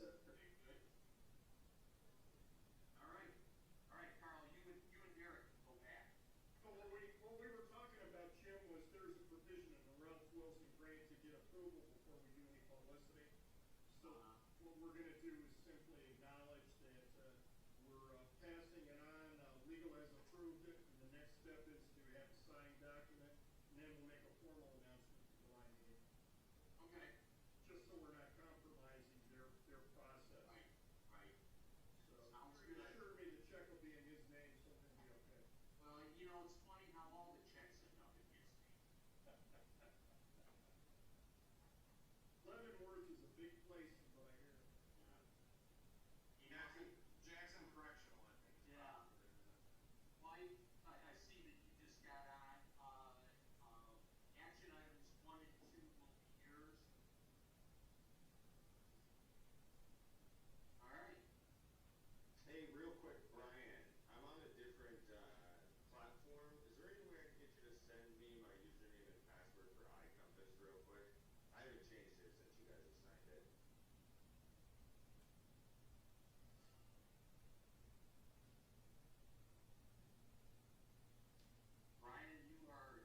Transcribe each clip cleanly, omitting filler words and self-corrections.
All right, Carl, you and Derek go back. Well, what we were talking about, Jim, was there's a provision in the Ralph Wilson grant to get approval before we do any publicity. So what we're going to do is simply acknowledge that we're passing it on. Legal has approved it, and the next step is to have a signed document, and then we'll make a formal announcement at the July meeting. Okay. Just so we're not compromising their process. Right. So Sounds you good. assure me the check will be in his name, so it'll be okay. Well, you know, it's funny how all the checks end up in his name. Leavenworth is a big place from what I hear. Jackson Correctional, I think. Yeah. Mike, I see that you just got on. Action items 1 and 2 will be yours. All right. Hey, real quick, Brian, I'm on a different platform. Is there any way I can get you to send me my username and password for iCompass real quick? I haven't changed it since you guys have signed it. Brian, you're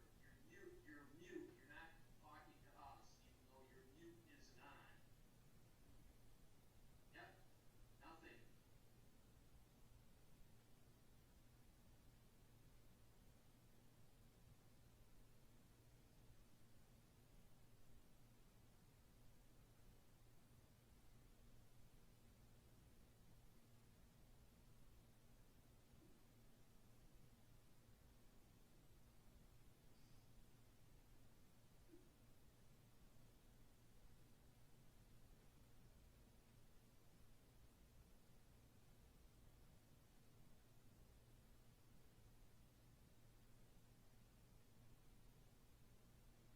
mute. You're not talking to us, even though your mute isn't on. Yep. Nothing.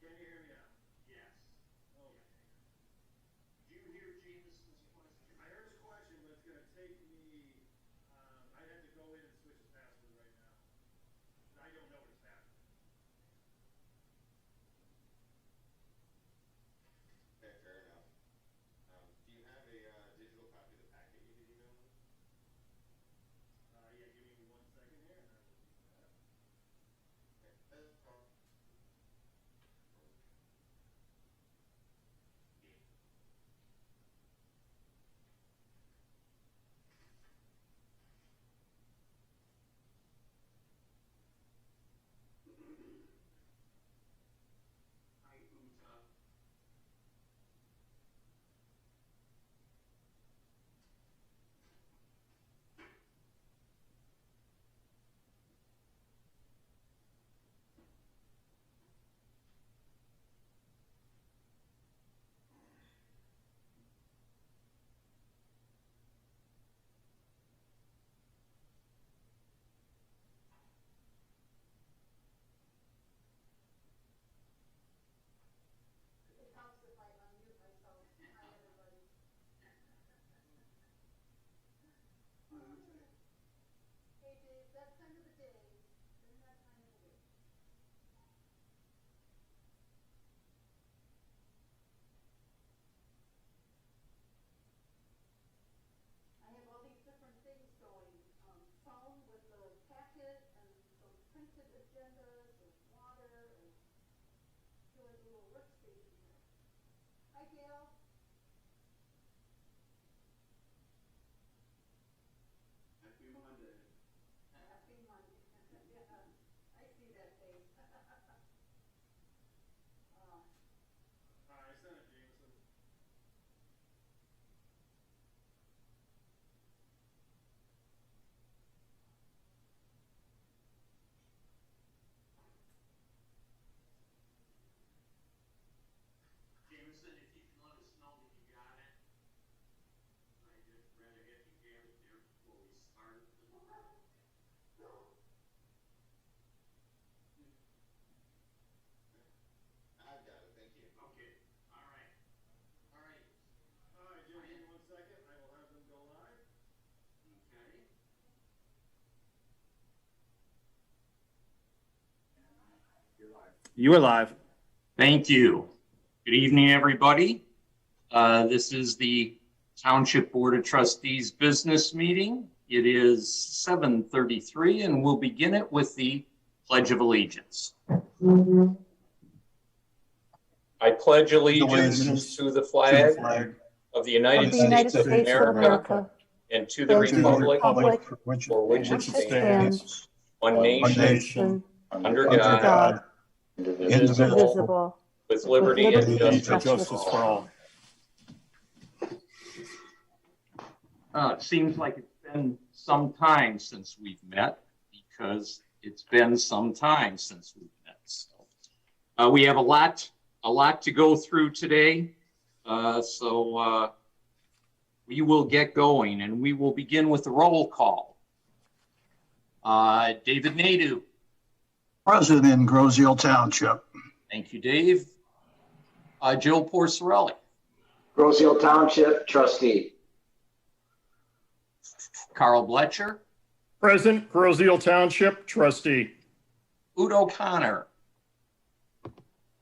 Can you hear me now? Yes. Okay. Did you hear Jameson's question? I heard his question, but it's going to take me, I'd have to go in and switch his password right now. And I don't know his password. Okay, fair enough. Do you have a digital copy of the packet you could email me? Yeah, give me 1 second here, and I will do that. Okay, that's fine. Hi, Uta. It helps if I unmute myself. Hi, everybody. Hey, Dave, that time of the day, isn't that time of the week? I have all these different things going. Phone with the packet and some printed agendas and water and feel like a little workstation here. Hi, Gail. Happy Monday. Happy Monday. Yeah, I see that face. I sent it, Jameson. Jameson, if you can let us know that you got it. I'd just rather have you have it there before we start. I've got it, thank you. Okay. All right. All right, Jim, give me 1 second. I will have them go live. Okay. You are live. Thank you. Good evening, everybody. This is the Township Board of Trustees business meeting. It is 7:33 and we'll begin it with the Pledge of Allegiance. I pledge allegiance to the flag of the United States of America and to the republic for which it stands, one nation, under God, indivisible, with liberty and justice for all. It seems like it's been some time since we've met, because it's been some time since we've met. So we have a lot to go through today. So we will get going, and we will begin with the roll call. David Nadeau. President in Groseal Township. Thank you, Dave. Joe Porcerelli. Groseal Township, trustee. Carl Bletcher. Present, Groseal Township, trustee. Udo Connor.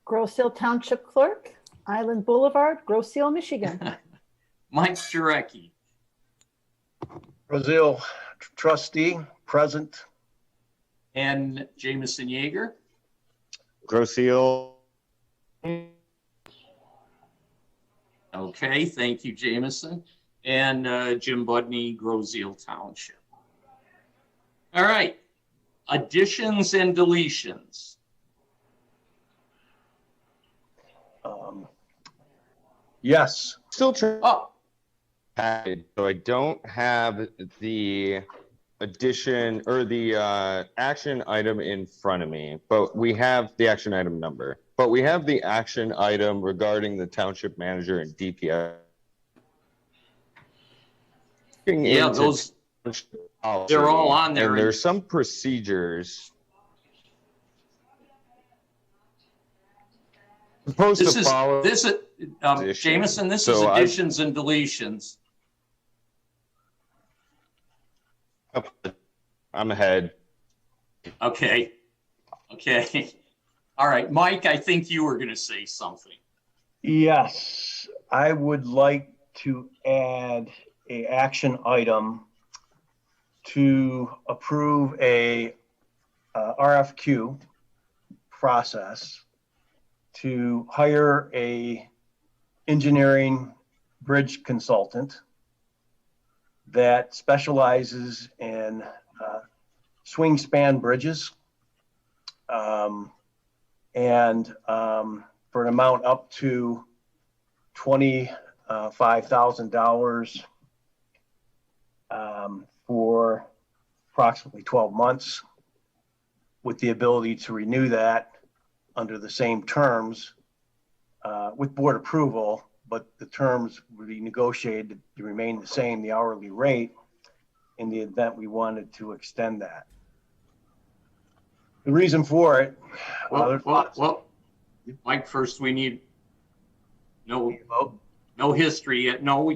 Groseal Township Clerk, Island Boulevard, Groseal, Michigan. Mike Jurecki. Groseal trustee, present. And Jameson Yeager. Groseal. Okay, thank you, Jameson. And Jim Budney, Groseal Township. All right, additions and deletions. Yes. Still trying. Oh, So I don't have the addition or the action item in front of me, but we have the action item number. But we have the action item regarding the township manager and DPS. yeah, those, they're all on there. And there's some procedures. Supposed This to is, follow Jameson, this is So additions and deletions. I'm ahead. Okay. All right, Mike, I think you were going to say something. Yes, I would like to add a action item to approve a RFQ process to hire a engineering bridge consultant that specializes in swing span bridges, and for an amount up to $25,000 for approximately 12 months, with the ability to renew that under the same terms with board approval, but the terms would be negotiated to remain the same, the hourly rate, in the event we wanted to extend that. The reason for it. Well, Mike, first we need no history yet. No, we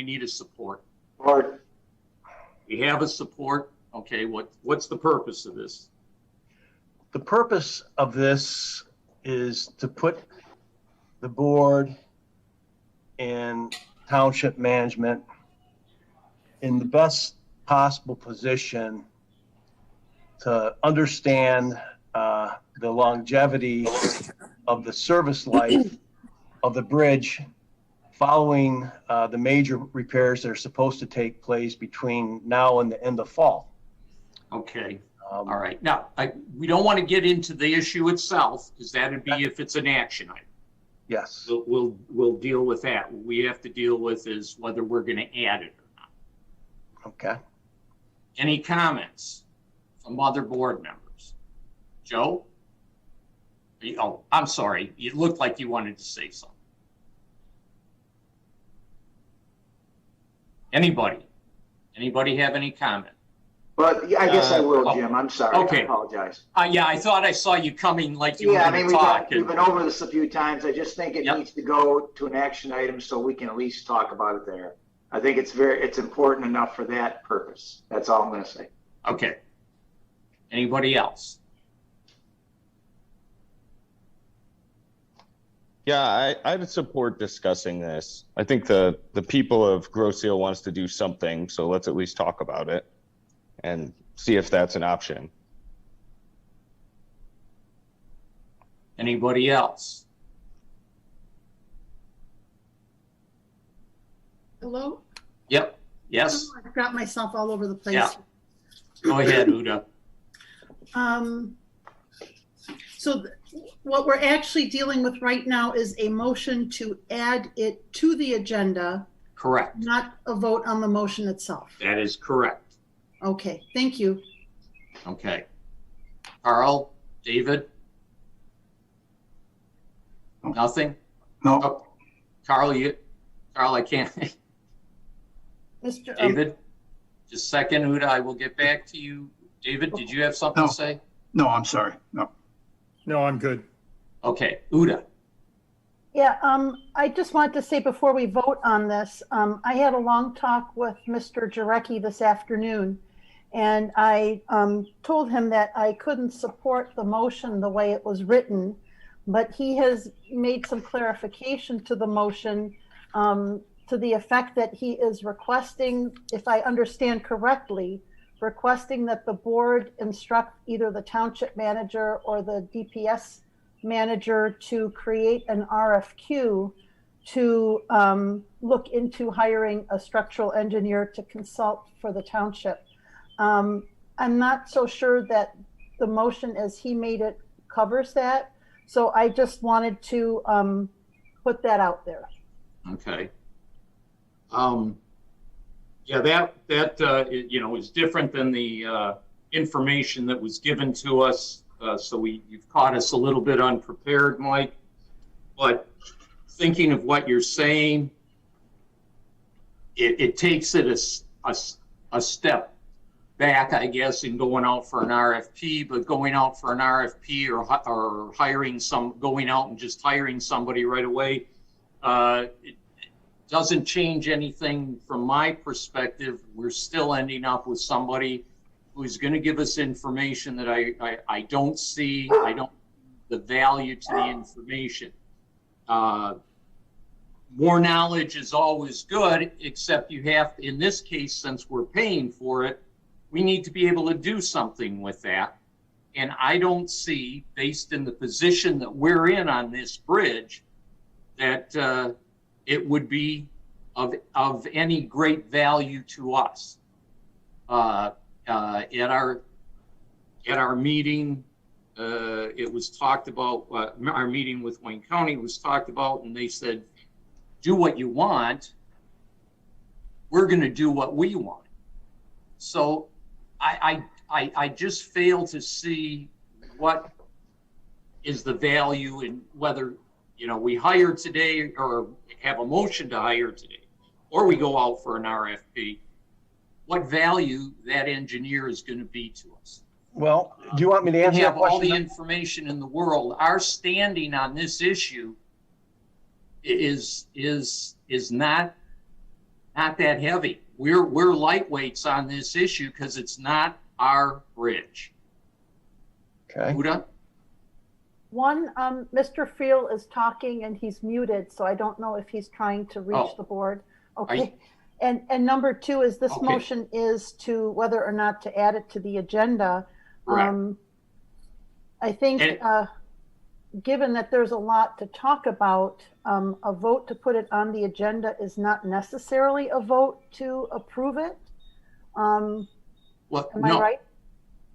need a support. Support. We have a support. Okay, what's the purpose of this? The purpose of this is to put the board and township management in the best possible position to understand the longevity of the service life of the bridge following the major repairs that are supposed to take place between now and the end of fall. Okay. All right. Now, we don't want to get into the issue itself, because that'd be if it's an action item. Yes. We'll deal with that. What we have to deal with is whether we're going to add it or not. Okay. Any comments from other board members? Joe? Oh, I'm sorry. You looked like you wanted to say something. Anybody have any comment? But I guess I will, Jim. I'm sorry. Okay. I apologize. Yeah, I thought I saw you coming like you were Yeah, I going mean, to talk. we've been over this a few times. I just think it Yep. needs to go to an action item so we can at least talk about it there. I think it's important enough for that purpose. That's all I'm going to say. Okay. Anybody else? Yeah, I'd support discussing this. I think the people of Grosse Ile wants to do something, so let's at least talk about it and see if that's an option. Anybody else? Hello? Yep. Yes. Oh, I've got myself all over the place. Yeah. Go ahead, Uda. So what we're actually dealing with right now is a motion to add it to the agenda, Correct. not a vote on the motion itself. That is correct. Okay, thank you. Okay. Carl, David? Nothing? No. Oh, Carl, I can't. Mr. David, just a second, Uda, I will get back to you. David, did you have something to say? No, I'm sorry. No. No, I'm good. Okay, Uda. Yeah, I just want to say before we vote on this, I had a long talk with Mr. Jarecki this afternoon, and I told him that I couldn't support the motion the way it was written, but he has made some clarification to the motion to the effect that he is requesting, if I understand correctly, requesting that the board instruct either the township manager or the DPS manager to create an RFQ to look into hiring a structural engineer to consult for the township. I'm not so sure that the motion as he made it covers that. So I just wanted to put that out there. Okay. Yeah, that is different than the information that was given to us. So you've caught us a little bit unprepared, Mike. But thinking of what you're saying, it takes it a step back, I guess, in going out for an RFP. But going out for an RFP or going out and just hiring somebody right away, it doesn't change anything from my perspective. We're still ending up with somebody who's going to give us information that I don't see. I don't the value to the information. More knowledge is always good, except you have, in this case, since we're paying for it, we need to be able to do something with that. And I don't see, based in the position that we're in on this bridge, that it would be of any great value to us. At our meeting, it was talked about, our meeting with Wayne County was talked about, and they said, do what you want. We're going to do what we want. So I just fail to see what is the value in whether, we hire today or have a motion to hire today, or we go out for an RFP, what value that engineer is going to be to us. Well, do you want me to answer We that have all the question? information in the world. Our standing on this issue is not that heavy. We're lightweights on this issue because it's not our bridge. Okay. Uda? One, Mr. Friel is talking and he's muted, so I don't know if he's trying to reach the board. Okay. And number two is this motion is to whether or not to add it to the agenda. Right. I think given that there's a lot to talk about, a vote to put it on the agenda is not necessarily a vote to approve it. Am I right?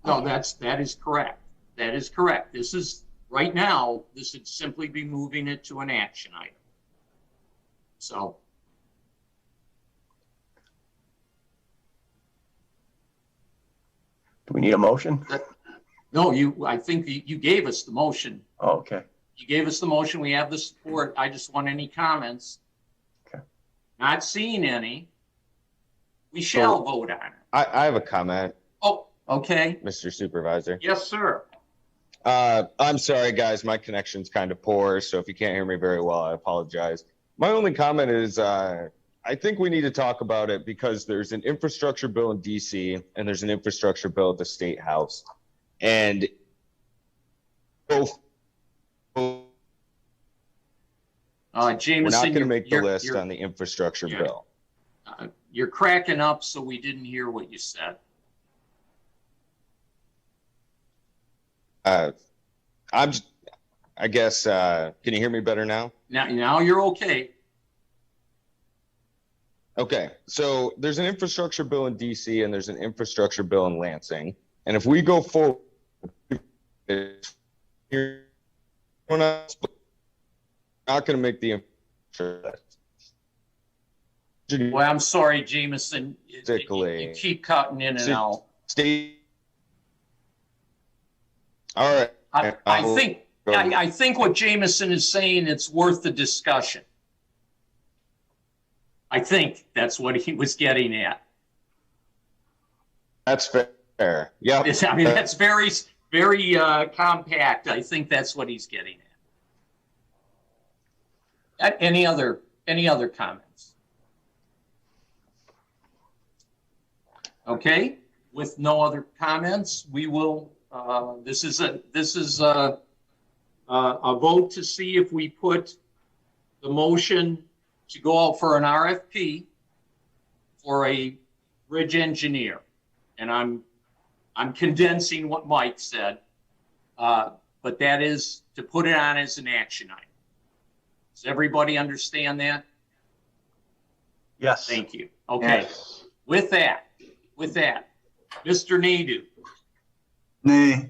No, that is correct. That is correct. This is, right now, this would simply be moving it to an action item. So. Do we need a motion? No, I think you gave us the motion. Oh, okay. You gave us the motion. We have the support. I just want any comments. Okay. Not seeing any. We shall vote on it. I have a comment, Oh, okay. Mr. Supervisor. Yes, sir. I'm sorry, guys. My connection's kind of poor, so if you can't hear me very well, I apologize. My only comment is I think we need to talk about it because there's an infrastructure bill in DC and there's an infrastructure bill at the State House. And both Jameson, We're not going to make the you're- list you're- on the infrastructure yeah. bill. You're cracking up, so we didn't hear what you said. I guess, can you hear me better now? Now you're okay. Okay, so there's an infrastructure bill in DC and there's an infrastructure bill in Lansing. And if we go forward, we're not going to make the infrastructure. Well, I'm sorry, Jameson. You keep cutting in and out. All right. I think what Jameson is saying, it's worth the discussion. I think that's what he was getting at. That's fair. Yeah. I mean, that's very, very compact. I think that's what he's getting at. Any other comments? Okay, with no other comments, we will. This is a vote to see if we put the motion to go out for an RFP for a bridge engineer, and I'm condensing what Mike said, but that is to put it on as an action item. Does everybody understand that? Yes. Thank you. Okay. Yes. With that, Mr. Nadeau. Nay.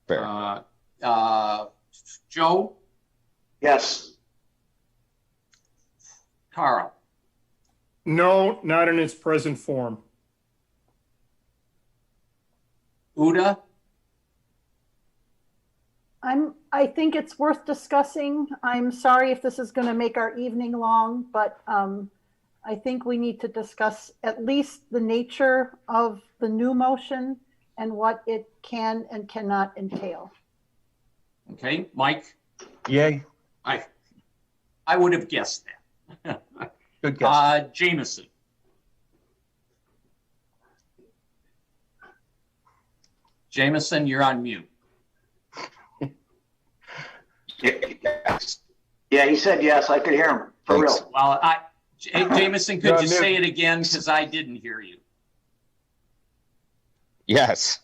Fair. Joe? Yes. Carl? No, not in its present form. Uda? I think it's worth discussing. I'm sorry if this is going to make our evening long, but I think we need to discuss at least the nature of the new motion and what it can and cannot entail. Okay, Mike? Yay. I would have guessed that. Good guess. Jameson? Jameson, you're on mute. Yeah, he said yes. I could hear him. For Thanks. real. Well, Jameson, could You're on you mute. say it again? Because I didn't hear you. Yes.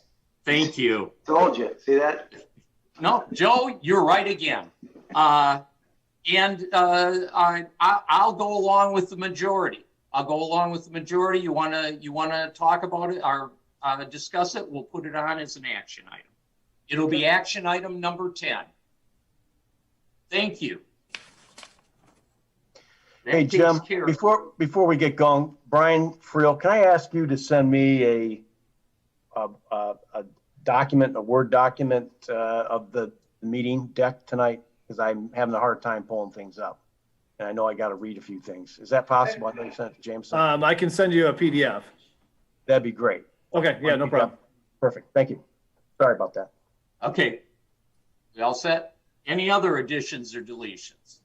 Thank you. Told you. See that? No, Joe, you're right again. I'll go along with the majority. I'll go along with the majority. You wanna talk about it or discuss it? We'll put it on as an action item. It'll be action item number 10. Thank you. That Hey, takes Jim, care of- before we get going, Brian Friel, can I ask you to send me a document, a Word document of the meeting deck tonight? Because I'm having a hard time pulling things up. And I know I got to read a few things. Is that possible? I know you sent it to Jameson. I can send you a PDF. That'd be great. Okay, yeah, no problem. Perfect. Thank you. Sorry about that. Okay. We all set? Any other additions or deletions?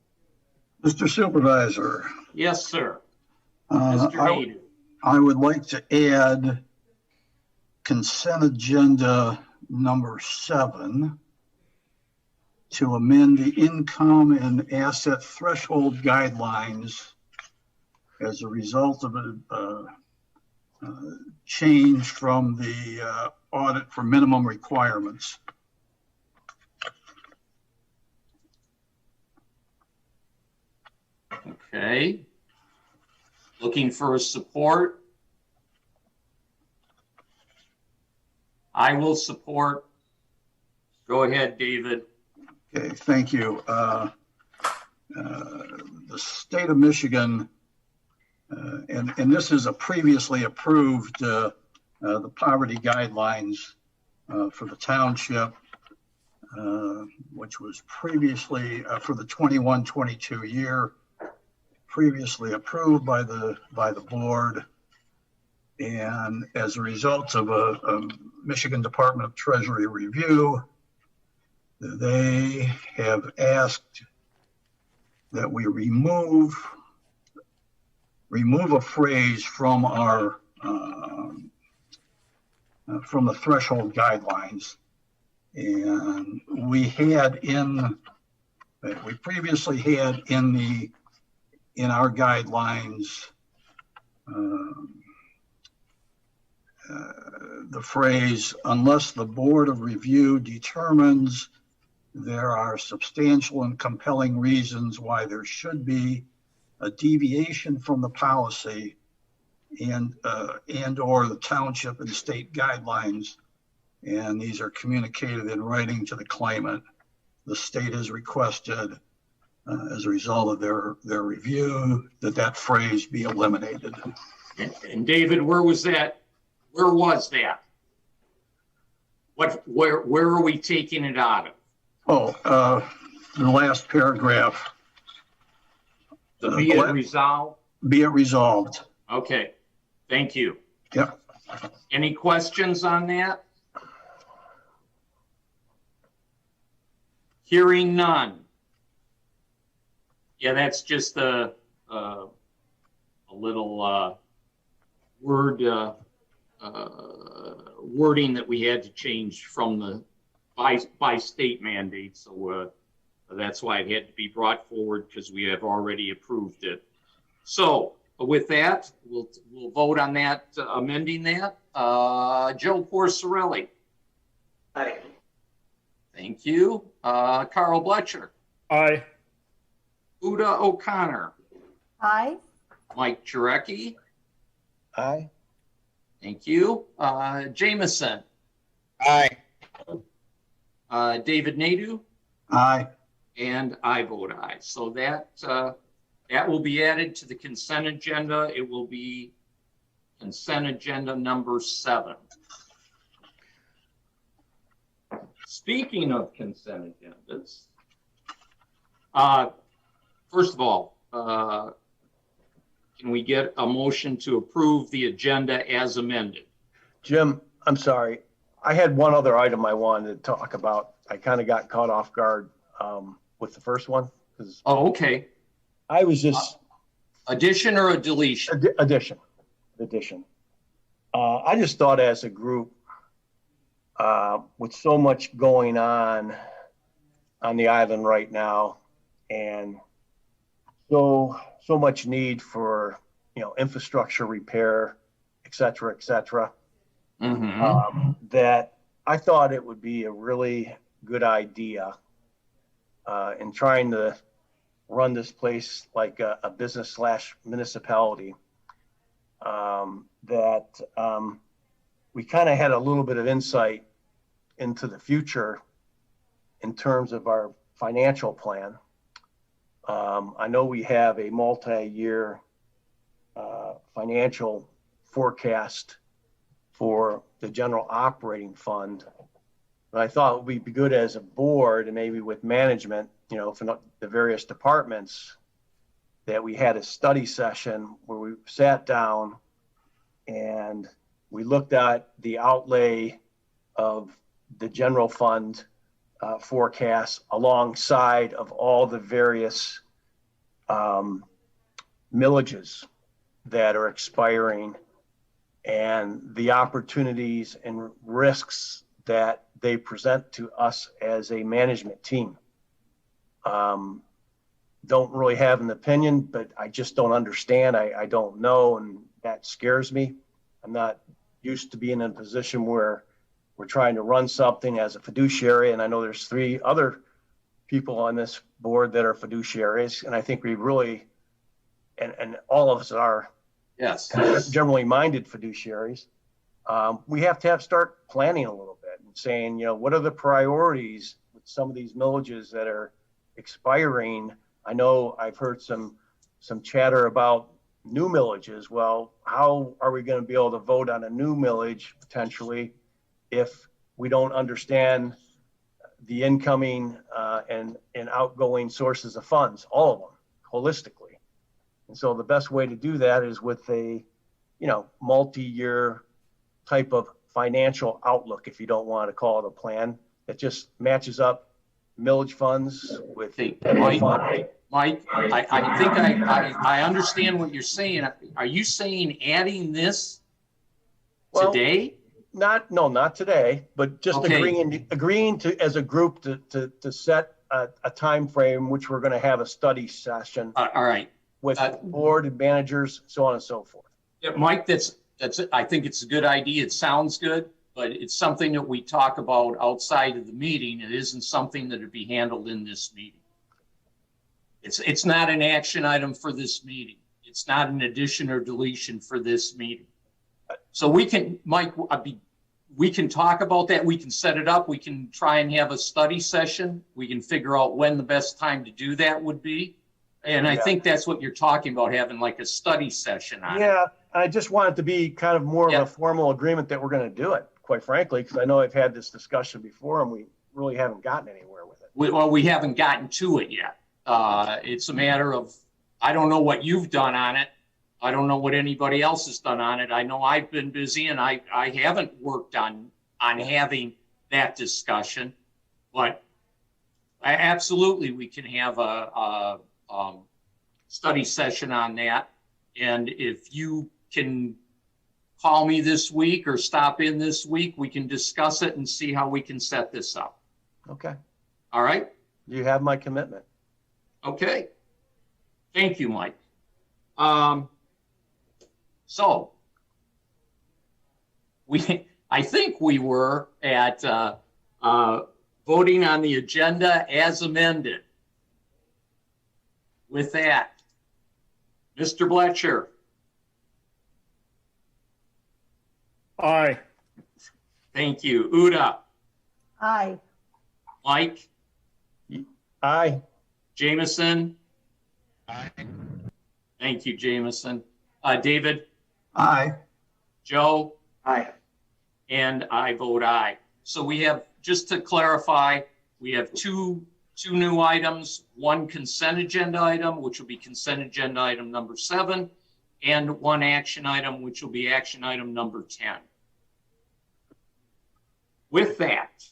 Mr. Supervisor, Yes, sir. Mr. Nadeau. I would like to add consent agenda number 7 to amend the income and asset threshold guidelines as a result of a change from the audit for minimum requirements. Okay. Looking for a support. I will support. Go ahead, David. Okay, thank you. The state of Michigan, and this is a previously approved, the poverty guidelines for the township, which was previously for the 21-22 year, previously approved by the board. And as a result of a Michigan Department of Treasury review, they have asked that we remove a phrase from our from the threshold guidelines. And we had in We previously had in our guidelines, the phrase, unless the Board of Review determines there are substantial and compelling reasons why there should be a deviation from the policy and or the township and state guidelines, and these are communicated in writing to the claimant. The state has requested, as a result of their review, that phrase be eliminated. And David, where was that? Where was that? Where are we taking it out of? Oh, the last paragraph. Be it resolved? Be it resolved. Okay, thank you. Yep. Any questions on that? Hearing none. Yeah, that's just a little wording that we had to change from the by state mandate. So that's why it had to be brought forward, because we have already approved it. So with that, we'll vote on that, amending that. Joe Porcerelli. Aye. Thank you. Carl Bletcher. Aye. Uda O'Connor. Aye. Mike Jarecki. Aye. Thank you. Jameson. Aye. David Nadeau. Aye. And I vote aye. So that will be added to the consent agenda. It will be consent agenda number 7. Speaking of consent agendas, first of all, can we get a motion to approve the agenda as amended? Jim, I'm sorry. I had one other item I wanted to talk about. I kind of got caught off guard with the first one. Oh, okay. I was just... Addition or a deletion? Addition. I just thought as a group, with so much going on the island right now, and so much need for, infrastructure repair, et cetera, that I thought it would be a really good idea in trying to run this place like a business / municipality, that we kind of had a little bit of insight into the future in terms of our financial plan. I know we have a multi-year financial forecast for the general operating fund, but I thought it would be good as a board and maybe with management, for the various departments, that we had a study session where we sat down and we looked at the outlay of the general fund forecast alongside of all the various millages that are expiring and the opportunities and risks that they present to us as a management team. Don't really have an opinion, but I just don't understand. I don't know, and that scares me. I'm not used to being in a position where we're trying to run something as a fiduciary, and I know there's 3 other people on this board that are fiduciaries, and I think we really, and all of us are generally minded fiduciaries. We have to start planning a little bit and saying, what are the priorities with some of these millages that are expiring? I know I've heard some chatter about new millages. Well, how are we going to be able to vote on a new millage potentially if we don't understand the incoming and outgoing sources of funds, all of them, holistically? And so the best way to do that is with a, multi-year type of financial outlook, if you don't want to call it a plan, that just matches up millage funds with Mike, I think I understand what you're saying. Are you saying adding this today? Not today, but just agreeing to as a group to set a time frame which we're going to have a study session All right. with board and managers, so on and so forth. Yeah, Mike, I think it's a good idea. It sounds good, but it's something that we talk about outside of the meeting. It isn't something that would be handled in this meeting. It's not an action item for this meeting. It's not an addition or deletion for this meeting. So we can, Mike, we can talk about that. We can set it up. We can try and have a study session. We can figure out when the best time to do that would be. And I think that's what you're talking about, having like a study session on it. Yeah, I just want it to be kind of more of a formal agreement that we're going to do it, quite frankly, because I know I've had this discussion before and we really haven't gotten anywhere with it. We haven't gotten to it yet. It's a matter of, I don't know what you've done on it. I don't know what anybody else has done on it. I know I've been busy and I haven't worked on having that discussion, but absolutely we can have a study session on that. And if you can call me this week or stop in this week, we can discuss it and see how we can set this up. Okay. All right. You have my commitment. Okay. Thank you, Mike. So I think we were at voting on the agenda as amended. With that, Mr. Bletcher. Aye. Thank you. Uda. Aye. Mike. Aye. Jameson. Aye. Thank you, Jameson. David. Aye. Joe. Aye. And I vote aye. So we have, just to clarify, we have two new items, one consent agenda item, which will be consent agenda item number 7, and one action item, which will be action item number 10. With that,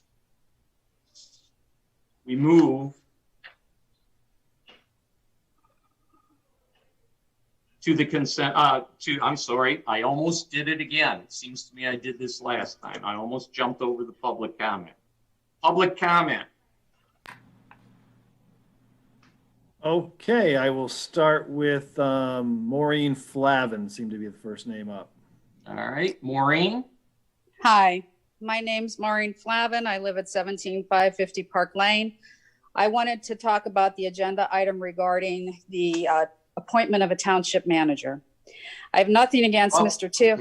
we move to the consent, I'm sorry, I almost did it again. It seems to me I did this last time. I almost jumped over the public comment. Public comment. Okay, I will start with Maureen Flavin, seemed to be the first name up. All right, Maureen. Hi, my name's Maureen Flavin. I live at 17550 Park Lane. I wanted to talk about the agenda item regarding the appointment of a township manager. I have nothing against Mr. Till.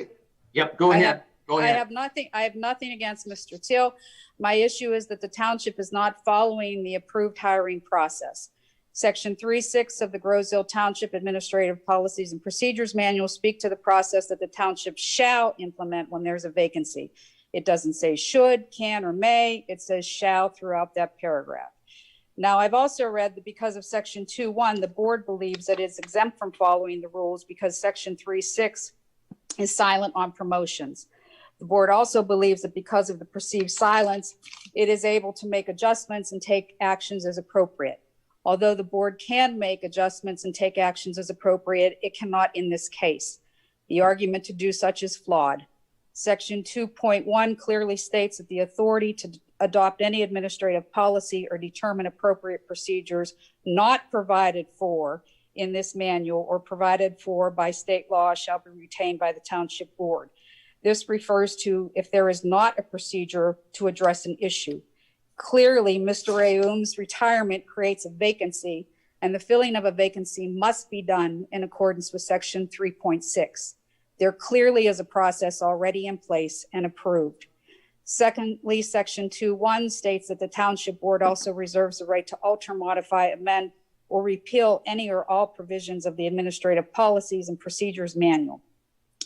Yep, go ahead. I have nothing against Mr. Till. My issue is that the township is not following the approved hiring process. Section 3.6 of the Grosville Township Administrative Policies and Procedures Manual speak to the process that the township shall implement when there's a vacancy. It doesn't say should, can, or may. It says shall throughout that paragraph. Now, I've also read that because of Section 2.1, the board believes that it's exempt from following the rules because Section 3.6 is silent on promotions. The board also believes that because of the perceived silence, it is able to make adjustments and take actions as appropriate. Although the board can make adjustments and take actions as appropriate, it cannot in this case. The argument to do such is flawed. Section 2.1 clearly states that the authority to adopt any administrative policy or determine appropriate procedures not provided for in this manual or provided for by state law shall be retained by the township board. This refers to if there is not a procedure to address an issue. Clearly, Mr. Aoum's retirement creates a vacancy, and the filling of a vacancy must be done in accordance with Section 3.6. There clearly is a process already in place and approved. Secondly, Section 2.1 states that the Township Board also reserves the right to alter, modify, amend, or repeal any or all provisions of the Administrative Policies and Procedures Manual.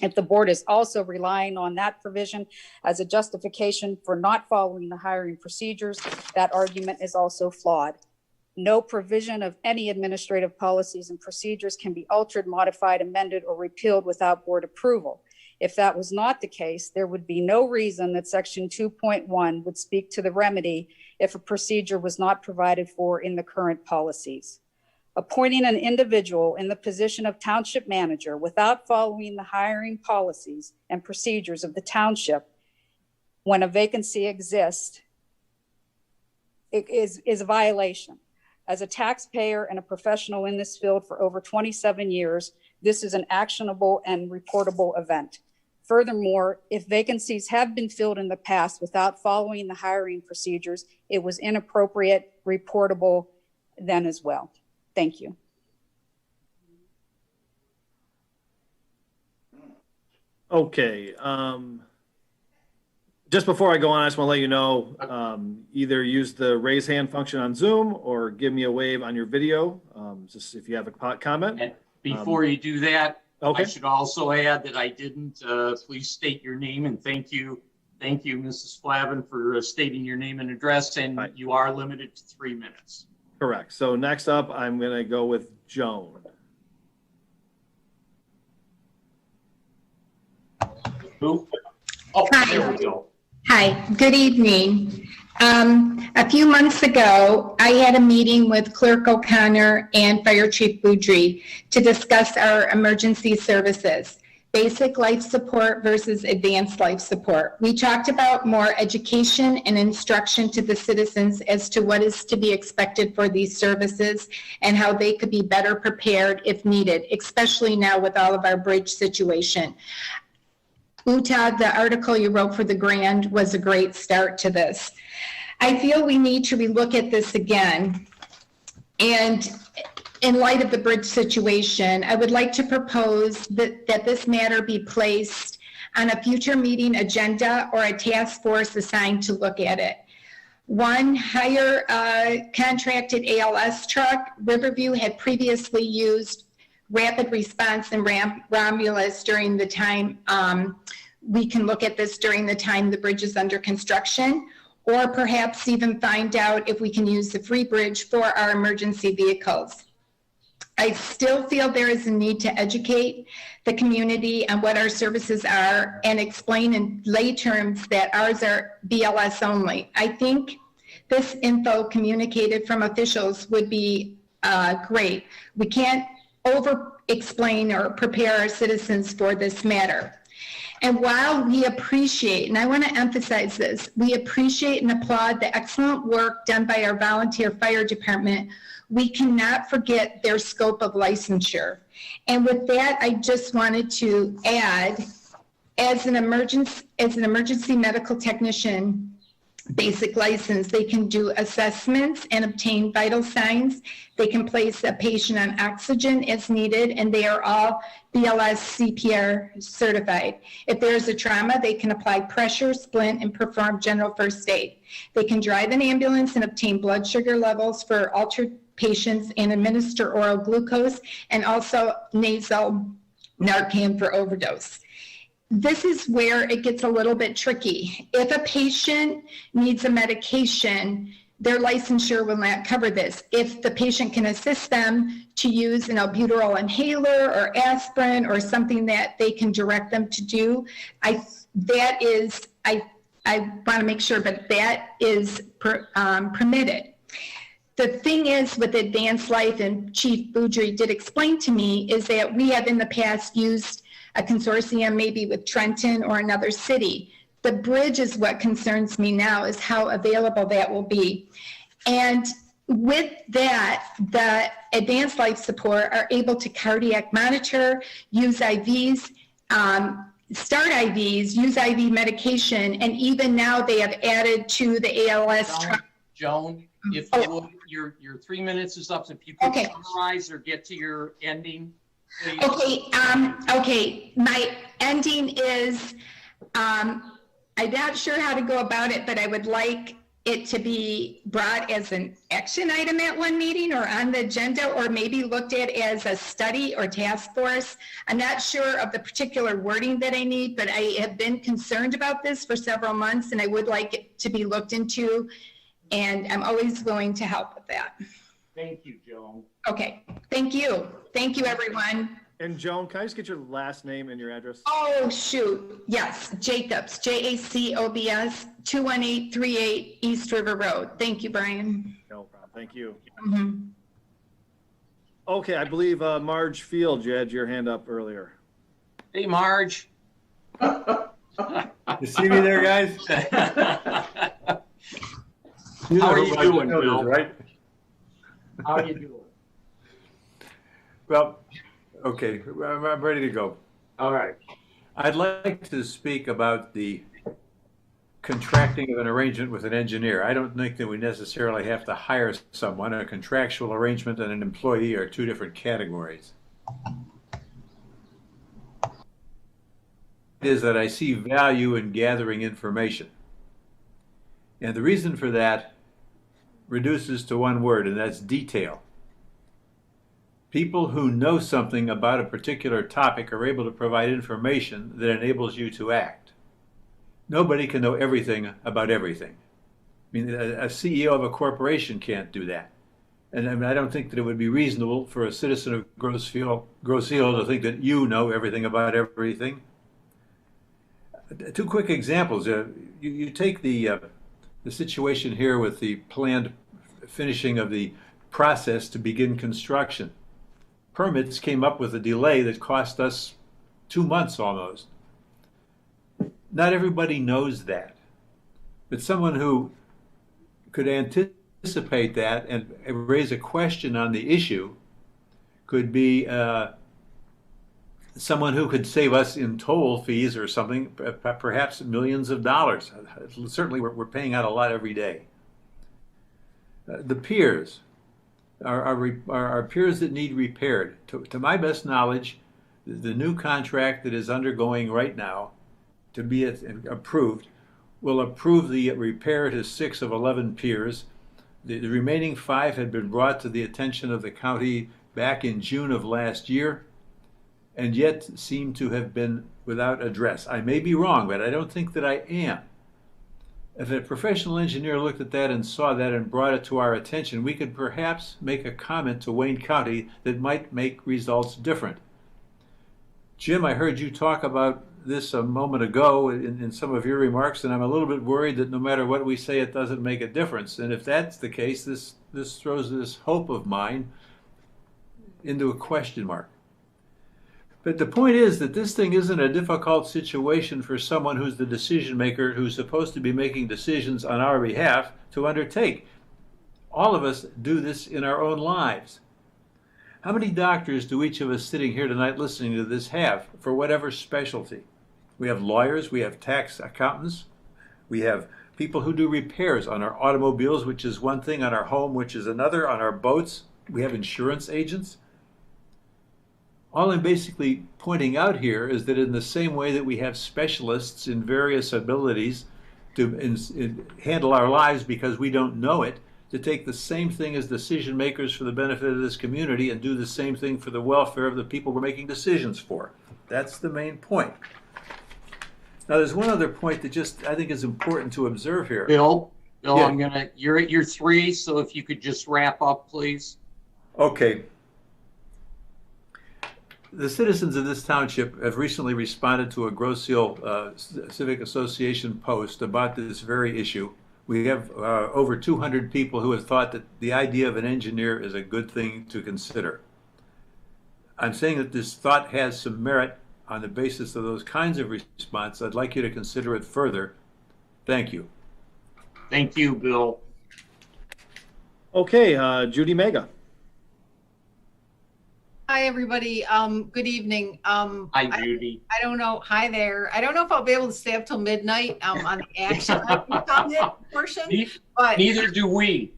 If the board is also relying on that provision as a justification for not following the hiring procedures, that argument is also flawed. No provision of any administrative policies and procedures can be altered, modified, amended, or repealed without board approval. If that was not the case, there would be no reason that Section 2.1 would speak to the remedy if a procedure was not provided for in the current policies. Appointing an individual in the position of township manager without following the hiring policies and procedures of the township when a vacancy exists is a violation. As a taxpayer and a professional in this field for over 27 years, this is an actionable and reportable event. Furthermore, if vacancies have been filled in the past without following the hiring procedures, it was inappropriate, reportable then as well. Thank you. Okay. Just before I go on, I just want to let you know, either use the raise hand function on Zoom or give me a wave on your video, just if you have a comment. And before you do that, okay. I should also add that I didn't, please state your name and thank you. Thank you, Mrs. Flavin, for stating your name and address, and you are limited to 3 minutes. Correct. So next up, I'm going to go with Joan. Who? Oh, Hi. there we go. Hi, good evening. A few months ago, I had a meeting with Clerk O'Connor and Fire Chief Boudry to discuss our emergency services, basic life support versus advanced life support. We talked about more education and instruction to the citizens as to what is to be expected for these services and how they could be better prepared if needed, especially now with all of our bridge situation. Uta, the article you wrote for the Grand was a great start to this. I feel we need to relook at this again. And in light of the bridge situation, I would like to propose that this matter be placed on a future meeting agenda or a task force assigned to look at it. One, hire a contracted ALS truck. Riverview had previously used rapid response and Romulus during the time. We can look at this during the time the bridge is under construction, or perhaps even find out if we can use the free bridge for our emergency vehicles. I still feel there is a need to educate the community on what our services are and explain in lay terms that ours are BLS only. I think this info communicated from officials would be great. We can't over-explain or prepare our citizens for this matter. And while we appreciate, and I want to emphasize this, we appreciate and applaud the excellent work done by our volunteer fire department, we cannot forget their scope of licensure. And with that, I just wanted to add, as an emergency medical technician, basic license, they can do assessments and obtain vital signs. They can place a patient on oxygen as needed, and they are all BLS CPR certified. If there is a trauma, they can apply pressure, splint, and perform general first aid. They can drive an ambulance and obtain blood sugar levels for altered patients and administer oral glucose and also nasal Narcan for overdose. This is where it gets a little bit tricky. If a patient needs a medication, their licensure will not cover this. If the patient can assist them to use an albuterol inhaler or aspirin or something that they can direct them to do, I want to make sure, but that is permitted. The thing is with advanced life, and Chief Boudry did explain to me, is that we have in the past used a consortium maybe with Trenton or another city. The bridge is what concerns me now, is how available that will be. And with that, the advanced life support are able to cardiac monitor, use IVs, start IVs, use IV medication, and even now they have added to the ALS. Joan, if you would, your 3 minutes is up. If you could summarize or get to your ending, please. Okay, my ending is, I'm not sure how to go about it, but I would like it to be brought as an action item at one meeting or on the agenda, or maybe looked at as a study or task force. I'm not sure of the particular wording that I need, but I have been concerned about this for several months, and I would like it to be looked into, and I'm always willing to help with that. Thank you, Joan. Okay, thank you. Thank you, everyone. And Joan, can I just get your last name and your address? Oh, shoot. Yes, Jacobs, Jacobs, 21838 East River Road. Thank you, Brian. No problem. Thank you. Mm-hmm. Okay, I believe Marge Field, you had your hand up earlier. Hey, Marge. You see me there, guys? How are you doing, Bill? Bill? Right? How are you doing? Well, okay, I'm ready to go. All right. I'd like to speak about the contracting of an arrangement with an engineer. I don't think that we necessarily have to hire someone. A contractual arrangement and an employee are two different categories. It is that I see value in gathering information. And the reason for that reduces to one word, and that's detail. People who know something about a particular topic are able to provide information that enables you to act. Nobody can know everything about everything. I mean, a CEO of a corporation can't do that. And I mean, I don't think that it would be reasonable for a citizen of Grosse Ile to think that you know everything about everything. Two quick examples. You take the situation here with the planned finishing of the process to begin construction. Permits came up with a delay that cost us 2 months almost. Not everybody knows that, but someone who could anticipate that and raise a question on the issue could be someone who could save us in toll fees or something, perhaps millions of dollars. Certainly, we're paying out a lot every day. The piers are piers that need repaired. To my best knowledge, the new contract that is undergoing right now to be approved will approve the repair to 6 of 11 piers. The remaining 5 had been brought to the attention of the county back in June of last year, and yet seem to have been without address. I may be wrong, but I don't think that I am. If a professional engineer looked at that and saw that and brought it to our attention, we could perhaps make a comment to Wayne County that might make results different. Jim, I heard you talk about this a moment ago in some of your remarks, and I'm a little bit worried that no matter what we say, it doesn't make a difference. And if that's the case, this throws this hope of mine into a question mark. But the point is that this thing isn't a difficult situation for someone who's the decision maker, who's supposed to be making decisions on our behalf, to undertake. All of us do this in our own lives. How many doctors do each of us sitting here tonight listening to this have for whatever specialty? We have lawyers, we have tax accountants, we have people who do repairs on our automobiles, which is one thing, on our home, which is another, on our boats. We have insurance agents. All I'm basically pointing out here is that in the same way that we have specialists in various abilities to handle our lives because we don't know it, to take the same thing as decision makers for the benefit of this community and do the same thing for the welfare of the people we're making decisions for. That's the main point. Now, there's one other point that just I think is important to observe here. Bill, Yeah. you're at your 3, so if you could just wrap up, please. Okay. The citizens of this township have recently responded to a Grosse Ile Civic Association post about this very issue. We have over 200 people who have thought that the idea of an engineer is a good thing to consider. I'm saying that this thought has some merit on the basis of those kinds of response. I'd like you to consider it further. Thank you. Thank you, Bill. Okay, Judy Mega. Hi, everybody. Good evening. Hi, Judy. I don't know. Hi there. I don't know if I'll be able to stay up till midnight on the action item comment portion, but neither do we.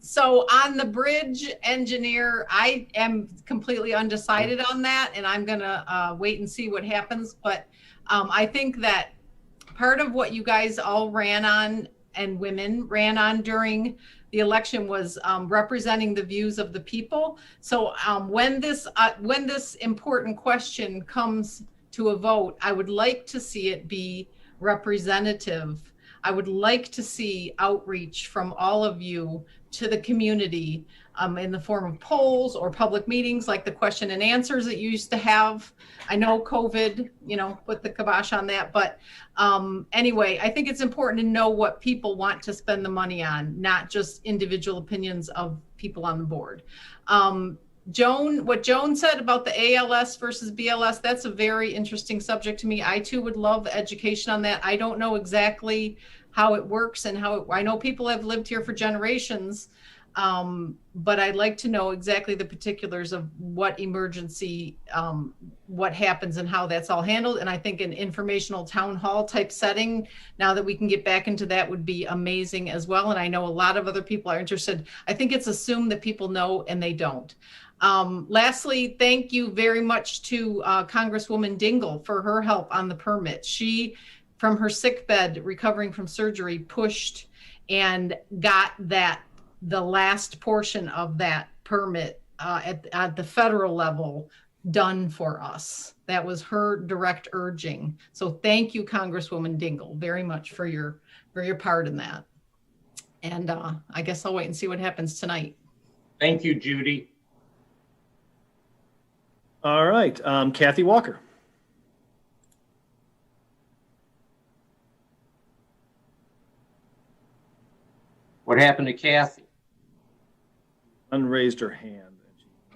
So on the bridge engineer, I am completely undecided on that, and I'm gonna wait and see what happens. But I think that part of what you guys all ran on and women ran on during the election was representing the views of the people. So when this important question comes to a vote, I would like to see it be representative. I would like to see outreach from all of you to the community in the form of polls or public meetings like the question and answers that you used to have. I know COVID, put the kibosh on that, but anyway, I think it's important to know what people want to spend the money on, not just individual opinions of people on the board. What Joan said about the ALS versus BLS, that's a very interesting subject to me. I too would love education on that. I don't know exactly how it works and I know people have lived here for generations. But I'd like to know exactly the particulars of what emergency, what happens and how that's all handled. And I think an informational town hall type setting, now that we can get back into that, would be amazing as well. And I know a lot of other people are interested. I think it's assumed that people know and they don't. Lastly, thank you very much to Congresswoman Dingell for her help on the permit. She, from her sickbed, recovering from surgery, pushed and got the last portion of that permit at the federal level done for us. That was her direct urging. So thank you, Congresswoman Dingell, very much for your part in that. And I guess I'll wait and see what happens tonight. Thank you, Judy. All right, Kathy Walker. What happened to Kathy? Unraised her hand.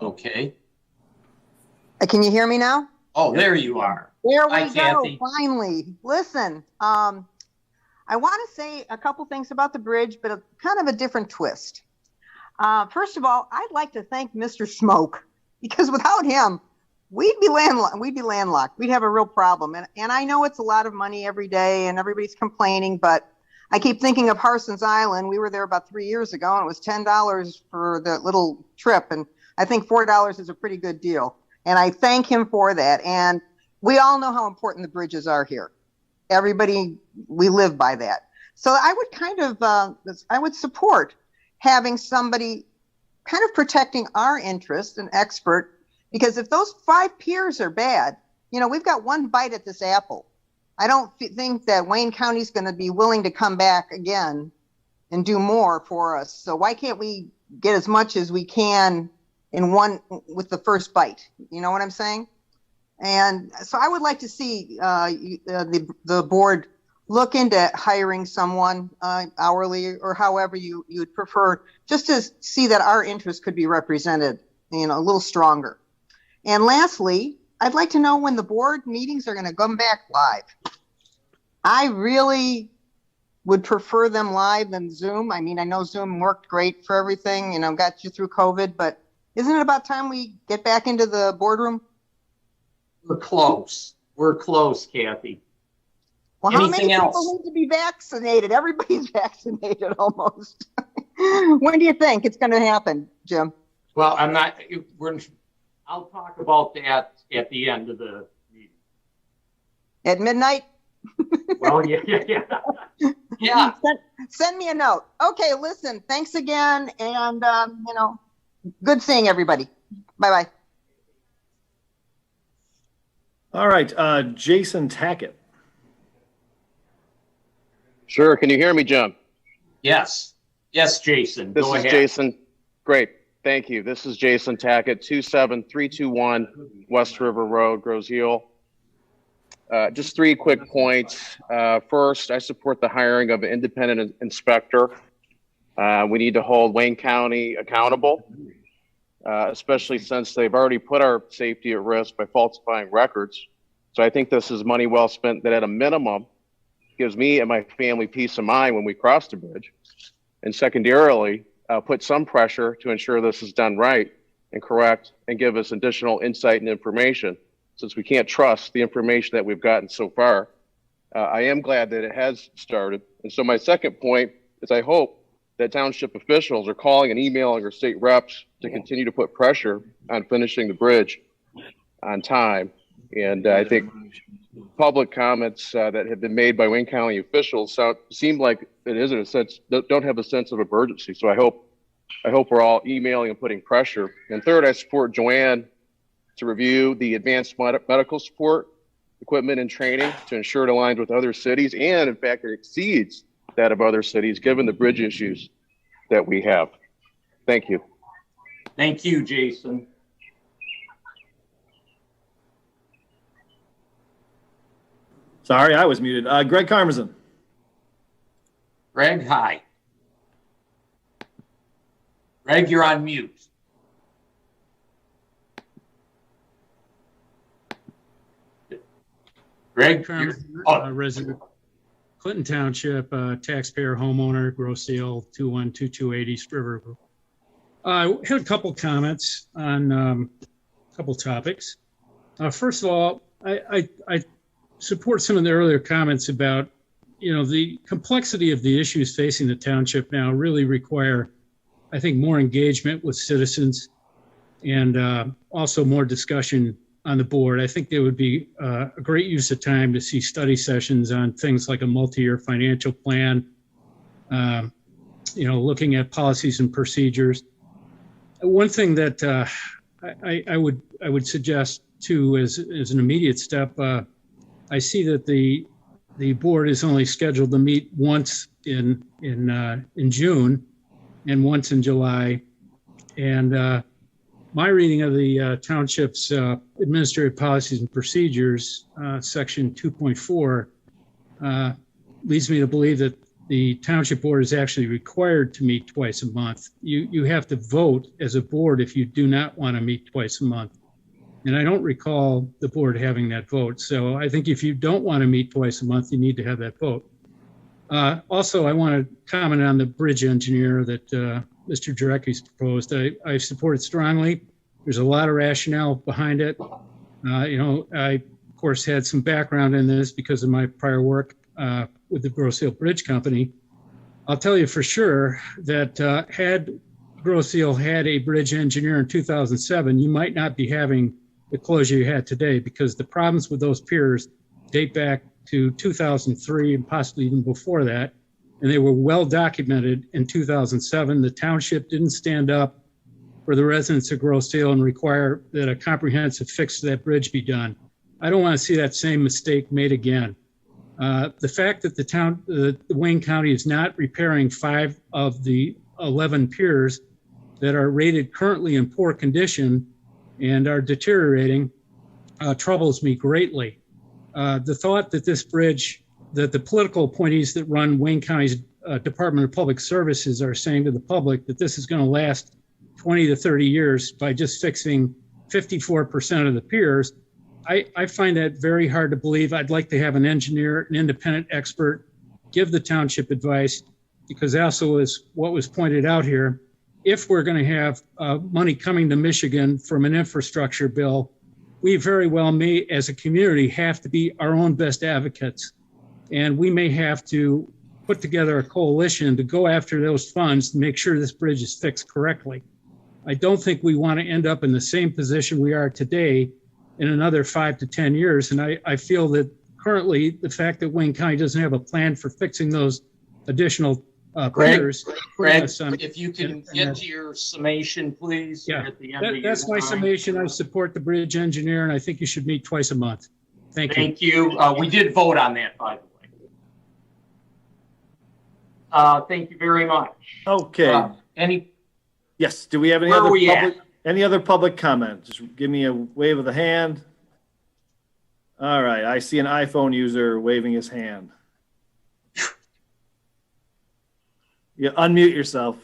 Okay. Can you hear me now? Oh, there you are. There we Hi, go, Kathy. finally. Listen, I want to say a couple things about the bridge, but kind of a different twist. First of all, I'd like to thank Mr. Smoke, because without him, we'd be landlocked. We'd have a real problem. And I know it's a lot of money every day and everybody's complaining, but I keep thinking of Harson's Island. We were there about 3 years ago, and it was $10 for the little trip. And I think $4 is a pretty good deal. And I thank him for that. And we all know how important the bridges are here. Everybody, we live by that. So I would I would support having somebody kind of protecting our interest, an expert, because if those 5 piers are bad, we've got one bite at this apple. I don't think that Wayne County's going to be willing to come back again and do more for us. So why can't we get as much as we can in one with the first bite? You know what I'm saying? And so I would like to see the board look into hiring someone hourly or however you'd prefer, just to see that our interests could be represented, a little stronger. And lastly, I'd like to know when the board meetings are going to come back live. I really would prefer them live than Zoom. I mean, I know Zoom worked great for everything, got you through COVID, but isn't it about time we get back into the boardroom? We're close. We're close, Kathy. Well, how many people need to be vaccinated? Everybody's vaccinated almost. When do you think it's going to happen, Jim? Well, I'll talk about that at the end of the meeting. At midnight? Well, yeah. Yeah. Send me a note. Okay, listen, thanks again. And, good seeing everybody. Bye-bye. All right, Jason Tackett. Sure. Can you hear me, Jim? Yes. Yes, Jason. This Go is ahead. Jason. Great. Thank you. This is Jason Tackett, 27321 West River Road, Grosse Ile. Just 3 quick points. First, I support the hiring of an independent inspector. We need to hold Wayne County accountable, especially since they've already put our safety at risk by falsifying records. So I think this is money well spent that at a minimum gives me and my family peace of mind when we cross the bridge. And secondarily, put some pressure to ensure this is done right and correct and give us additional insight and information, since we can't trust the information that we've gotten so far. I am glad that it has started. And so my second point is I hope that township officials are calling and emailing our state reps to continue to put pressure on finishing the bridge on time. And I think public comments that have been made by Wayne County officials seem like it is in a sense, don't have a sense of emergency. So I hope we're all emailing and putting pressure. And third, I support Joanne to review the advanced medical support equipment and training to ensure it aligns with other cities, and in fact it exceeds that of other cities given the bridge issues that we have. Thank you. Thank you, Jason. Sorry, I was muted. Greg Carmazin. Greg, hi. Greg, you're on mute. Greg, resident Clinton Township, taxpayer homeowner, Grosse Ile, 212280 East River. I had a couple comments on a couple topics. First of all, I support some of the earlier comments about, the complexity of the issues facing the township now really require, I think, more engagement with citizens and also more discussion on the board. I think there would be a great use of time to see study sessions on things like a multi-year financial plan, looking at policies and procedures. One thing that I would suggest too, as an immediate step, I see that the board is only scheduled to meet once in June and once in July, and my reading of the township's administrative policies and procedures, section 2.4, leads me to believe that the township board is actually required to meet twice a month. You have to vote as a board if you do not want to meet twice a month. And I don't recall the board having that vote. So I think if you don't want to meet twice a month, you need to have that vote. Also, I want to comment on the bridge engineer that Mr. Jarecki's proposed. I support it strongly. There's a lot of rationale behind it. I, of course, had some background in this because of my prior work with the Grosse Ile Bridge Company. I'll tell you for sure that had Grosse Ile had a bridge engineer in 2007, you might not be having the closure you had today, because the problems with those piers date back to 2003 and possibly even before that. And they were well documented in 2007. The township didn't stand up for the residents of Grosse Ile and require that a comprehensive fix to that bridge be done. I don't want to see that same mistake made again. The fact that the Wayne County is not repairing 5 of the 11 piers that are rated currently in poor condition and are deteriorating troubles me greatly. The thought that this bridge, that the political appointees that run Wayne County's Department of Public Services are saying to the public that this is going to last 20 to 30 years by just fixing 54% of the piers, I find that very hard to believe. I'd like to have an engineer, an independent expert, give the township advice, because also is what was pointed out here. If we're going to have money coming to Michigan from an infrastructure bill, we very well may, as a community, have to be our own best advocates. And we may have to put together a coalition to go after those funds to make sure this bridge is fixed correctly. I don't think we want to end up in the same position we are today in another 5 to 10 years. And I feel that currently the fact that Wayne County doesn't have a plan for fixing those additional Greg, if you can get to your summation, please. Yeah, at the end that's my summation. I support the bridge engineer, and I think you should meet twice a month. Thank you. Thank you. We did vote on that, by the way. Thank you very much. Okay. Yes. Do we have any other public comment? Just give me a wave of the hand. All right. I see an iPhone user waving his hand. You unmute yourself.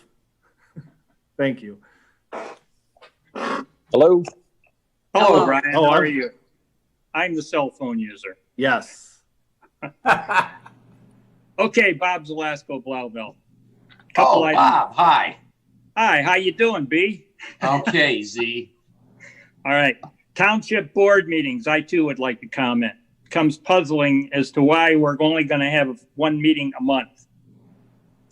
Thank you. Hello. Hello, Brian. Oh, How are you? I'm the cell phone user. Yes. Okay, Bob Zelasco, Blauville. Bob, hi. Hi, how you doing, B? Okay, Z. All right. Township board meetings, I too would like to comment. Becomes puzzling as to why we're only going to have one meeting a month.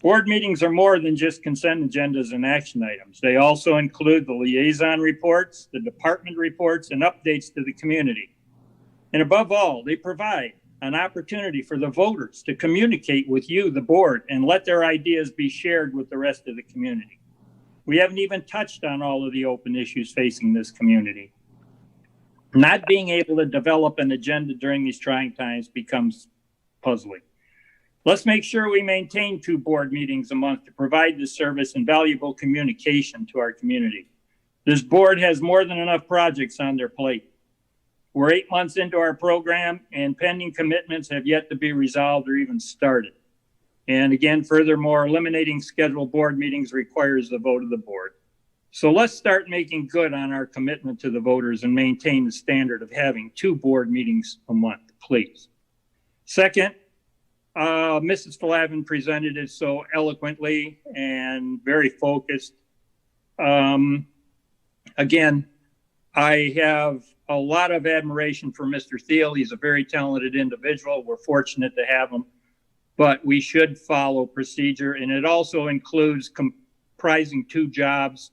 Board meetings are more than just consent agendas and action items. They also include the liaison reports, the department reports, and updates to the community. And above all, they provide an opportunity for the voters to communicate with you, the board, and let their ideas be shared with the rest of the community. We haven't even touched on all of the open issues facing this community. Not being able to develop an agenda during these trying times becomes puzzling. Let's make sure we maintain 2 board meetings a month to provide this service and valuable communication to our community. This board has more than enough projects on their plate. We're 8 months into our program, and pending commitments have yet to be resolved or even started. And again, furthermore, eliminating scheduled board meetings requires the vote of the board. So let's start making good on our commitment to the voters and maintain the standard of having 2 board meetings a month, please. Second, Mrs. Flavin presented it so eloquently and very focused. Again, I have a lot of admiration for Mr. Thiel. He's a very talented individual. We're fortunate to have him, but we should follow procedure. And it also includes comprising 2 jobs.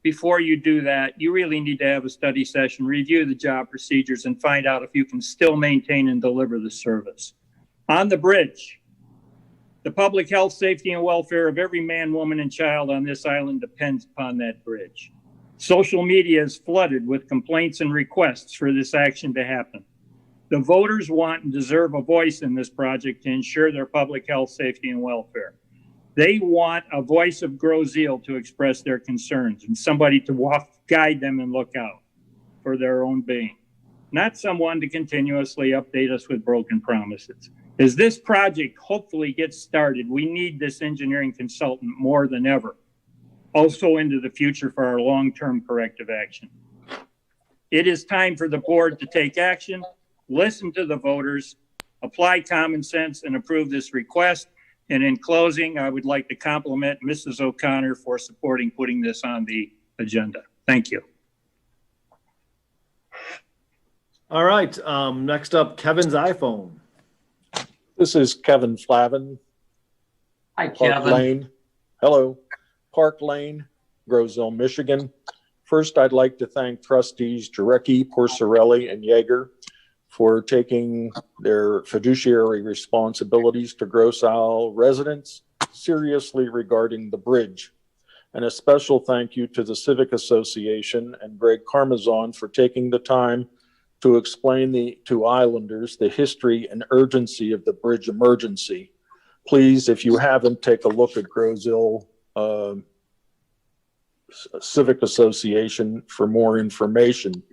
Before you do that, you really need to have a study session, review the job procedures, and find out if you can still maintain and deliver the service. On the bridge, the public health, safety, and welfare of every man, woman, and child on this island depends upon that bridge. Social media is flooded with complaints and requests for this action to happen. The voters want and deserve a voice in this project to ensure their public health, safety, and welfare. They want a voice of Grosse Ile to express their concerns and somebody to guide them and look out for their own being, not someone to continuously update us with broken promises. As this project hopefully gets started, we need this engineering consultant more than ever, also into the future for our long-term corrective action. It is time for the board to take action, listen to the voters, apply common sense, and approve this request. And in closing, I would like to compliment Mrs. O'Connor for supporting putting this on the agenda. Thank you. All right, next up, Kevin's iPhone. This is Kevin Flavin. Hi, Park Kevin. Lane. Hello. Park Lane, Grosse Ile, Michigan. First, I'd like to thank trustees Jarecki, Porcerelli, and Yeager for taking their fiduciary responsibilities to Grosse Ile residents seriously regarding the bridge. And a special thank you to the Civic Association and Greg Carmazon for taking the time to explain to Islanders the history and urgency of the bridge emergency. Please, if you haven't, take a look at Grosse Ile Civic Association for more information.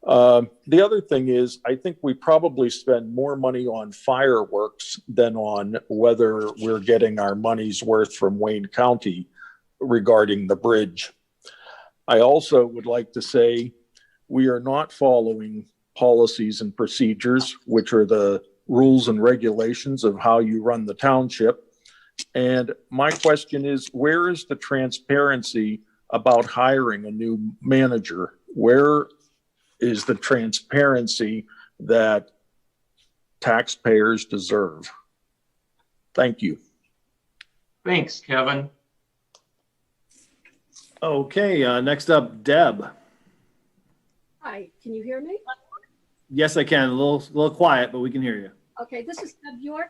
The other thing is, I think we probably spend more money on fireworks than on whether we're getting our money's worth from Wayne County regarding the bridge. I also would like to say we are not following policies and procedures, which are the rules and regulations of how you run the township. And my question is, where is the transparency about hiring a new manager? Where is the transparency that taxpayers deserve? Thank you. Thanks, Kevin. Okay, next up, Deb. Hi, can you hear me? Yes, I can. A little quiet, but we can hear you. Okay, this is Deb York,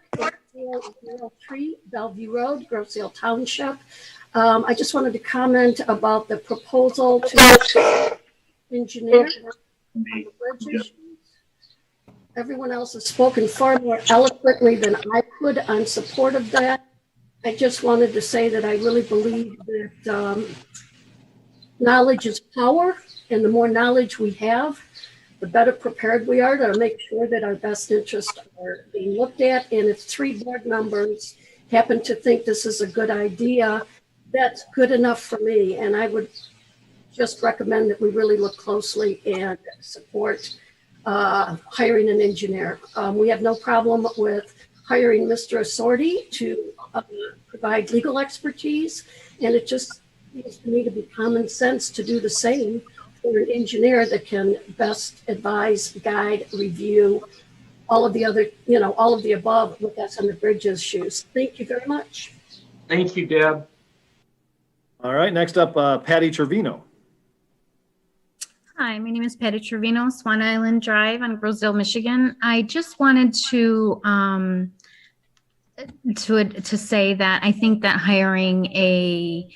03 Bellevue Road, Grosse Ile Township. I just wanted to comment about the proposal to engineer on the bridge issues. Everyone else has spoken far more eloquently than I could on support of that. I just wanted to say that I really believe that knowledge is power, and the more knowledge we have, the better prepared we are to make sure that our best interests are being looked at. And if 3 board members happen to think this is a good idea, that's good enough for me. And I would just recommend that we really look closely and support hiring an engineer. We have no problem with hiring Mr. Assorti to provide legal expertise. And it just seems to me to be common sense to do the same for an engineer that can best advise, guide, review, all of the other, all of the above with us on the bridges shoes. Thank you very much. Thank you, Deb. All right, next up, Patty Trevino. Hi, my name is Patty Trevino, Swan Island Drive on Grosse Ile, Michigan. I just wanted to say that I think that hiring a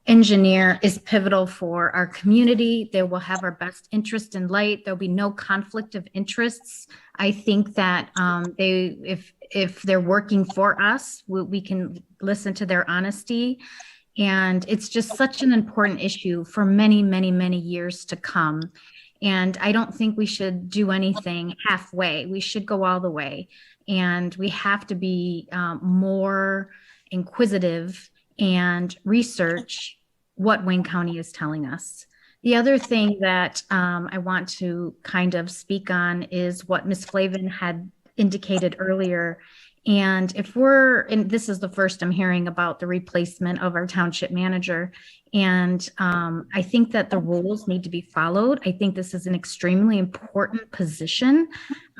engineer is pivotal for our community. They will have our best interest in light. There'll be no conflict of interests. I think that if they're working for us, we can listen to their honesty. And it's just such an important issue for many, many, many years to come. And I don't think we should do anything halfway. We should go all the way. And we have to be more inquisitive and research what Wayne County is telling us. The other thing that I want to kind of speak on is what Ms. Flavin had indicated earlier. And and this is the first I'm hearing about the replacement of our township manager. And I think that the rules need to be followed. I think this is an extremely important position.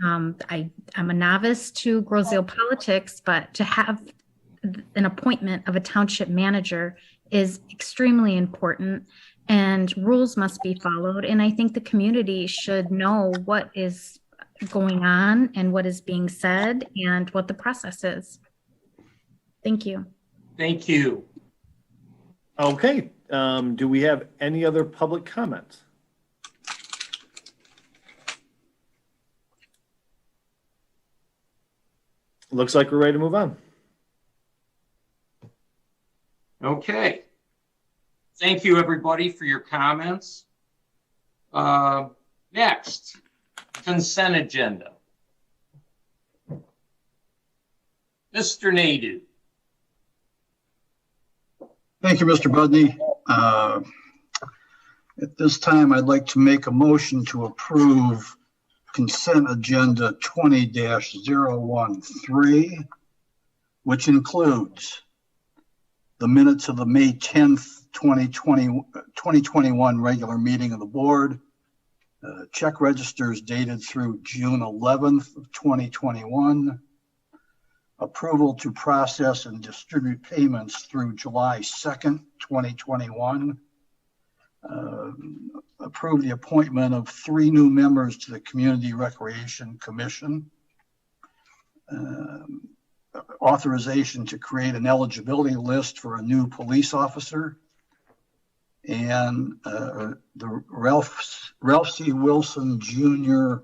I'm a novice to Groseal politics, but to have an appointment of a township manager is extremely important, and rules must be followed. And I think the community should know what is going on and what is being said and what the process is. Thank you. Thank you. Okay. Do we have any other public comments? Looks like we're ready to move on. Okay. Thank you, everybody, for your comments. Next, consent agenda. Mr. Nadu. Thank you, Mr. Budney. At this time, I'd like to make a motion to approve consent agenda 20-013, which includes the minutes of the May 10th, 2021 regular meeting of the board, check registers dated through June 11th of 2021, approval to process and distribute payments through July 2nd, 2021, approve the appointment of 3 new members to the Community Recreation Commission, authorization to create an eligibility list for a new police officer, and the Ralph C. Wilson Jr.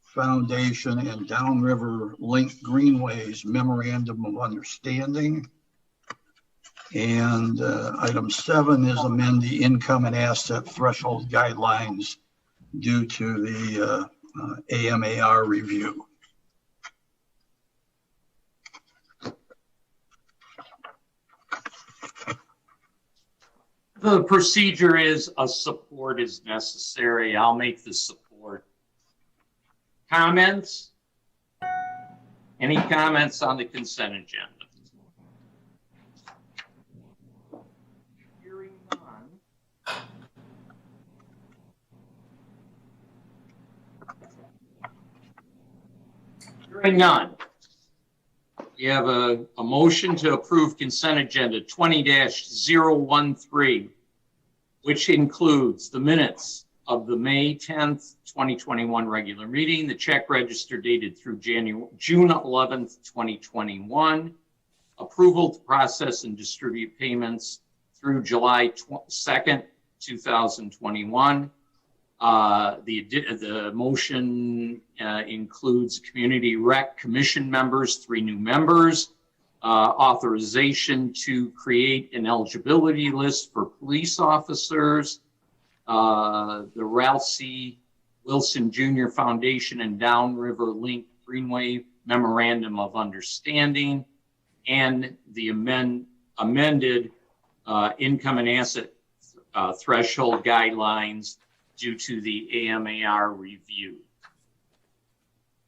Foundation and Downriver Link Greenways Memorandum of Understanding. And item 7 is amend the income and asset threshold guidelines due to the AMAR review. The procedure is a support is necessary. I'll make the support. Comments? Any comments on the consent agenda? Hearing none. Hearing none. We have a motion to approve consent agenda 20-013, which includes the minutes of the May 10th, 2021 regular meeting, the check register dated through June 11th, 2021, approval to process and distribute payments through July 2nd, 2021. The motion includes Community Rec Commission members, 3 new members, authorization to create an eligibility list for police officers, the Ralph C. Wilson Jr. Foundation and Downriver Link Greenway Memorandum of Understanding, and the amended income and asset threshold guidelines due to the AMAR review.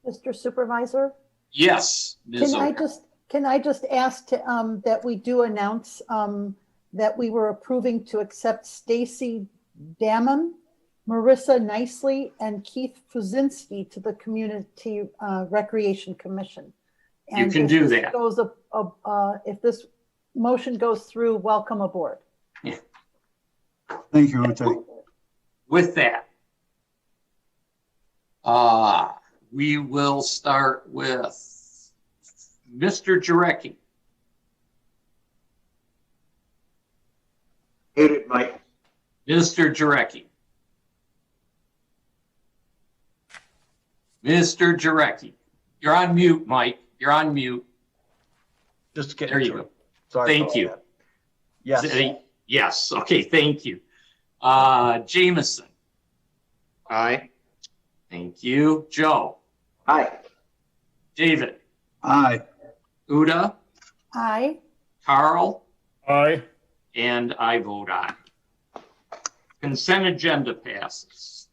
Mr. Supervisor? Yes, Ms. Can I just ask that we do announce that we were approving to accept Stacy Damon, Marissa Nicely, and Keith Fuzinski to the Community Recreation Commission. And you can do that. If this motion goes through, welcome aboard. Yeah. Thank you, Ute. With that, we will start with Mr. Jarecki. Muted, Mike. Mr. Jarecki. Mr. Jarecki. You're on mute, Mike. You're on mute. Just get there you go. Sorry. Thank you. That. Yes. Yes. Okay. Thank you. Jameson. Aye. Thank you. Joe. Aye. David. Aye. Uda. Aye. Carl. Aye. And I vote aye. Consent agenda passes.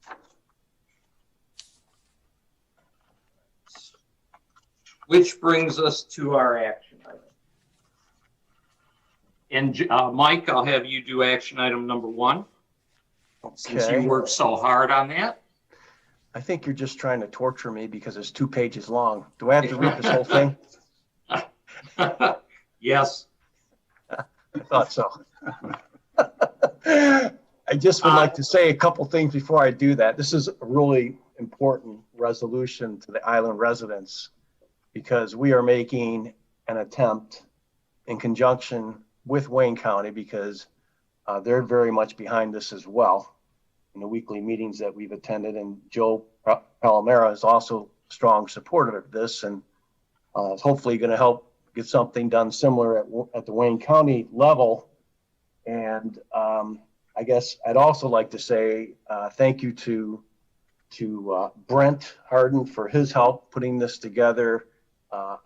which brings us to our action item. And Mike, I'll have you do action item number 1, since you worked so hard on that. I think you're just trying to torture me because it's 2 pages long. Do I have to read this whole thing? Yes. I thought so. I just would like to say a couple things before I do that. This is a really important resolution to the island residents because we are making an attempt in conjunction with Wayne County because they're very much behind this as well in the weekly meetings that we've attended. And Joe Palomera is also a strong supporter of this and is hopefully going to help get something done similar at the Wayne County level. And I guess I'd also like to say thank you to Brent Harden for his help putting this together.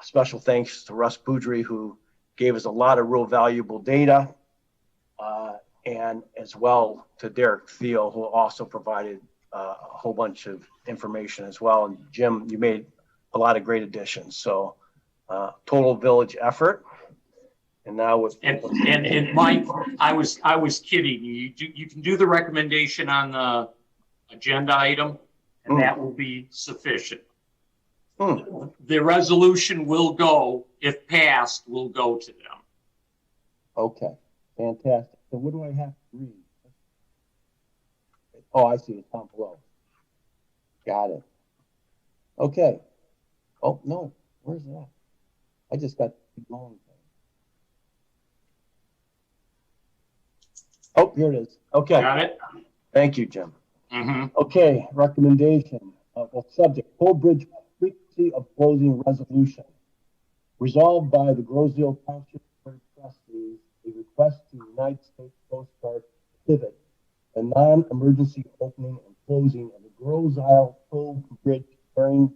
Special thanks to Russ Boudry, who gave us a lot of real valuable data, and as well to Derek Thiel, who also provided a whole bunch of information as well. And Jim, you made a lot of great additions. So total village effort. And now with and Mike, I was kidding you. You can do the recommendation on the agenda item, and that will be sufficient. The resolution will go, if passed, will go to them. Okay, fantastic. So what do I have to read? Oh, I see. It's down below. Got it. Okay. Oh no, where's that? I just got the long. Oh, here it is. Okay. Got it. Thank you, Jim. Mm-hmm. Okay, recommendation. Well, subject, Toll Bridge frequency of closing resolution. Resolved by the Groseville Township Board of Trustees, a request to the United States Coast Guard to pivot the non-emergency opening and closing of the Groseville Toll Bridge during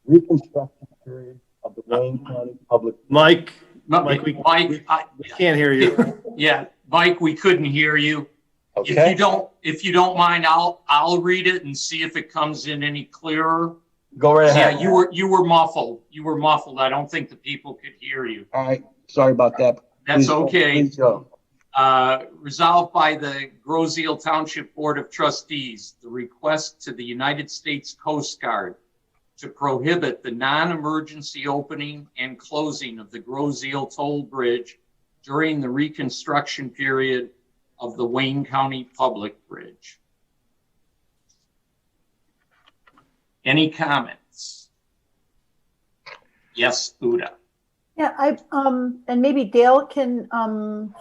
reconstruction period of the Wayne County Public. Mike, we can't hear you. Yeah, Mike, we couldn't hear you. Okay. If you don't mind, I'll read it and see if it comes in any clearer. Go right ahead. Yeah, you were muffled. You were muffled. I don't think the people could hear you. All right. Sorry about that. That's okay. Please go. Resolved by the Groseville Township Board of Trustees, the request to the United States Coast Guard to prohibit the non-emergency opening and closing of the Groseville Toll Bridge during the reconstruction period of the Wayne County Public Bridge. Any comments? Yes, Uda. Yeah, and maybe Dale can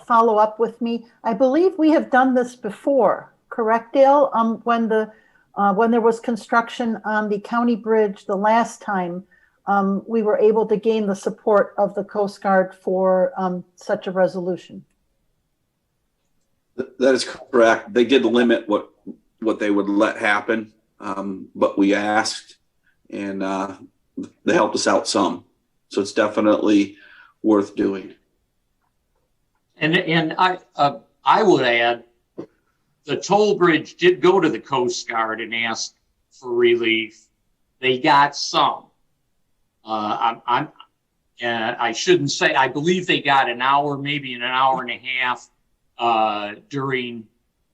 follow up with me. I believe we have done this before, correct, Dale? When there was construction on the county bridge the last time, we were able to gain the support of the Coast Guard for such a resolution. That is correct. They did limit what they would let happen, but we asked, and they helped us out some. So it's definitely worth doing. And I would add, the toll bridge did go to the Coast Guard and ask for relief. They got some. I shouldn't say, I believe they got an hour, maybe an hour and a half during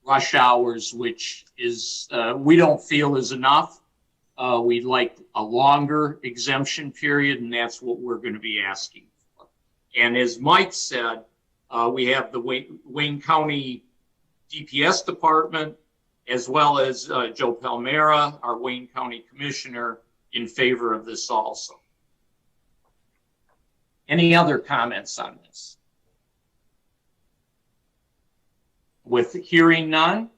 rush hours, which is, we don't feel is enough. We'd like a longer exemption period, and that's what we're going to be asking for. And as Mike said, we have the Wayne County DPS department, as well as Joe Palmera, our Wayne County Commissioner, in favor of this also. Any other comments on this? With hearing none?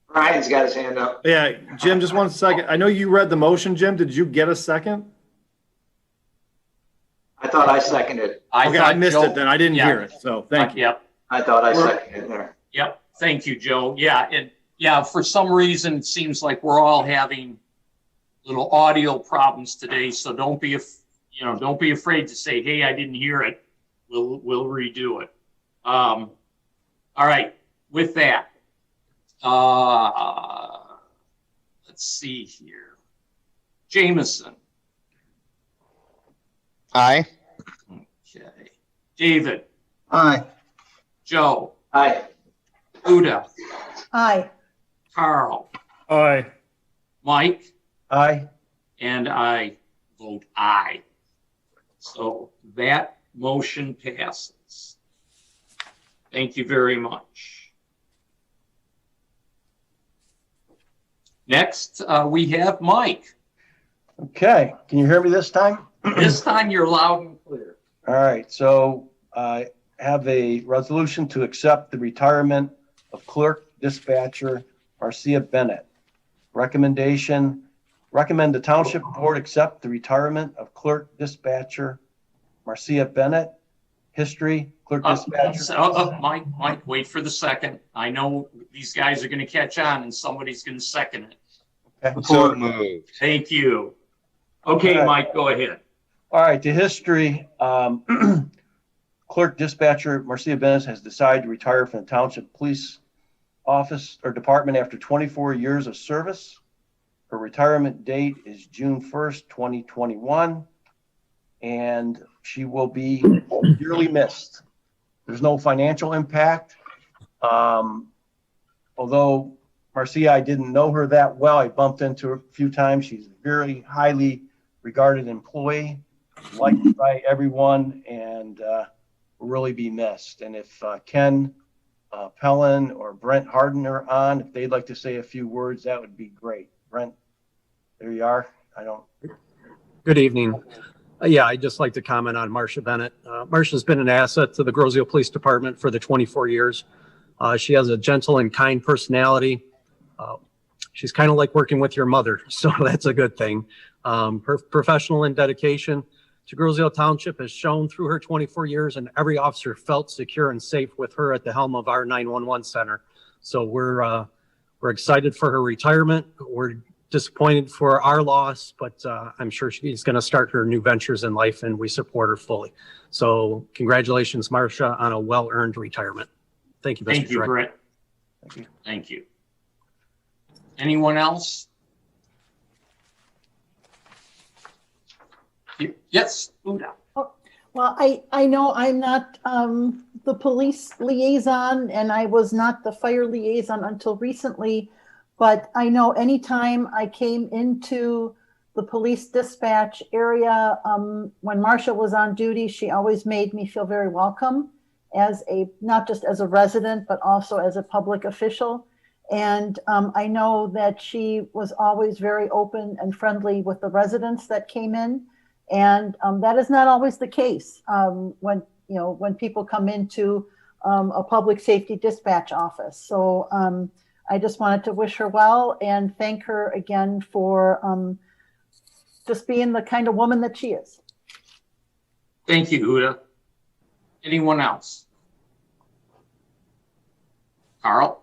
Brian's got his hand up. Yeah, Jim, just 1 second. I know you read the motion, Jim. Did you get a second? I thought I seconded. I missed it then. I didn't hear it. So thank you. Yep. I thought I seconded there. Yep. Thank you, Joe. Yeah. And yeah, for some reason, it seems like we're all having little audio problems today. So don't be afraid to say, hey, I didn't hear it. We'll redo it. All right. With that, let's see here. Jameson. Aye. Okay. David, Aye. Joe, Aye. Uda, Aye. Carl, Aye. Mike, Aye. and I vote aye. So that motion passes. Thank you very much. Next, we have Mike. Okay, can you hear me this time? This time you're loud and clear. All right, so I have a resolution to accept the retirement of Clerk Dispatcher Marcia Bennett. Recommend the Township Board accept the retirement of Clerk Dispatcher Marcia Bennett. History, Clerk Dispatcher. Mike, wait for the second. I know these guys are going to catch on and somebody's going to second it. Okay. So moved. Thank you. Okay, All right. Mike, go ahead. All right, the history, Clerk Dispatcher Marcia Bennett has decided to retire from the Township Police Office or Department after 24 years of service. Her retirement date is June 1st, 2021, and she will be dearly missed. There's no financial impact. Although Marcia, I didn't know her that well. I bumped into her a few times. She's a very highly regarded employee, liked by everyone, and will really be missed. And if Ken Pellin or Brent Harden are on, if they'd like to say a few words, that would be great. Brent, there you are. Good evening. Yeah, I'd just like to comment on Marcia Bennett. Marcia's been an asset to the Groseville Police Department for the 24 years. She has a gentle and kind personality. She's kind of like working with your mother, so that's a good thing. Her professional and dedication to Groseville Township has shown through her 24 years, and every officer felt secure and safe with her at the helm of our 911 center. So we're excited for her retirement. We're disappointed for our loss, but I'm sure she's going to start her new ventures in life, and we support her fully. So congratulations, Marcia, on a well-earned retirement. Thank you, Mr. Thank you, Director. Brett. Thank you. Thank you. Anyone else? Yes, Uda. Well, I know I'm not the police liaison, and I was not the fire liaison until recently, but I know anytime I came into the police dispatch area, when Marcia was on duty, she always made me feel very welcome as not just as a resident, but also as a public official. And I know that she was always very open and friendly with the residents that came in. And that is not always the case when people come into a public safety dispatch office. So I just wanted to wish her well and thank her again for just being the kind of woman that she is. Thank you, Uda. Anyone else? Carl?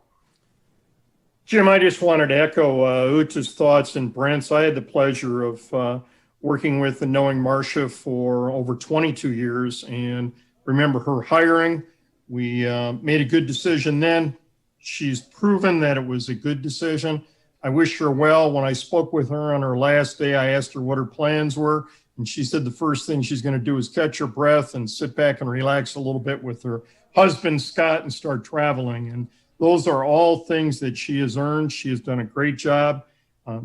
Jim, I just wanted to echo Uta's thoughts and Brent's. I had the pleasure of working with and knowing Marcia for over 22 years and remember her hiring. We made a good decision then. She's proven that it was a good decision. I wish her well. When I spoke with her on her last day, I asked her what her plans were, and she said the first thing she's going to do is catch her breath and sit back and relax a little bit with her husband, Scott, and start traveling. And those are all things that she has earned. She has done a great job.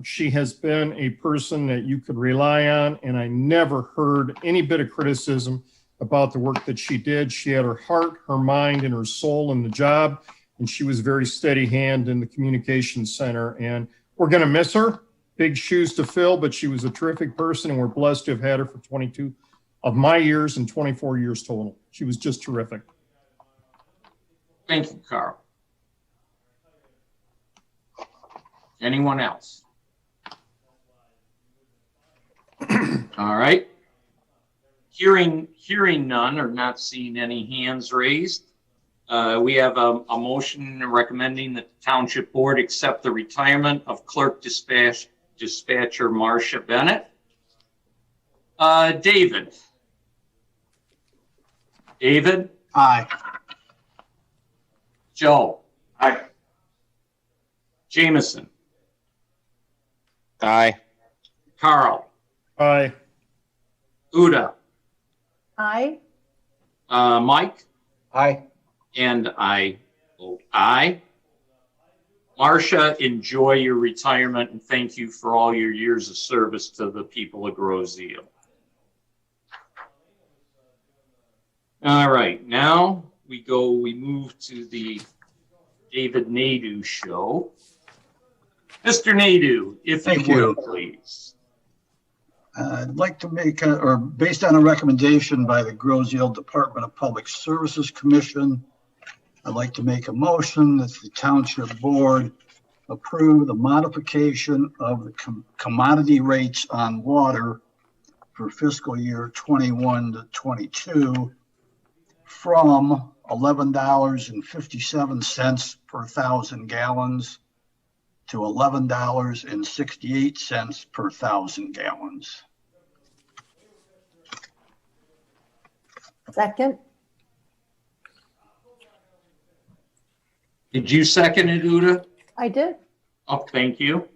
She has been a person that you could rely on, and I never heard any bit of criticism about the work that she did. She had her heart, her mind, and her soul in the job, and she was very steady hand in the communications center. And we're going to miss her. Big shoes to fill, but she was a terrific person, and we're blessed to have had her for 22 of my years and 24 years total. She was just terrific. Thank you, Carl. Anyone else? All right. Hearing none or not seeing any hands raised, we have a motion recommending that the Township Board accept the retirement of Clerk Dispatcher Marcia Bennett. David? David? Aye. Joe? Aye. Jameson? Aye. Carl? Aye. Uda? Aye. Mike? Aye. And I vote aye. Marcia, enjoy your retirement and thank you for all your years of service to the people of Groseal. All right, now we move to the David Nadeau show. Mr. Nadeau, if you would, please. I'd like to make, or based on a recommendation by the Groseal Department of Public Services Commission, I'd like to make a motion that the Township Board approve the modification of the commodity rates on water for fiscal year 21 to 22 from $11.57 per thousand gallons to $11.68 per thousand gallons. Second. Did you second it, Uda? I did. Oh, thank you.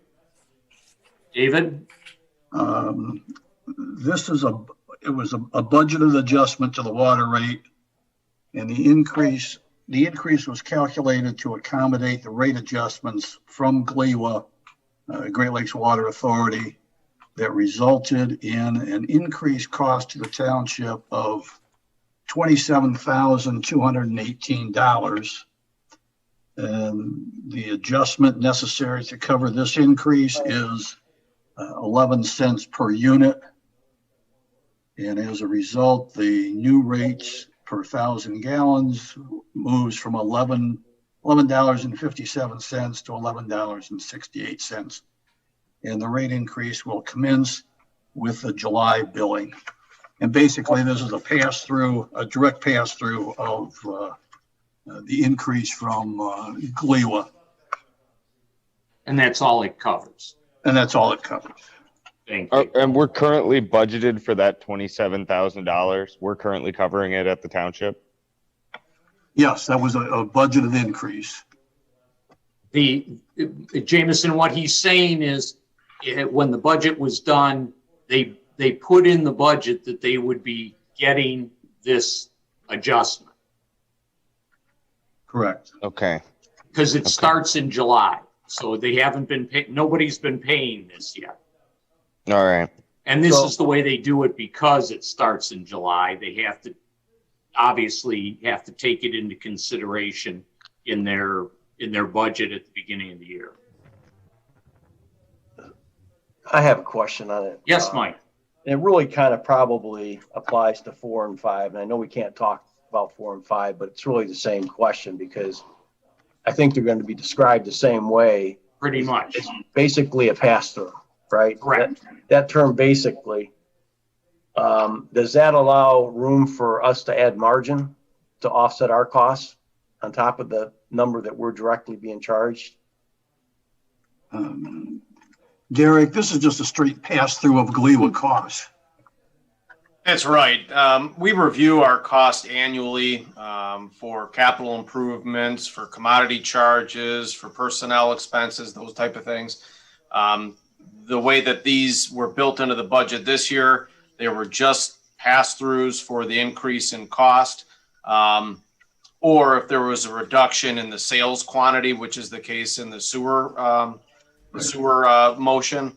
David? This is it was a budgeted adjustment to the water rate, and the increase was calculated to accommodate the rate adjustments from GLEWA, Great Lakes Water Authority, that resulted in an increased cost to the township of $27,218. And the adjustment necessary to cover this increase is 11 cents per unit. And as a result, the new rates per thousand gallons moves from $11.57 to $11.68. And the rate increase will commence with the July billing. And basically, this is a pass-through, a direct pass-through of the increase from GLEWA. And that's all it covers. And that's all it covers. Thank you. And we're currently budgeted for that $27,000. We're currently covering it at the township. Yes, that was a budgeted increase. Jameson, what he's saying is when the budget was done, they put in the budget that they would be getting this adjustment. Correct. Okay. Because it starts in July. So they haven't been nobody's been paying this yet. All right. And this is the way they do it because it starts in July. They have to obviously have to take it into consideration in their budget at the beginning of the year. I have a question on it. Yes, Mike. It really kind of probably applies to 4 and 5. And I know we can't talk about 4 and 5, but it's really the same question because I think they're going to be described the same way. Pretty much. It's basically a pass-through, right? Correct. That term basically, does that allow room for us to add margin to offset our costs on top of the number that we're directly being charged? Derek, this is just a straight pass-through of GLEWA costs. That's right. We review our cost annually for capital improvements, for commodity charges, for personnel expenses, those type of things. The way that these were built into the budget this year, they were just pass-throughs for the increase in cost. Or if there was a reduction in the sales quantity, which is the case in the sewer motion,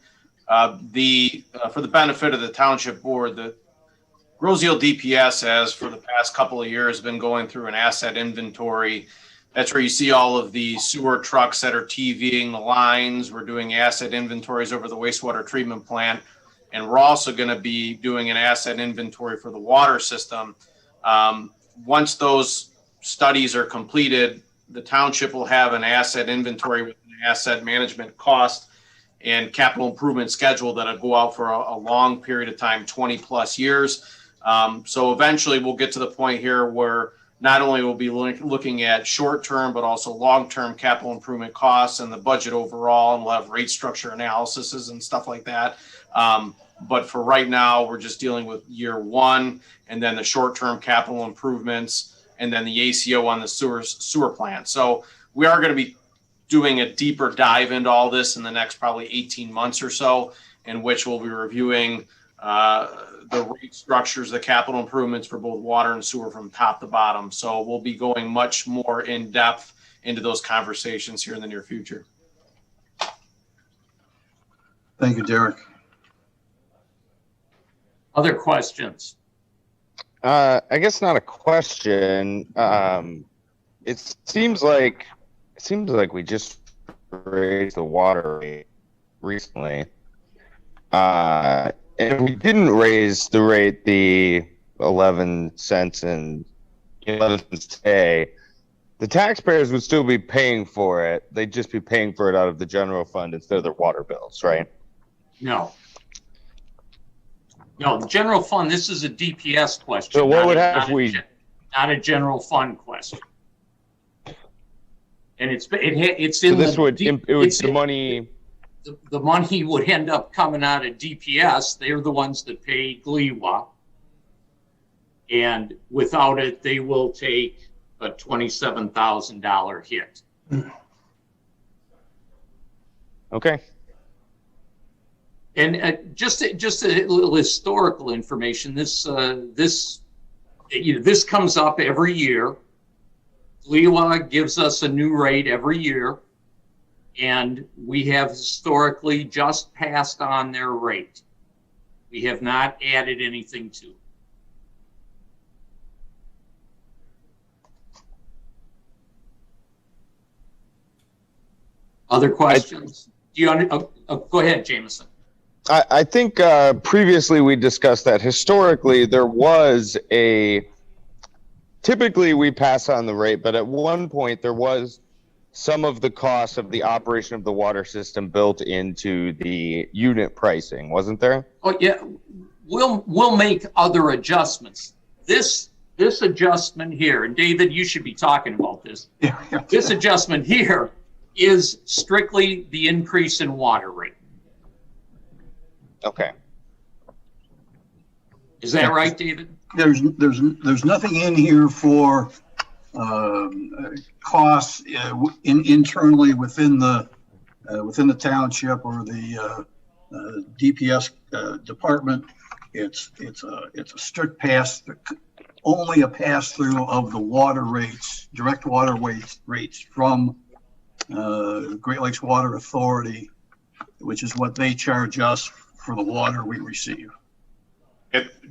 for the benefit of the township board, the Groseal DPS has for the past couple of years been going through an asset inventory. That's where you see all of the sewer trucks that are TVing the lines. We're doing asset inventories over the wastewater treatment plant. And we're also going to be doing an asset inventory for the water system. Once those studies are completed, the township will have an asset inventory with an asset management cost and capital improvement schedule that'll go out for a long period of time, 20 plus years. So eventually we'll get to the point here where not only will be looking at short-term, but also long-term capital improvement costs and the budget overall, and we'll have rate structure analyses and stuff like that. But for right now, we're just dealing with year one, and then the short-term capital improvements, and then the ACO on the sewer plant. So we are going to be doing a deeper dive into all this in the next probably 18 months or so, in which we'll be reviewing the rate structures, the capital improvements for both water and sewer from top to bottom. So we'll be going much more in depth into those conversations here in the near future. Thank you, Derek. Other questions? I guess not a question. It seems like we just raised the water rate recently. And we didn't raise the rate the 11 cents and 11 cents today. The taxpayers would still be paying for it. They'd just be paying for it out of the general fund instead of their water bills, right? No. No, the general fund, this is a DPS question. So what would happen if we... Not a general fund question. And it's in so this the... would, it would, the money... The money would end up coming out of DPS. They're the ones that pay GLEWA. And without it, they will take a $27,000 hit. Okay. And just a little historical information. This comes up every year. GLEWA gives us a new rate every year, and we have historically just passed on their rate. We have not added anything to it. Other questions? Do you go ahead, Jameson. I think previously we discussed that historically there was typically we pass on the rate, but at one point there was some of the cost of the operation of the water system built into the unit pricing, wasn't there? Oh yeah, we'll make other adjustments. This adjustment here, and David, you should be talking about this. Yeah. This adjustment here is strictly the increase in water rate. Okay. Is that right, David? There's nothing in here for costs internally within the township or the DPS department. It's a strict only a pass through of the water rates, direct water rates from Great Lakes Water Authority, which is what they charge us for the water we receive.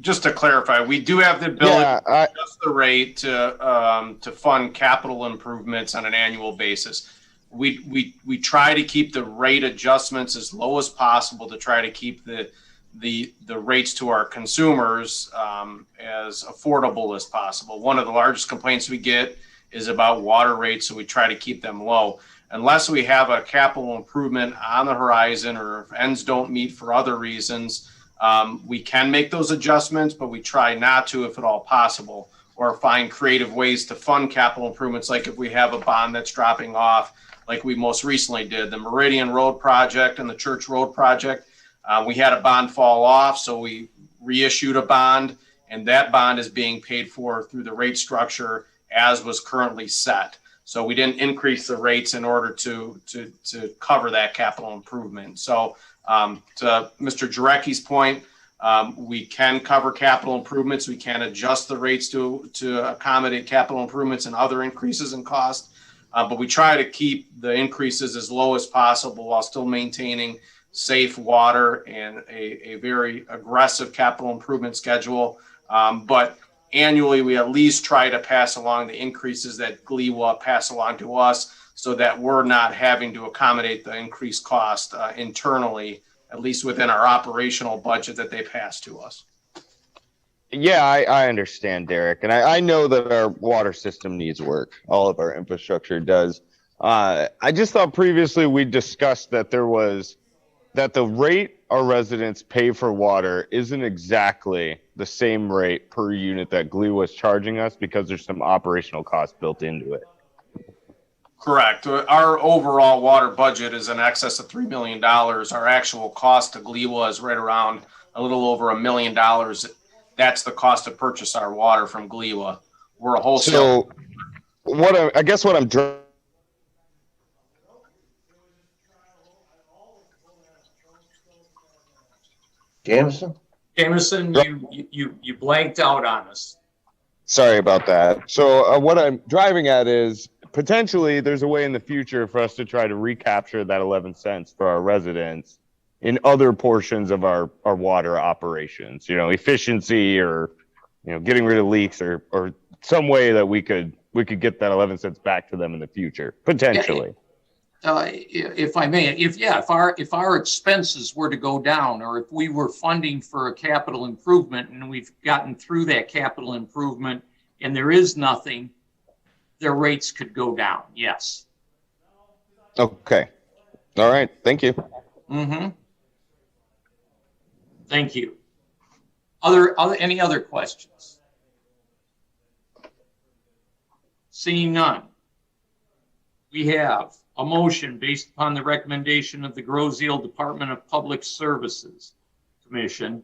Just to clarify, we do have the ability to adjust the rate to fund capital improvements on an annual basis. We try to keep the rate adjustments as low as possible to try to keep the rates to our consumers as affordable as possible. One of the largest complaints we get is about water rates, so we try to keep them low. Unless we have a capital improvement on the horizon or if ends don't meet for other reasons, we can make those adjustments, but we try not to if at all possible, or find creative ways to fund capital improvements, like if we have a bond that's dropping off, like we most recently did, the Meridian Road project and the Church Road project. We had a bond fall off, so we reissued a bond, and that bond is being paid for through the rate structure as was currently set. So we didn't increase the rates in order to cover that capital improvement. So to Mr. Jarecki's point, we can cover capital improvements. We can adjust the rates to accommodate capital improvements and other increases in cost. But we try to keep the increases as low as possible while still maintaining safe water and a very aggressive capital improvement schedule. But annually, we at least try to pass along the increases that GLEWA pass along to us so that we're not having to accommodate the increased cost internally, at least within our operational budget that they pass to us. Yeah, I understand, Derek. And I know that our water system needs work. All of our infrastructure does. I just thought previously we discussed that the rate our residents pay for water isn't exactly the same rate per unit that GLEWA is charging us because there's some operational cost built into it. Correct. Our overall water budget is in excess of $3 million. Our actual cost to GLEWA is right around a little over $1 million. That's the cost to purchase our water from GLEWA. We're a wholesale. So I guess what I'm Jameson? Jameson, you blanked out on us. Sorry about that. So what I'm driving at is potentially there's a way in the future for us to try to recapture that 11 cents for our residents in other portions of our water operations, efficiency or, getting rid of leaks or some way that we could get that 11 cents back to them in the future, potentially. If I may, if our expenses were to go down, or if we were funding for a capital improvement and we've gotten through that capital improvement and there is nothing, their rates could go down. Yes. Okay. All right. Thank you. Mm-hmm. Thank you. Any other questions? Seeing none, we have a motion based upon the recommendation of the Groseal Department of Public Services Commission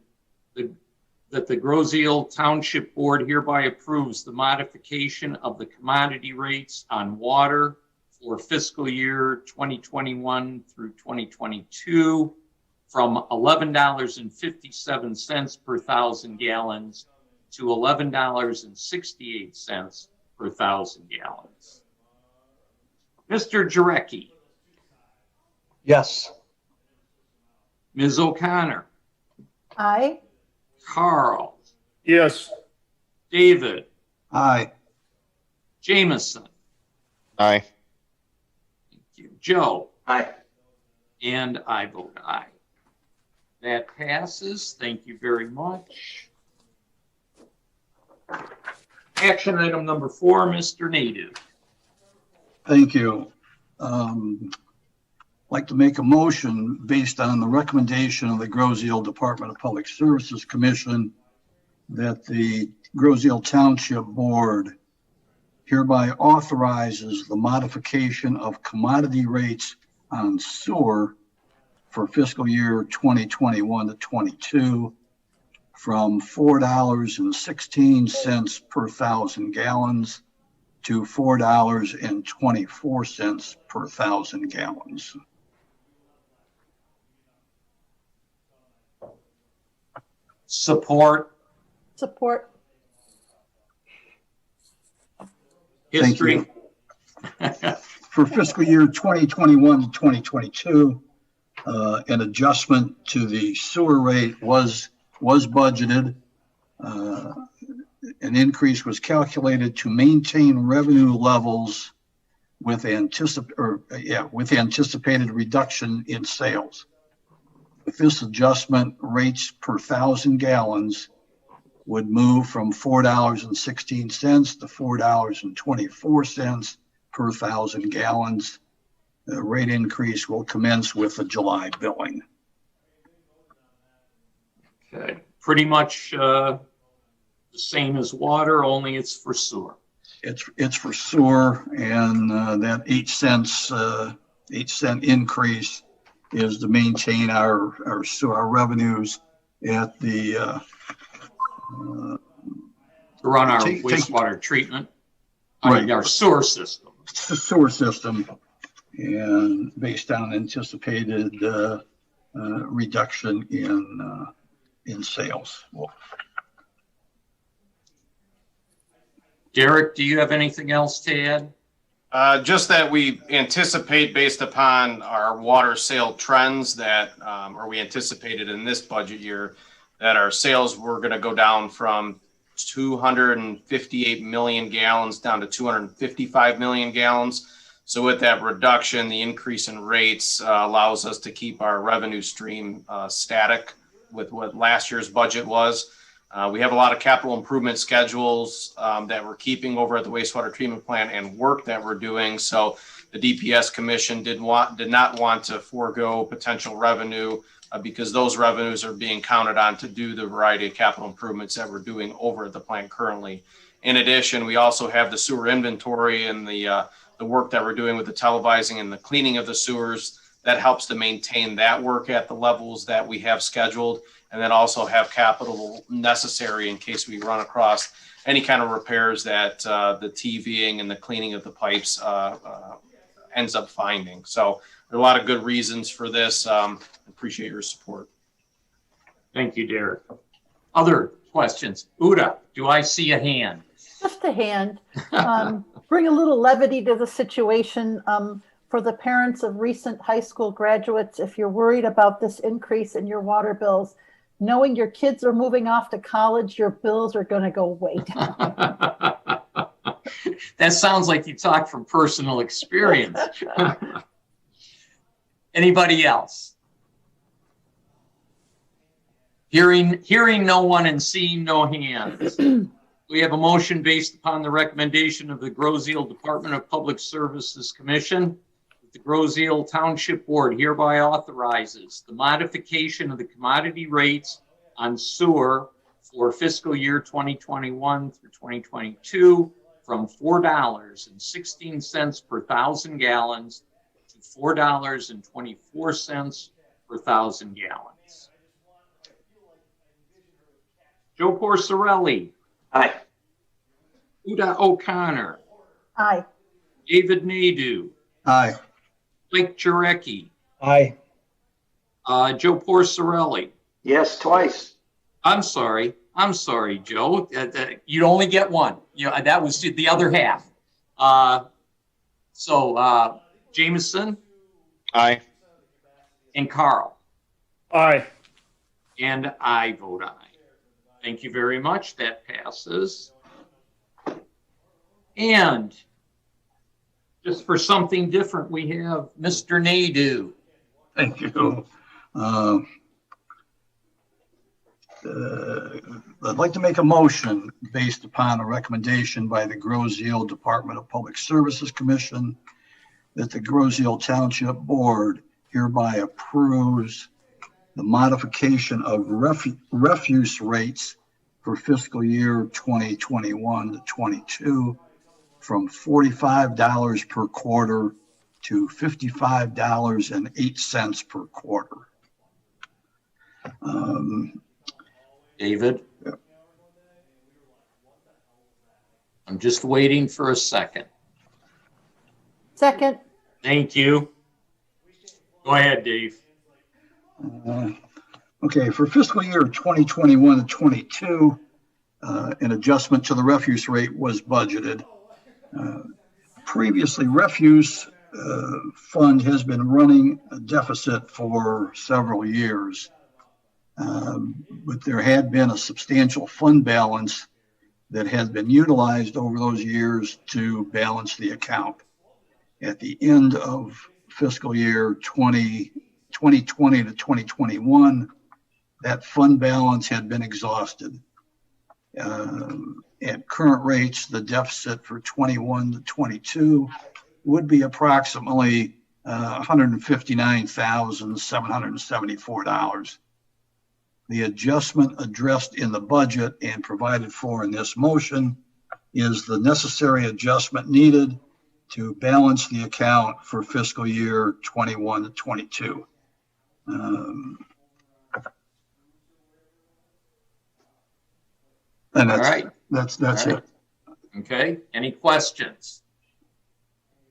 that the Groseal Township Board hereby approves the modification of the commodity rates on water for fiscal year 2021 through 2022 from $11.57 per thousand gallons to $11.68 per thousand gallons. Mr. Jarecki. Yes. Ms. O'Connor. Aye. Carl. Yes. David. Aye. Jameson. Aye. Thank you. Joe. Aye. And I vote aye. That passes. Thank you very much. Action item number 4, Mr. Native. Thank you. I'd like to make a motion based on the recommendation of the Groseal Department of Public Services Commission that the Groseal Township Board hereby authorizes the modification of commodity rates on sewer for fiscal year 2021 to 22 from $4.16 per thousand gallons to $4.24 per thousand gallons. Support. Support. History. For fiscal year 2021 to 2022, an adjustment to the sewer rate was budgeted. An increase was calculated to maintain revenue levels with anticipated reduction in sales. With this adjustment, rates per thousand gallons would move from $4.16 to $4.24 per thousand gallons. The rate increase will commence with the July billing. Okay. Pretty much the same as water, only it's for sewer. It's for sewer, and that 8 cent increase is to maintain our revenues at the to run our wastewater treatment, right, our sewer system. Sewer system, and based on anticipated reduction in sales. Derek, do you have anything else to add? Just that we anticipate, based upon our water sale trends that, or we anticipated in this budget year, that our sales were going to go down from 258 million gallons down to 255 million gallons. So with that reduction, the increase in rates allows us to keep our revenue stream static with what last year's budget was. We have a lot of capital improvement schedules that we're keeping over at the wastewater treatment plant and work that we're doing. So the DPS Commission did not want to forego potential revenue because those revenues are being counted on to do the variety of capital improvements that we're doing over at the plant currently. In addition, we also have the sewer inventory and the work that we're doing with the televising and the cleaning of the sewers that helps to maintain that work at the levels that we have scheduled, and then also have capital necessary in case we run across any kind of repairs that the TVing and the cleaning of the pipes ends up finding. So there are a lot of good reasons for this. Appreciate your support. Thank you, Derek. Other questions? Uda, do I see a hand? Just a hand. Bring a little levity to the situation. For the parents of recent high school graduates, if you're worried about this increase in your water bills, knowing your kids are moving off to college, your bills are going to go way down. That sounds like you talk from personal experience. Anybody else? Hearing no one and seeing no hands. We have a motion based upon the recommendation of the Groseal Department of Public Services Commission. The Groseal Township Board hereby authorizes the modification of the commodity rates on sewer for fiscal year 2021 through 2022 from $4.16 per thousand gallons to $4.24 per thousand gallons. Joe Porcelli. Aye. Uda O'Connor. Aye. David Nadeau. Aye. Mike Jarecki. Aye. Joe Porcelli. Yes, twice. I'm sorry, Joe. You'd only get one. That was the other half. Jameson. Aye. And Carl. Aye. And I vote aye. Thank you very much. That passes. And just for something different, we have Mr. Nadeau. Thank you. I'd like to make a motion based upon a recommendation by the Groseal Department of Public Services Commission that the Groseal Township Board hereby approves the modification of refuse rates for fiscal year 2021 to 22 from $45 per quarter to $55.08 per quarter. David? Yeah. I'm just waiting for a second. Second. Thank you. Go ahead, Dave. Okay, for fiscal year 2021 to 22, an adjustment to the refuse rate was budgeted. Previously, refuse fund has been running a deficit for several years, but there had been a substantial fund balance that has been utilized over those years to balance the account. At the end of fiscal year 2020 to 2021, that fund balance had been exhausted. At current rates, the deficit for 21 to 22 would be approximately $159,774. The adjustment addressed in the budget and provided for in this motion is the necessary adjustment needed to balance the account for fiscal year 21 to 22. And that's, all right. That's all right. it. Okay. Any questions?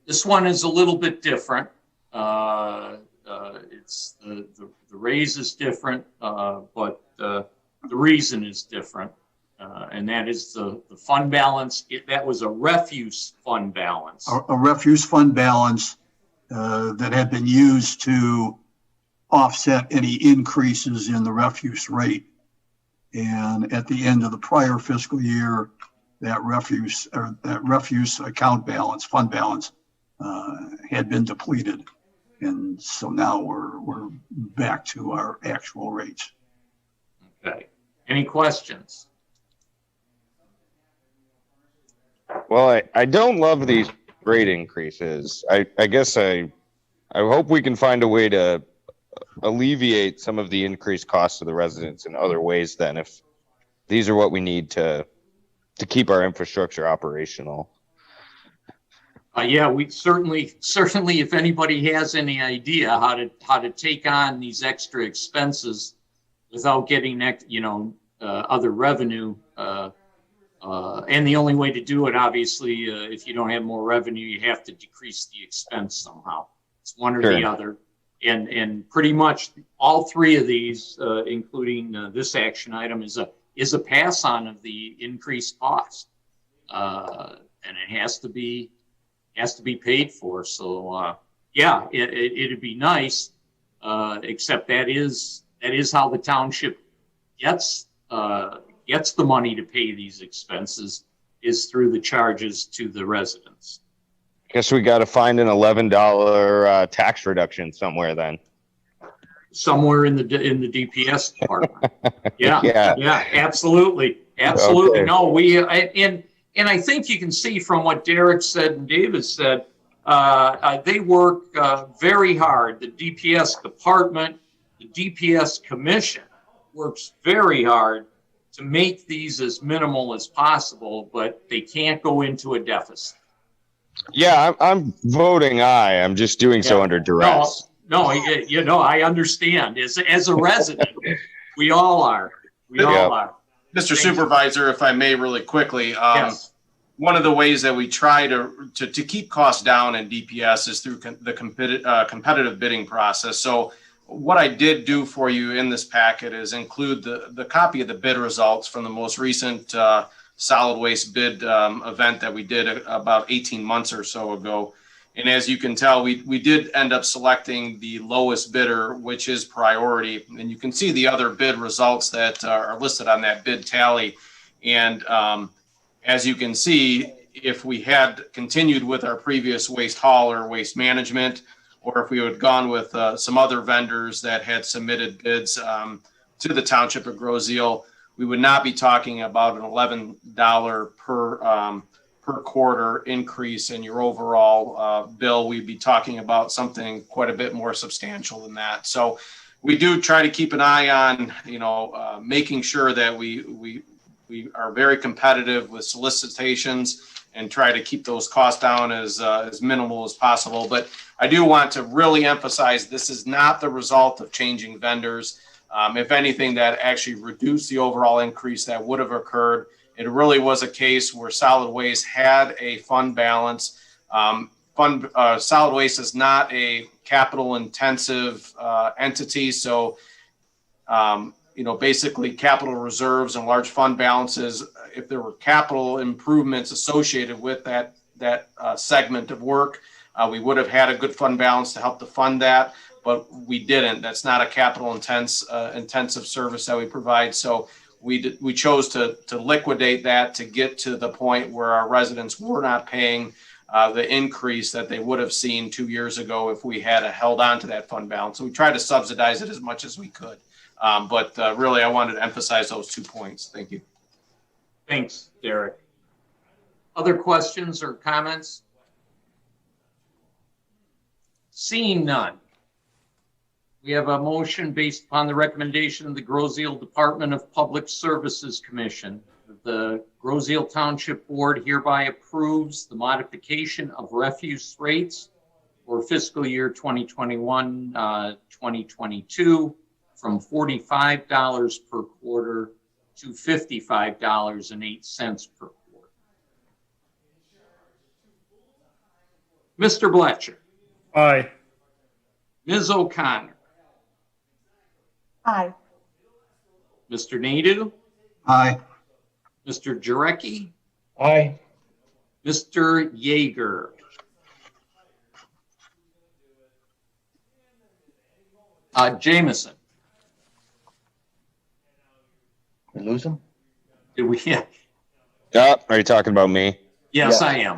This one is a little bit different. It's the raise is different, but the reason is different, and that is the fund balance. That was a refuse fund balance. A refuse fund balance that had been used to offset any increases in the refuse rate. And at the end of the prior fiscal year, that refuse account balance, fund balance, had been depleted. And so now we're back to our actual rates. Okay. Any questions? Well, I don't love these rate increases. I guess I hope we can find a way to alleviate some of the increased costs of the residents in other ways then, if these are what we need to keep our infrastructure operational. Yeah, we certainly, if anybody has any idea how to take on these extra expenses without getting other revenue, and the only way to do it, obviously, if you don't have more revenue, you have to decrease the expense somehow. It's one or the other, and pretty much all three of these, including this action item, is a is a pass on of the increased cost. And it has to be paid for. So, yeah, it'd be nice, except that is how the township gets the money to pay these expenses, is through the charges to the residents. Guess we got to find an $11 tax reduction somewhere then. Somewhere in the DPS department. Yeah, Yeah. absolutely. Okay. No, and I think you can see from what Derek said and David said, they work very hard. The DPS department, the DPS commission works very hard to make these as minimal as possible, but they can't go into a deficit. Yeah, I'm voting aye. I'm just doing so under duress. No, I understand. As a resident, we all are. Mr. Supervisor, if I may really quickly, yes. One of the ways that we try to keep costs down in DPS is through the competitive bidding process. So what I did do for you in this packet is include the copy of the bid results from the most recent solid waste bid event that we did about 18 months or so ago. And as you can tell, we did end up selecting the lowest bidder, which is priority. And you can see the other bid results that are listed on that bid tally. And as you can see, if we had continued with our previous waste haul or waste management, or if we had gone with some other vendors that had submitted bids to the Township of Groseal, we would not be talking about an $11 per quarter increase in your overall bill. We'd be talking about something quite a bit more substantial than that. So we do try to keep an eye on, making sure that we are very competitive with solicitations and try to keep those costs down as minimal as possible. But I do want to really emphasize this is not the result of changing vendors. If anything, that actually reduced the overall increase that would have occurred. It really was a case where solid waste had a fund balance. Solid waste is not a capital intensive entity. So, basically capital reserves and large fund balances, if there were capital improvements associated with that segment of work, we would have had a good fund balance to help to fund that, but we didn't. That's not a capital intensive service that we provide. So we chose to liquidate that to get to the point where our residents were not paying the increase that they would have seen 2 years ago if we had held on to that fund balance. So we tried to subsidize it as much as we could. But really, I wanted to emphasize those 2 points. Thank you. Thanks, Derek. Other questions or comments? Seeing none. We have a motion based upon the recommendation of the Groseal Department of Public Services Commission. The Groseal Township Board hereby approves the modification of refuse rates for fiscal year 2021-2022 from $45 per quarter to $55.08 per quarter. Mr. Bletcher. Aye. Ms. O'Connor. Aye. Mr. Nadeau. Aye. Mr. Jarecki. Aye. Mr. Yeager. Jameson. We lose him? Did we? Are you talking about me? Yes, I am.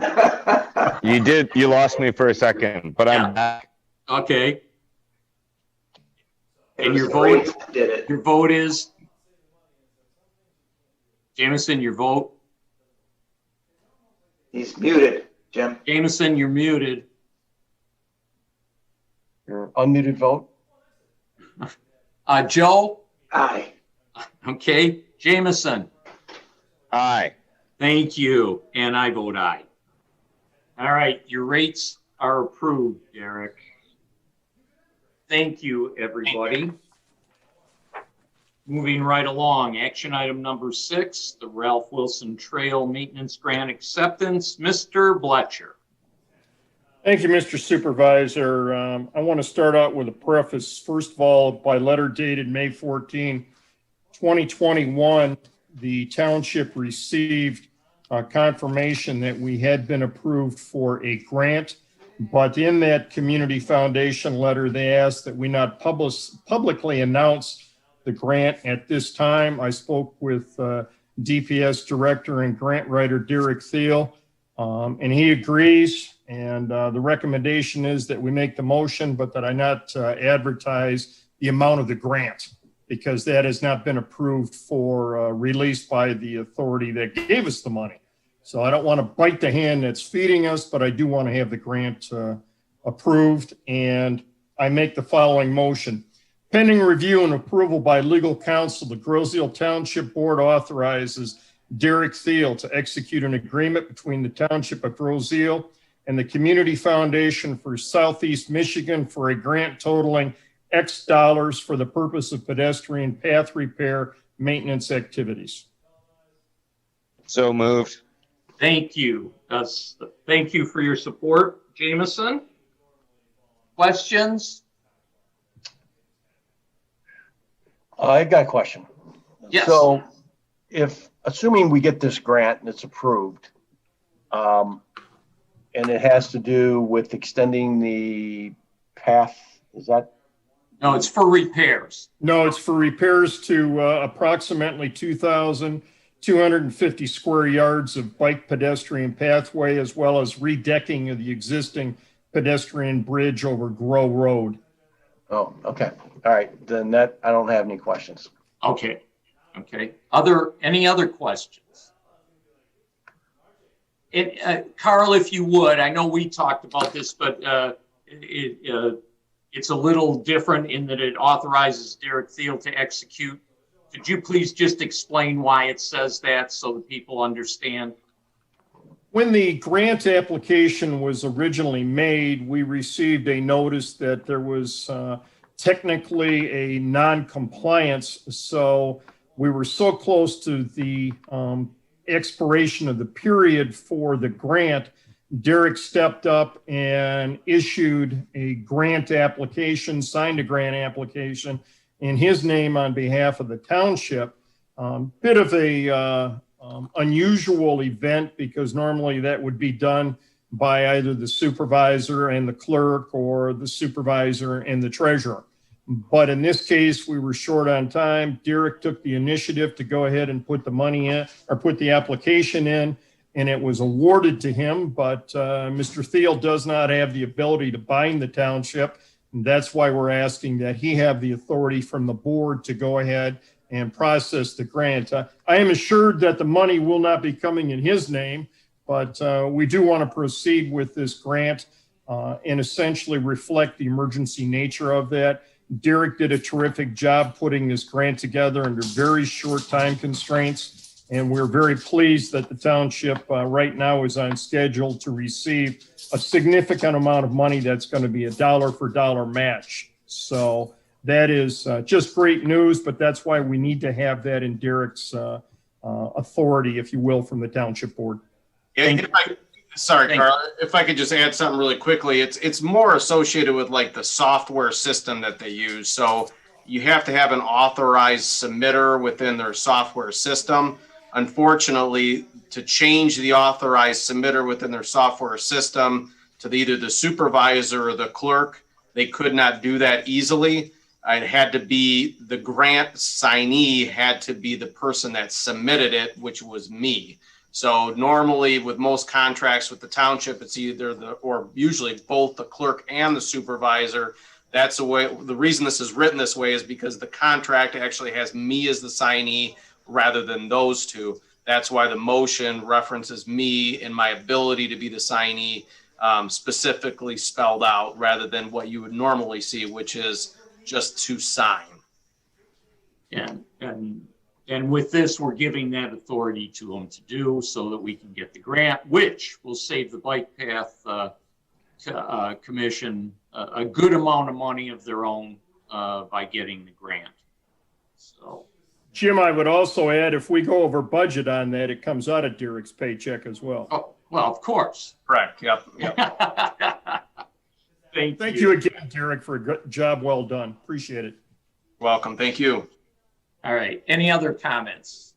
You lost me for a second, but I'm back. Okay. And your vote is? Jameson, your vote? He's muted, Jim. Jameson, you're muted. Your unmuted vote? Joe? Aye. Okay. Jameson? Aye. Thank you. And I vote aye. All right. Your rates are approved, Derek. Thank you, everybody. Moving right along, action item number 6, the Ralph Wilson Trail Maintenance Grant Acceptance. Mr. Bletcher. Thank you, Mr. Supervisor. I want to start out with a preface. First of all, by letter dated May 14, 2021, the township received confirmation that we had been approved for a grant, but in that community foundation letter, they asked that we not publicly announce the grant at this time. I spoke with DPS director and grant writer Derek Thiel, and he agrees. And the recommendation is that we make the motion, but that I not advertise the amount of the grant, because that has not been approved for release by the authority that gave us the money. So I don't want to bite the hand that's feeding us, but I do want to have the grant approved. And I make the following motion. Pending review and approval by legal counsel, the Groseal Township Board authorizes Derek Thiel to execute an agreement between the Township of Groseal and the Community Foundation for Southeast Michigan for a grant totaling X dollars for the purpose of pedestrian path repair maintenance activities. So moved. Thank you. Thank you for your support, Jameson. Questions? I got a question. Yes. So assuming we get this grant and it's approved, and it has to do with extending the path, is that? No, it's for repairs. No, it's for repairs to approximately 2,250 square yards of bike pedestrian pathway, as well as redecking of the existing pedestrian bridge over Grow Road. Oh, okay. All right. Then I don't have any questions. Okay. Okay. Any other questions? Carl, if you would, I know we talked about this, but it's a little different in that it authorizes Derek Thiel to execute. Could you please just explain why it says that so that people understand? When the grant application was originally made, we received a notice that there was technically a non-compliance. So we were so close to the expiration of the period for the grant, Derek stepped up and issued a grant application, signed a grant application in his name on behalf of the township. Bit of a unusual event, because normally that would be done by either the supervisor and the clerk or the supervisor and the treasurer. But in this case, we were short on time. Derek took the initiative to go ahead and put the money in, or put the application in, and it was awarded to him. But Mr. Thiel does not have the ability to bind the township. And that's why we're asking that he have the authority from the board to go ahead and process the grant. I am assured that the money will not be coming in his name, but we do want to proceed with this grant and essentially reflect the emergency nature of that. Derek did a terrific job putting this grant together under very short time constraints, and we're very pleased that the township right now is on schedule to receive a significant amount of money that's going to be a dollar for dollar match. So that is just great news, but that's why we need to have that in Derek's authority, if you will, from the township board. Sorry, Carl, if I could just add something really quickly. It's more associated with like the software system that they use. So you have to have an authorized submitter within their software system. Unfortunately, to change the authorized submitter within their software system to either the supervisor or the clerk, they could not do that easily. It had to be the grant signee had to be the person that submitted it, which was me. So normally with most contracts with the township, it's either or usually both the clerk and the supervisor. That's the way. The reason this is written this way is because the contract actually has me as the signee rather than those two. That's why the motion references me and my ability to be the signee specifically spelled out rather than what you would normally see, which is just to sign. And with this, we're giving that authority to them to do so that we can get the grant, which will save the Bike Path Commission a good amount of money of their own by getting the grant. So, Jim, I would also add, if we go over budget on that, it comes out of Derek's paycheck as well. Oh, well, of course. Correct. Yep. Thank you again, Derek, for a good job well done. Appreciate it. Welcome. Thank you. All right. Any other comments?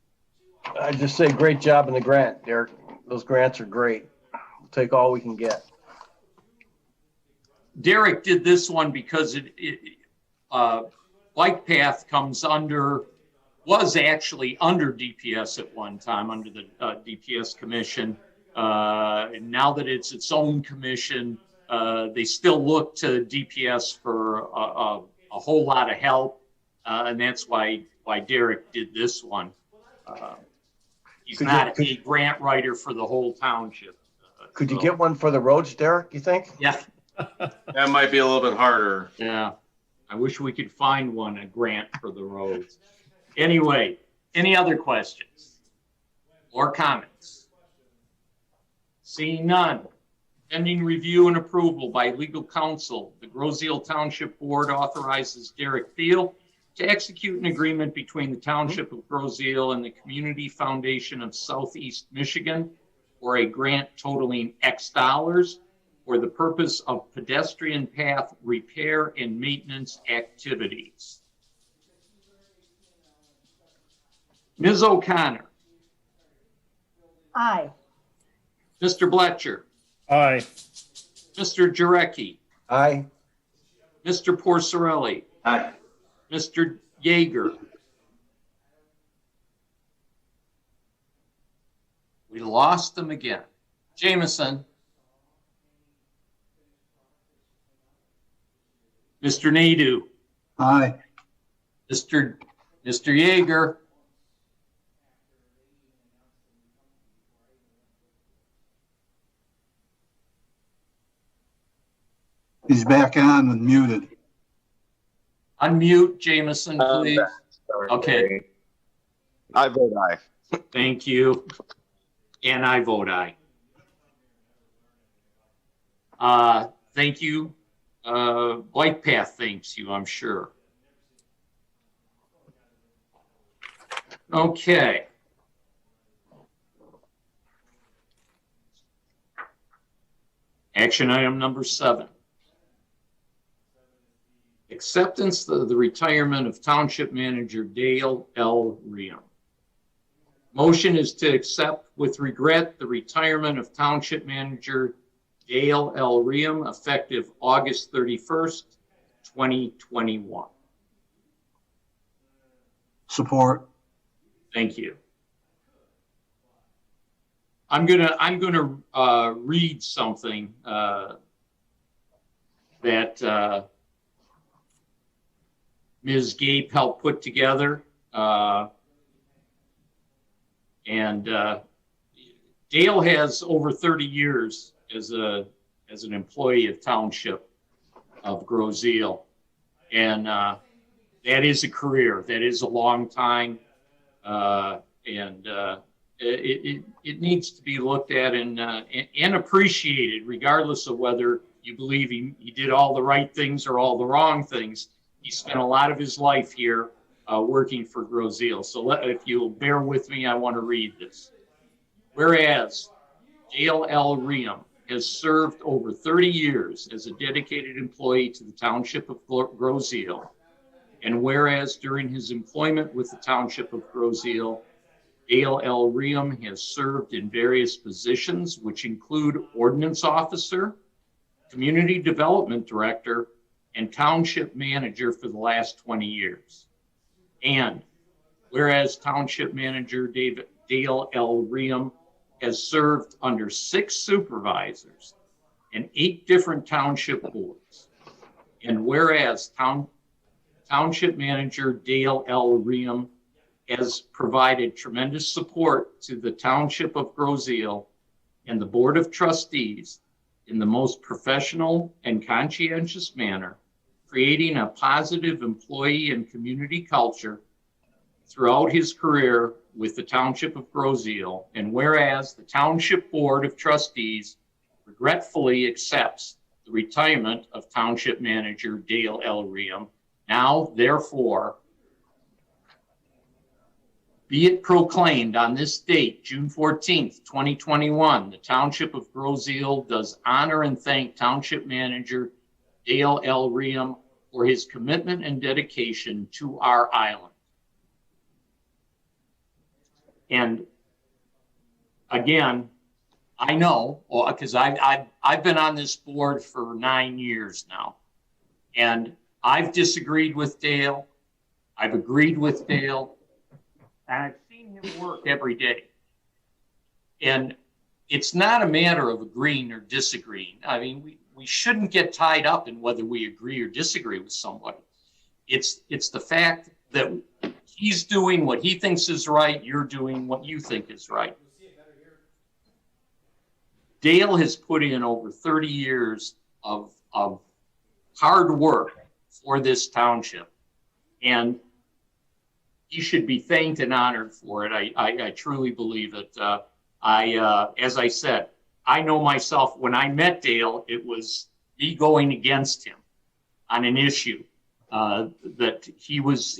I just say great job in the grant, Derek. Those grants are great. We'll take all we can get. Derek did this one because bike path was actually under DPS at one time, under the DPS commission. And now that it's its own commission, they still look to DPS for a whole lot of help. And that's why Derek did this one. He's not a grant writer for the whole township. Could you get one for the roads, Derek, you think? Yeah. That might be a little bit harder. Yeah. I wish we could find a grant for the roads. Anyway, any other questions or comments? Seeing none. Pending review and approval by legal counsel, the Groseal Township Board authorizes Derek Thiel to execute an agreement between the Township of Groseal and the Community Foundation of Southeast Michigan for a grant totaling X dollars for the purpose of pedestrian path repair and maintenance activities. Ms. O'Connor. Aye. Mr. Bletcher. Aye. Mr. Jarecki. Aye. Mr. Porcerelli. Aye. Mr. Yeager. We lost them again. Jameson. Mr. Nadeau. Aye. Mr. Yeager. He's back on and muted. Unmute Jameson, please. Okay. I vote aye. Thank you. And I vote aye. Thank you. Bike Path thanks you, I'm sure. Okay. Action item number 7. Acceptance of the retirement of Township Manager Dale L. Riem. Motion is to accept with regret the retirement of Township Manager Dale L. Riem effective August 31st, 2021. Support. Thank you. I'm gonna read something that Ms. Gabe helped put together, and Dale has over 30 years as an employee of Township of Groseal, and that is a career. That is a long time, and it needs to be looked at and appreciated, regardless of whether you believe he did all the right things or all the wrong things. He spent a lot of his life here working for Groseal. So if you'll bear with me, I want to read this. Whereas Dale L. Riem has served over 30 years as a dedicated employee to the Township of Groseal, and whereas during his employment with the Township of Groseal, Dale L. Riem has served in various positions, which include Ordinance Officer, Community Development Director, and Township Manager for the last 20 years. And whereas Township Manager Dale L. Riem has served under 6 supervisors and 8 different township boards. And whereas Township Manager Dale L. Riem has provided tremendous support to the Township of Groseal and the Board of Trustees in the most professional and conscientious manner, creating a positive employee and community culture throughout his career with the Township of Groseal, and whereas the Township Board of Trustees regretfully accepts the retirement of Township Manager Dale L. Riem, now therefore be it proclaimed on this date, June 14th, 2021, the Township of Groseal does honor and thank Township Manager Dale L. Riem for his commitment and dedication to our island. And again, I know, because I've been on this board for 9 years now, and I've disagreed with Dale. I've agreed with Dale, and I've seen him work every day. And it's not a matter of agreeing or disagreeing. I mean, we shouldn't get tied up in whether we agree or disagree with somebody. It's the fact that he's doing what he thinks is right, you're doing what you think is right. Dale has put in over 30 years of hard work for this township, and he should be thanked and honored for it. I truly believe it. As I said, I know myself, when I met Dale, it was me going against him on an issue that he was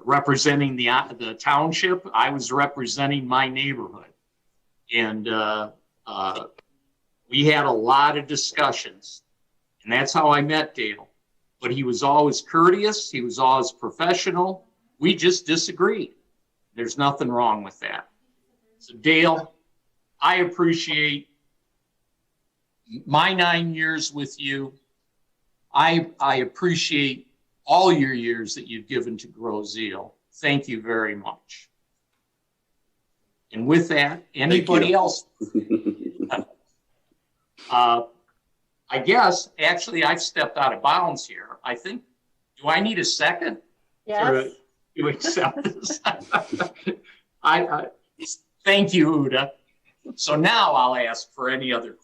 representing the township. I was representing my neighborhood. And we had a lot of discussions, and that's how I met Dale. But he was always courteous. He was always professional. We just disagreed. There's nothing wrong with that. So Dale, I appreciate my 9 years with you. I appreciate all your years that you've given to Grozeal. Thank you very much. And with that, anybody else? I guess, actually, I've stepped out of bounds here. I think, do I need a second? Yes. To accept this? Thank you, Uda. So now I'll ask for any other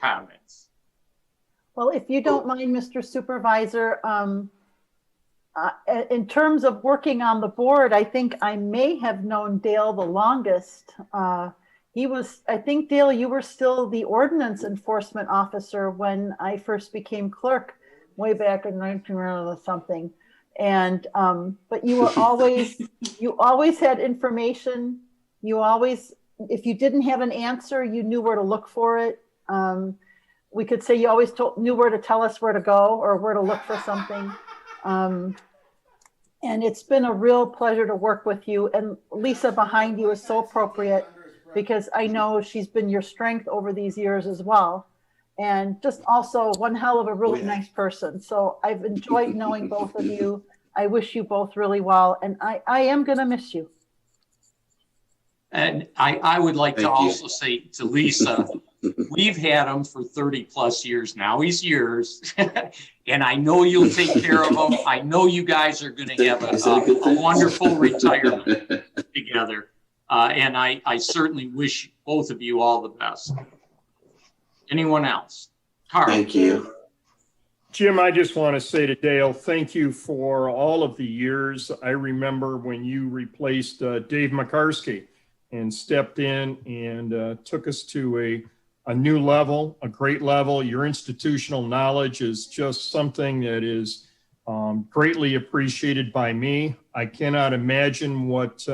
comments. Well, if you don't mind, Mr. Supervisor, in terms of working on the board, I think I may have known Dale the longest. I think, Dale, you were still the ordinance enforcement officer when I first became clerk way back in 1900 or something. And, but you were always, you always had information. You always, if you didn't have an answer, you knew where to look for it. We could say you always knew where to tell us where to go or where to look for something. And it's been a real pleasure to work with you. And Lisa behind you is so appropriate because I know she's been your strength over these years as well. And just also one hell of a really nice person. So I've enjoyed knowing both of you. I wish you both really well. And I am going to miss you. And I would like to also say to Lisa, we've had him for 30 plus years now. He's yours. And I know you'll take care of him. I know you guys are going to have a wonderful retirement together. And I certainly wish both of you all the best. Anyone else? Carl. Thank you. Jim, I just want to say to Dale, thank you for all of the years. I remember when you replaced Dave McCarskey and stepped in and took us to a new level, a great level. Your institutional knowledge is just something that is greatly appreciated by me. I cannot imagine what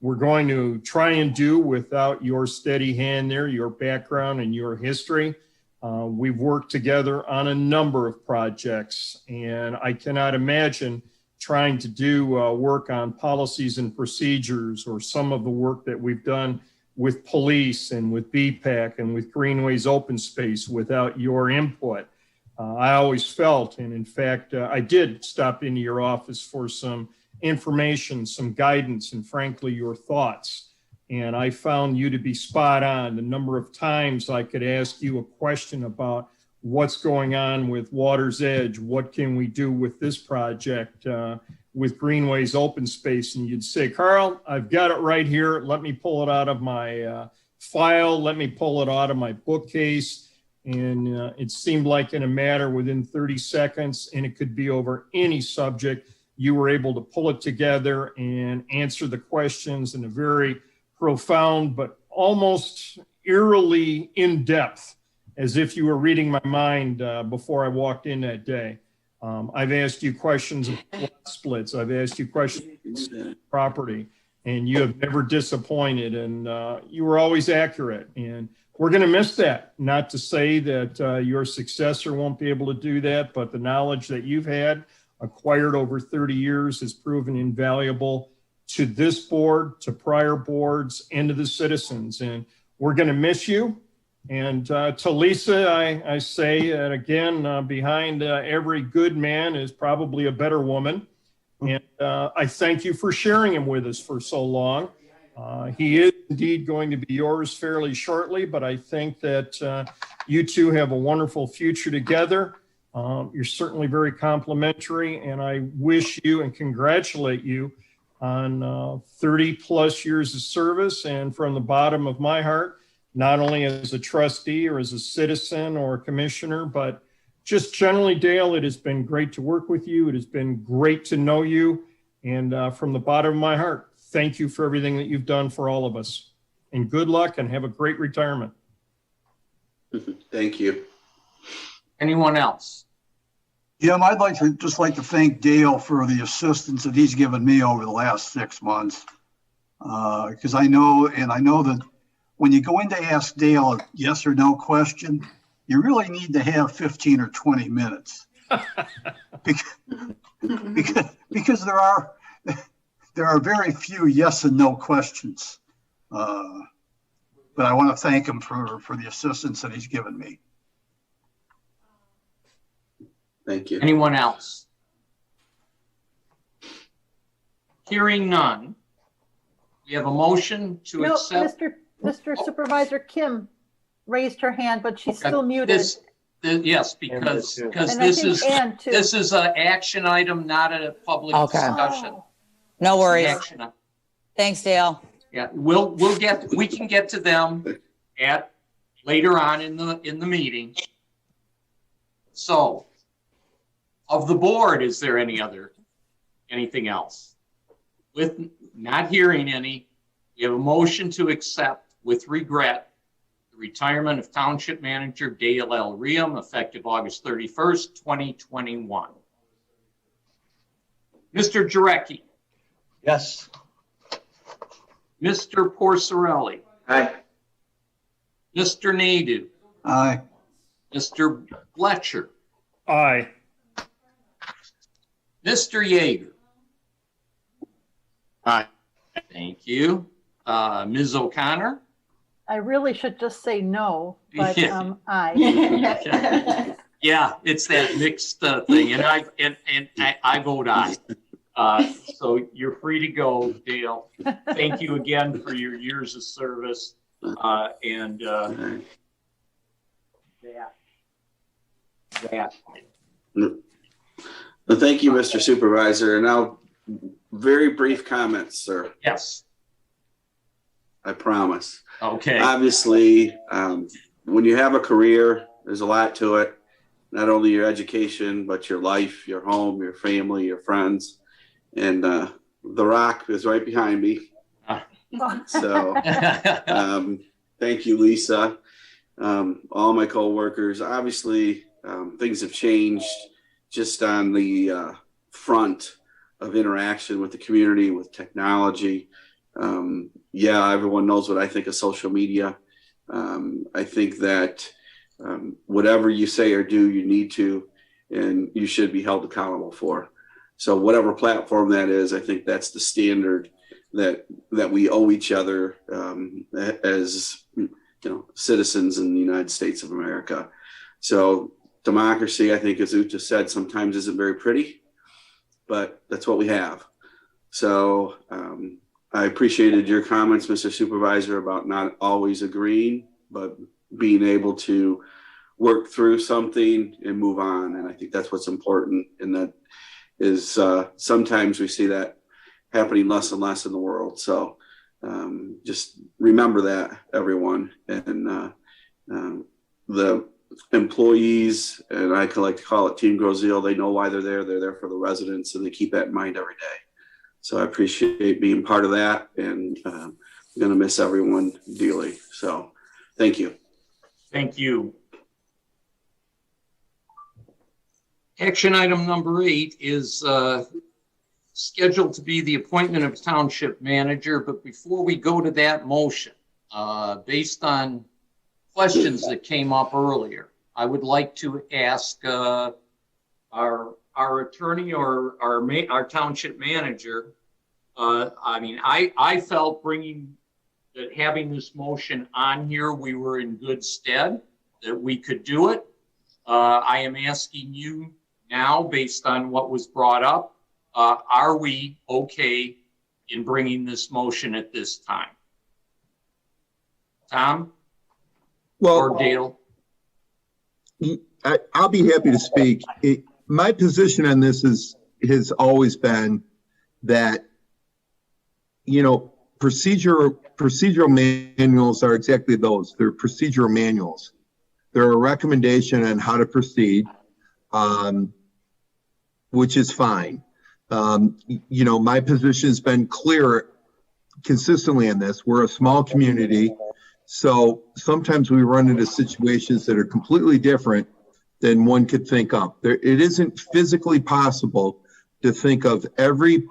we're going to try and do without your steady hand there, your background and your history. We've worked together on a number of projects, and I cannot imagine trying to do work on policies and procedures or some of the work that we've done with police and with BPAC and with Greenways Open Space without your input. I always felt, and in fact, I did stop into your office for some information, some guidance, and frankly, your thoughts. And I found you to be spot on. The number of times I could ask you a question about what's going on with Water's Edge, what can we do with this project, with Greenways Open Space, and you'd say, Carl, I've got it right here. Let me pull it out of my file. Let me pull it out of my bookcase. And it seemed like in a matter within 30 seconds, and it could be over any subject, you were able to pull it together and answer the questions in a very profound, but almost eerily in depth, as if you were reading my mind before I walked in that day. I've asked you questions of splits. I've asked you questions of property, and you have never disappointed, and you were always accurate. And we're going to miss that. Not to say that your successor won't be able to do that, but the knowledge that you've had acquired over 30 years has proven invaluable to this board, to prior boards, and to the citizens. And we're going to miss you. And to Lisa, I say that again, behind every good man is probably a better woman. And I thank you for sharing him with us for so long. He is indeed going to be yours fairly shortly, but I think that you two have a wonderful future together. You're certainly very complimentary, and I wish you and congratulate you on 30 plus years of service. And from the bottom of my heart, not only as a trustee or as a citizen or a commissioner, but just generally, Dale, it has been great to work with you. It has been great to know you. And from the bottom of my heart, thank you for everything that you've done for all of us. And good luck and have a great retirement. Thank you. Anyone else? Jim, I'd like to thank Dale for the assistance that he's given me over the last 6 months. Because I know that when you go in to ask Dale a yes or no question, you really need to have 15 or 20 minutes. because there are very few yes and no questions. But I want to thank him for the assistance that he's given me. Thank you. Anyone else? Hearing none, we have a motion to accept. Mr. Supervisor Kim raised her hand, but she's still muted. Yes, because this is an action item, not a public discussion. Oh. No worries. Thanks, Dale. Yeah, we can get to them later on in the meeting. So, of the board, is there anything else? With not hearing any, we have a motion to accept with regret the retirement of Township Manager Dale L. Riem, effective August 31st, 2021. Mr. Jarecki. Yes. Mr. Porcerelli. Aye. Mr. Nadu. Aye. Mr. Fletcher. Aye. Mr. Yeager. Aye. Thank you. Ms. O'Connor. I really should just say no, but aye. Yeah, it's that mixed thing, and I vote aye. So you're free to go, Dale. Thank you again for your years of service, and that. Well, thank you, Mr. Supervisor. Now, very brief comments, sir. Yes. I promise. Okay. Obviously, when you have a career, there's a lot to it. Not only your education, but your life, your home, your family, your friends. And The Rock is right behind me. So thank you, Lisa. All my coworkers. Obviously, things have changed just on the front of interaction with the community, with technology. Yeah, everyone knows what I think of social media. I think that whatever you say or do, you need to, and you should be held accountable for. So whatever platform that is, I think that's the standard that we owe each other as citizens in the United States of America. So democracy, I think, as Uta said, sometimes isn't very pretty, but that's what we have. So I appreciated your comments, Mr. Supervisor, about not always agreeing, but being able to work through something and move on. And I think that's what's important. And that is sometimes we see that happening less and less in the world. So just remember that, everyone. And the employees, and I like to call it Team Grosjean, they know why they're there. They're there for the residents, and they keep that in mind every day. So I appreciate being part of that, and I'm going to miss everyone dearly. So thank you. Thank you. Action item number 8 is scheduled to be the appointment of township manager. But before we go to that motion, based on questions that came up earlier, I would like to ask our attorney or our township manager I mean, I felt having this motion on here, we were in good stead, that we could do it. I am asking you now, based on what was brought up, are we okay in bringing this motion at this time? Tom? Well, or Dale? I'll be happy to speak. My position on this has always been that, you know, procedural manuals are exactly those. They're procedural manuals. They're a recommendation on how to proceed, which is fine. You know, my position has been clear consistently on this. We're a small community, so sometimes we run into situations that are completely different than one could think of. It isn't physically possible to think of every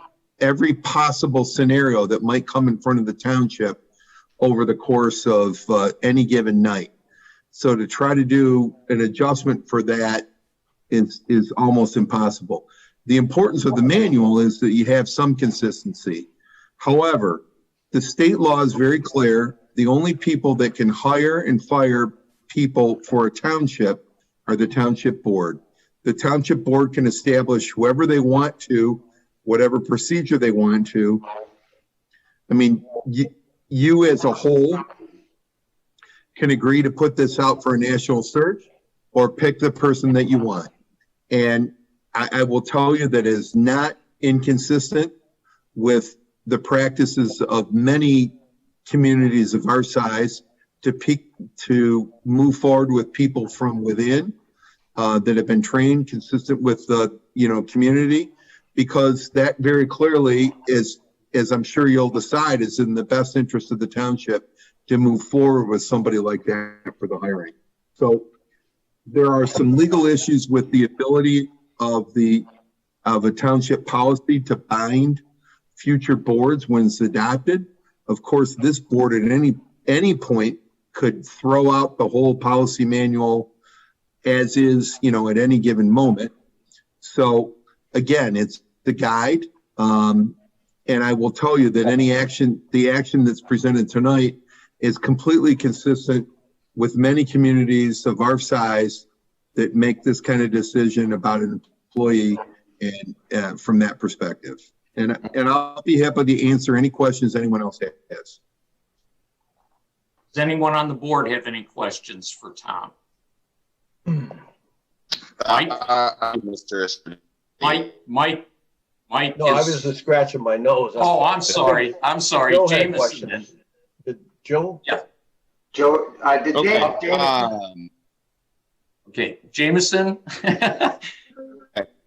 possible scenario that might come in front of the township over the course of any given night. So to try to do an adjustment for that is almost impossible. The importance of the manual is that you have some consistency. However, the state law is very clear. The only people that can hire and fire people for a township are the township board. The township board can establish whoever they want to, whatever procedure they want to. I mean, you as a whole can agree to put this out for a national search or pick the person that you want. And I will tell you that it is not inconsistent with the practices of many communities of our size to move forward with people from within that have been trained consistent with the community, because that very clearly is, as I'm sure you'll decide, is in the best interest of the township to move forward with somebody like that for the hiring. So there are some legal issues with the ability of a township policy to bind future boards when it's adopted. Of course, this board at any point could throw out the whole policy manual as is, at any given moment. So again, it's the guide. And I will tell you that the action that's presented tonight is completely consistent with many communities of our size that make this kind of decision about an employee and from that perspective. And I'll be happy to answer any questions anyone else has. Does anyone on the board have any questions for Tom? Mike? Mike. No, I was just scratching my nose. Oh, I'm sorry. Joe Jameson. Did Joe? Yeah. Joe, did Okay. Jameson? Okay, Jameson.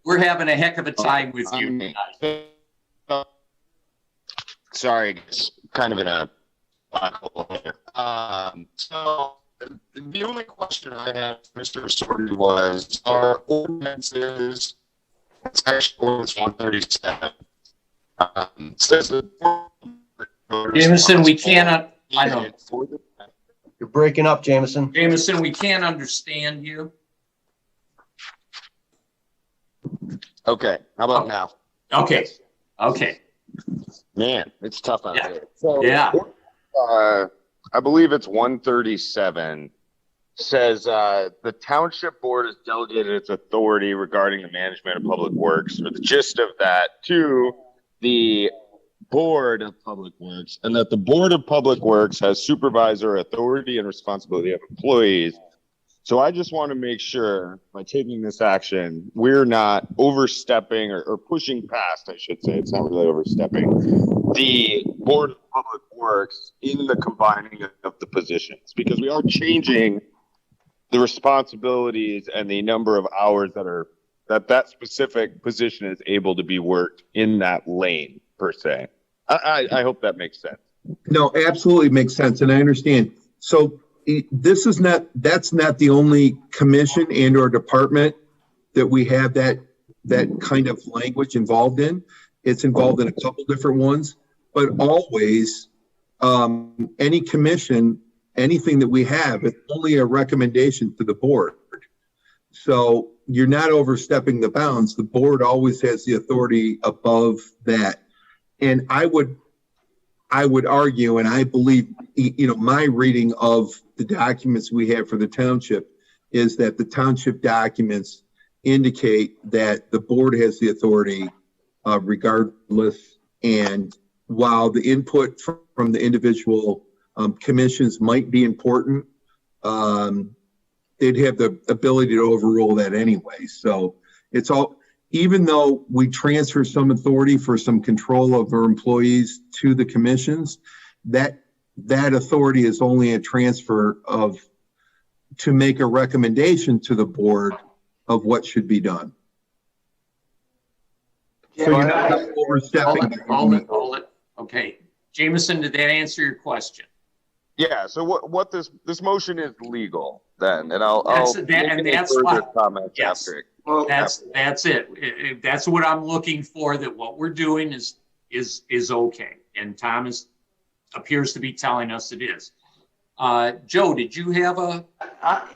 We're having a heck of a time with you tonight. Sorry, it's kind of in a black hole here. So the only question I had, Mr. Sorty, was our ordinances. It's actually ordinance 137. Says that Jameson, we cannot. I don't. You're breaking up, Jameson. Jameson, we can't understand you. Okay, how about now? Okay. Man, it's tough out here. So, yeah. I believe it's 137 says the township board has delegated its authority regarding the management of public works, or the gist of that, to the board of public works, and that the board of public works has supervisor authority and responsibility of employees. So I just want to make sure by taking this action, we're not overstepping or pushing past, I should say, it's not really overstepping, the board of public works in the combining of the positions, because we are changing the responsibilities and the number of hours that specific position is able to be worked in that lane per se. I hope that makes sense. No, absolutely makes sense. And I understand. So that's not the only commission and or department that we have that kind of language involved in. It's involved in a couple different ones, but always any commission, anything that we have, it's only a recommendation to the board. So you're not overstepping the bounds. The board always has the authority above that. And I would argue, and I believe, my reading of the documents we have for the township is that the township documents indicate that the board has the authority regardless. And while the input from the individual commissions might be important, they'd have the ability to overrule that anyway. So it's all, even though we transfer some authority for some control of our employees to the commissions, that authority is only a transfer to make a recommendation to the board of what should be done. Yeah, so you're not overstepping. Hold it. Okay. Jameson, did that answer your question? Yeah. So what this motion is legal then, and I'll that's what comments yes. after it. Well, that's it. That's what I'm looking for. That what we're doing is okay, and Tom appears to be telling us it is. Joe, did you have a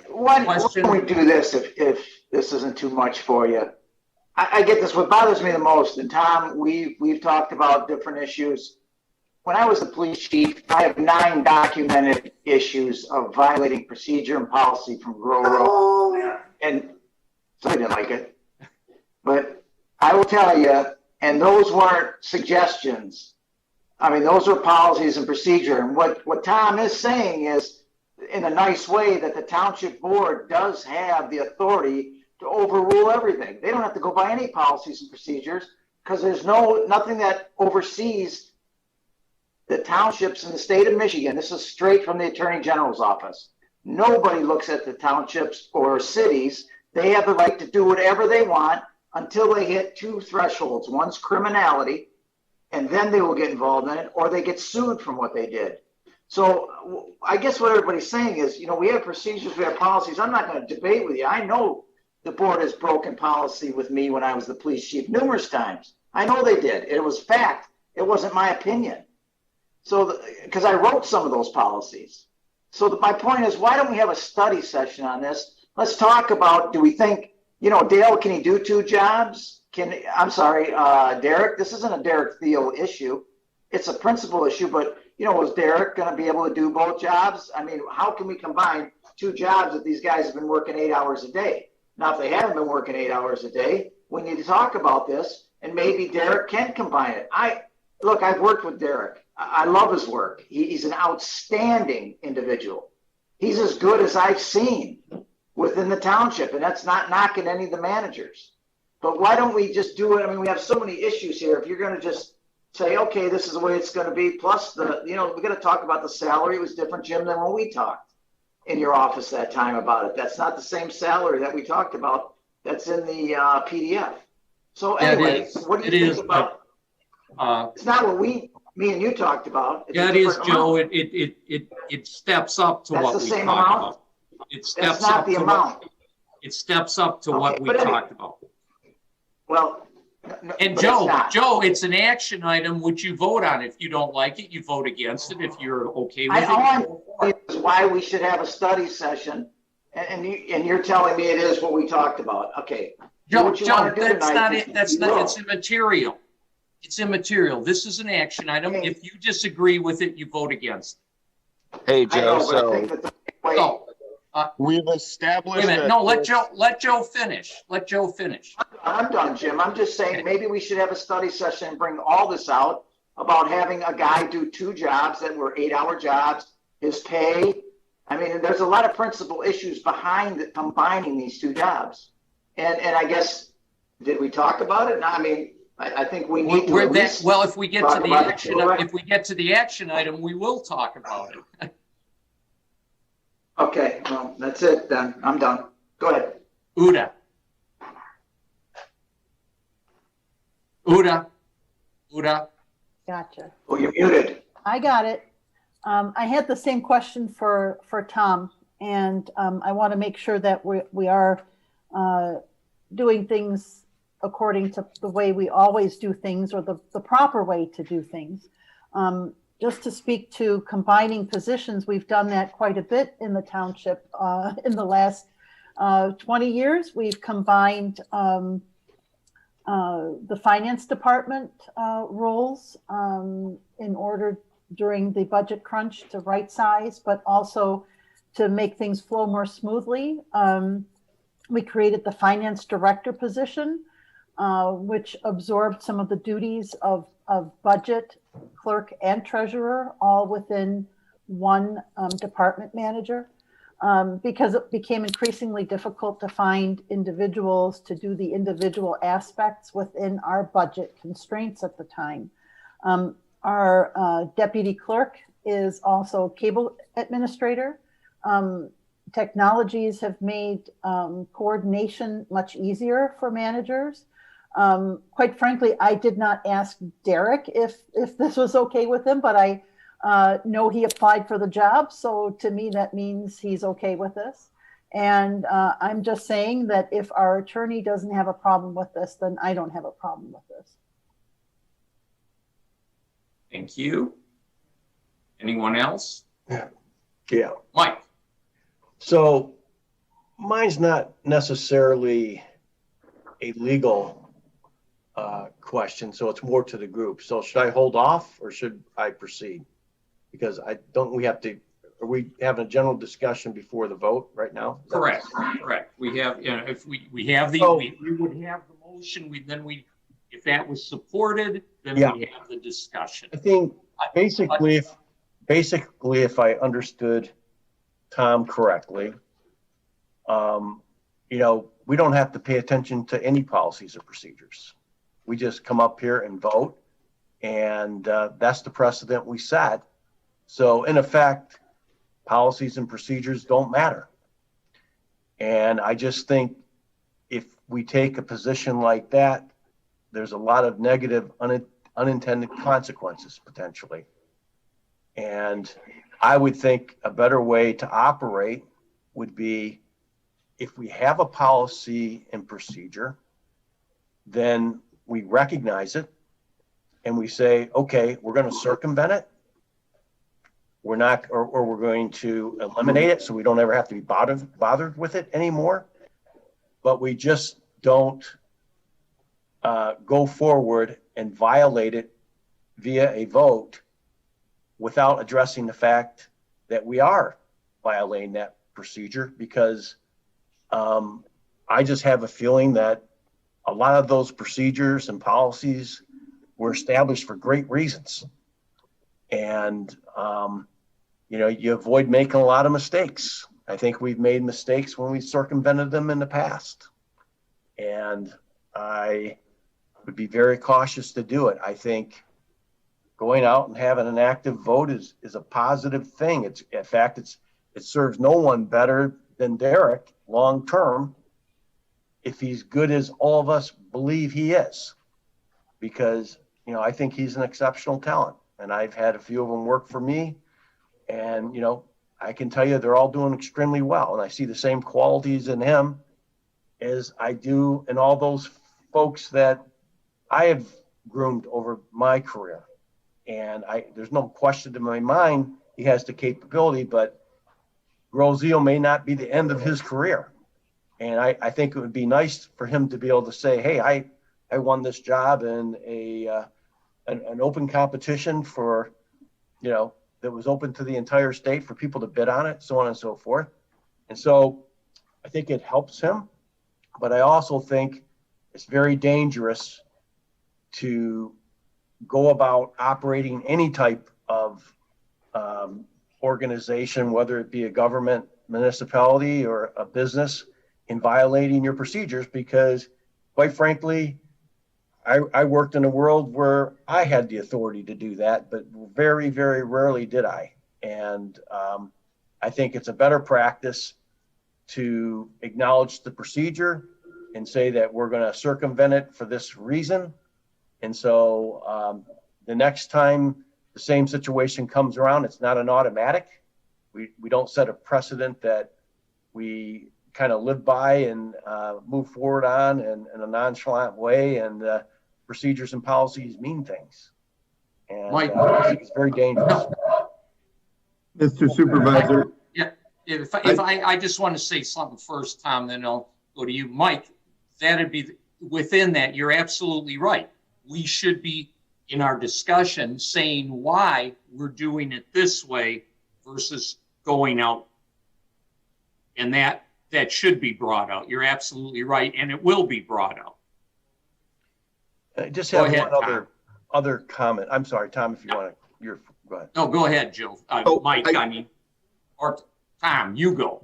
why question? don't we do this if this isn't too much for you? I get this. What bothers me the most, and Tom, we've talked about different issues. When I was the police chief, I have 9 documented issues of violating procedure and policy from Grove Road. And so I didn't like it. But I will tell you, and those weren't suggestions. I mean, those were policies and procedure. And what Tom is saying is, in a nice way, that the township board does have the authority to overrule everything. They don't have to go by any policies and procedures because there's nothing that oversees the townships in the state of Michigan. This is straight from the Attorney General's office. Nobody looks at the townships or cities. They have the right to do whatever they want until they hit 2 thresholds. One's criminality, and then they will get involved in it, or they get sued from what they did. So I guess what everybody's saying is, we have procedures, we have policies. I'm not going to debate with you. I know the board has broken policy with me when I was the police chief numerous times. I know they did. It was fact. It wasn't my opinion. So, because I wrote some of those policies. So my point is, why don't we have a study session on this? Let's talk about, do we think, Dale, can he do 2 jobs? Derek, this isn't a Derek Thiel issue. It's a principal issue, but, was Derek going to be able to do both jobs? I mean, how can we combine 2 jobs if these guys have been working 8 hours a day? Now, if they haven't been working 8 hours a day, we need to talk about this, and maybe Derek can combine it. I've worked with Derek. I love his work. He's an outstanding individual. He's as good as I've seen within the township, and that's not knocking any of the managers. But why don't we just do it? I mean, we have so many issues here. If you're going to just say, okay, this is the way it's going to be, plus we got to talk about the salary. It was different, Jim, than when we talked in your office that time about it. That's not the same salary that we talked about. That's in the PDF. So anyway, what do you think about? It's not what me and you talked about. That is, Joe. It steps up to what we talked about. It steps up the amount. It steps up to what we talked about. Well, and Joe, it's an action item which you vote on. If you don't like it, you vote against it. If you're okay with it, all I'm saying is why we should have a study session, and you're telling me it is what we talked about. Okay, Joe, that's not it. That's not. It's immaterial. It's immaterial. This is an action item. Okay. If you disagree with it, you vote against it. Hey, Joe. We've established. Wait a minute. No, let Joe finish. Let Joe finish. I'm done, Jim. I'm just saying maybe we should have a study session and bring all this out about having a guy do 2 jobs that were 8-hour jobs, his pay. I mean, there's a lot of principal issues behind combining these 2 jobs. And I guess, did we talk about it? No, I mean, I think we need to. If we get to the action item, we will talk about it. Okay, well, that's it then. I'm done. Go ahead. Uda. Gotcha. Oh, you're muted. I got it. I had the same question for Tom, and I want to make sure that we are doing things according to the way we always do things, or the proper way to do things. Just to speak to combining positions, we've done that quite a bit in the township. In the last 20 years, we've combined the finance department roles in order during the budget crunch to right size, but also to make things flow more smoothly. We created the finance director position, which absorbed some of the duties of budget, clerk, and treasurer, all within one department manager, because it became increasingly difficult to find individuals to do the individual aspects within our budget constraints at the time. Our deputy clerk is also cable administrator. Technologies have made coordination much easier for managers. Quite frankly, I did not ask Derek if this was okay with him, but I know he applied for the job. So to me, that means he's okay with this. And I'm just saying that if our attorney doesn't have a problem with this, then I don't have a problem with this. Thank you. Anyone else? Yeah. Mike. So mine's not necessarily a legal question, so it's more to the group. So should I hold off or should I proceed? Because we have to, are we having a general discussion before the vote right now? Correct. We have, if we have the, we would have the motion, if that was supported, then we have the discussion. I think basically, if I understood Tom correctly, we don't have to pay attention to any policies or procedures. We just come up here and vote, and that's the precedent we set. So in effect, policies and procedures don't matter. And I just think if we take a position like that, there's a lot of negative unintended consequences potentially. And I would think a better way to operate would be if we have a policy and procedure, then we recognize it and we say, okay, we're going to circumvent it. We're not, or we're going to eliminate it so we don't ever have to be bothered with it anymore. But we just don't go forward and violate it via a vote without addressing the fact that we are violating that procedure, because I just have a feeling that a lot of those procedures and policies were established for great reasons. And, you avoid making a lot of mistakes. I think we've made mistakes when we circumvented them in the past. And I would be very cautious to do it. I think going out and having an active vote is a positive thing. In fact, it serves no one better than Derek long term if he's good as all of us believe he is, because I think he's an exceptional talent, and I've had a few of them work for me, and I can tell you they're all doing extremely well, and I see the same qualities in him as I do in all those folks that I have groomed over my career. And there's no question in my mind he has the capability, but Groziel may not be the end of his career. And I think it would be nice for him to be able to say, hey, I won this job in an open competition for, that was open to the entire state for people to bid on it, so on and so forth. And so I think it helps him, but I also think it's very dangerous to go about operating any type of organization, whether it be a government, municipality, or a business, in violating your procedures, because quite frankly, I worked in a world where I had the authority to do that, but very, very rarely did I. And I think it's a better practice to acknowledge the procedure and say that we're going to circumvent it for this reason. And so the next time the same situation comes around, it's not an automatic. We don't set a precedent that we kind of live by and move forward on in a nonchalant way, and procedures and policies mean things. And I think it's very dangerous. Mr. Supervisor. Yeah, if I just want to say something first, Tom, then I'll go to you. Mike, that'd be within that, you're absolutely right. We should be in our discussion saying why we're doing it this way versus going out. And that should be brought out. You're absolutely right. And it will be brought out. I just have one other comment. I'm sorry, Tom, if you want to, go ahead. No, go ahead, Joe. Mike, or Tom, you go.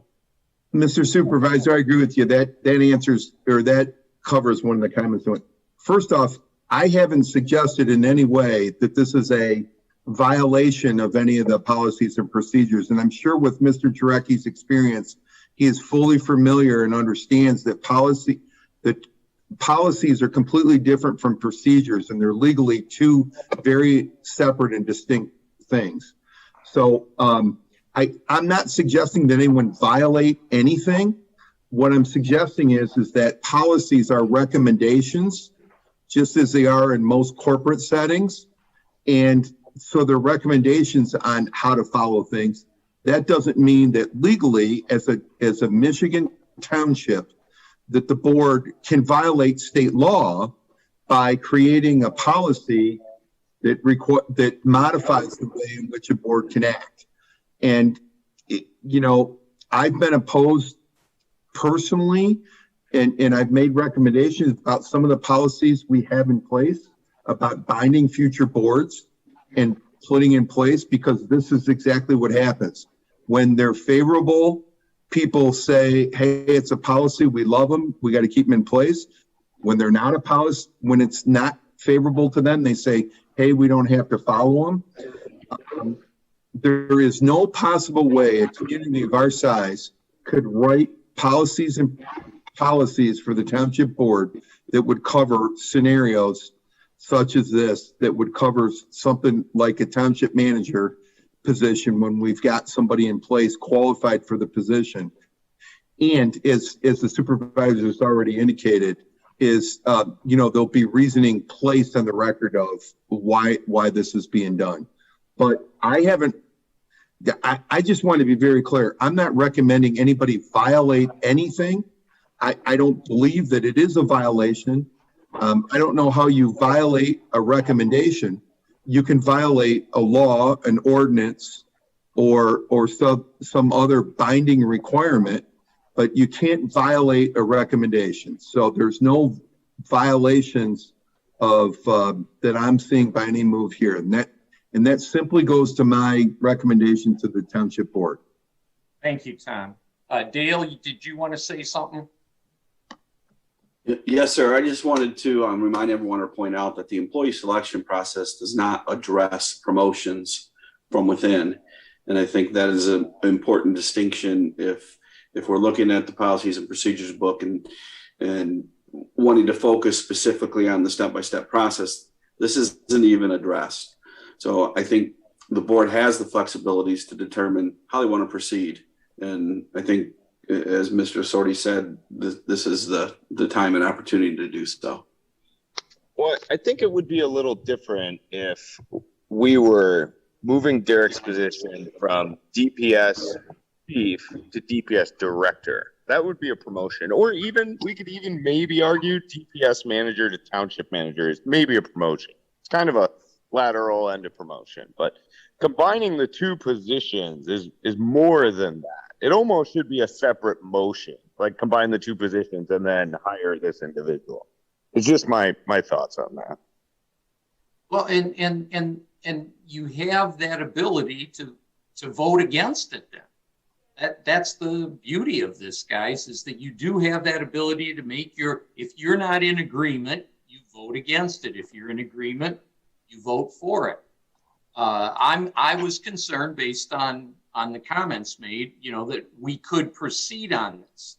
Mr. Supervisor, I agree with you. That answers, or that covers one of the comments. First off, I haven't suggested in any way that this is a violation of any of the policies and procedures. And I'm sure with Mr. Jarecki's experience, he is fully familiar and understands that policies are completely different from procedures, and they're legally two very separate and distinct things. So I'm not suggesting that anyone violate anything. What I'm suggesting is that policies are recommendations, just as they are in most corporate settings. And so they're recommendations on how to follow things. That doesn't mean that legally, as a Michigan township, that the board can violate state law by creating a policy that modifies the way in which a board can act. And, I've been opposed personally, and I've made recommendations about some of the policies we have in place about binding future boards and putting in place, because this is exactly what happens. When they're favorable, people say, hey, it's a policy, we love them, we got to keep them in place. When they're not a policy, when it's not favorable to them, they say, hey, we don't have to follow them. There is no possible way a community of our size could write policies for the township board that would cover scenarios such as this, that would cover something like a township manager position when we've got somebody in place qualified for the position. And as the supervisor has already indicated, there'll be reasoning placed on the record of why this is being done. But I just want to be very clear. I'm not recommending anybody violate anything. I don't believe that it is a violation. I don't know how you violate a recommendation. You can violate a law, an ordinance, or some other binding requirement, but you can't violate a recommendation. So there's no violations of that I'm seeing by any move here. And that simply goes to my recommendation to the township board. Thank you, Tom. Dale, did you want to say something? Yes, sir. I just wanted to remind everyone or point out that the employee selection process does not address promotions from within. And I think that is an important distinction if we're looking at the policies and procedures book and wanting to focus specifically on the step-by-step process. This isn't even addressed. So I think the board has the flexibilities to determine how they want to proceed. And I think, as Mr. Sordi said, this is the time and opportunity to do so. Well, I think it would be a little different if we were moving Derek's position from DPS chief to DPS director. That would be a promotion. Or even, we could even maybe argue DPS manager to township manager is maybe a promotion. It's kind of a lateral and a promotion. But combining the two positions is more than that. It almost should be a separate motion, like combine the two positions and then hire this individual. It's just my thoughts on that. Well, and you have that ability to vote against it then. That's the beauty of this, guys, is that you do have that ability to make if you're not in agreement, you vote against it. If you're in agreement, you vote for it. I was concerned based on the comments made, that we could proceed on this.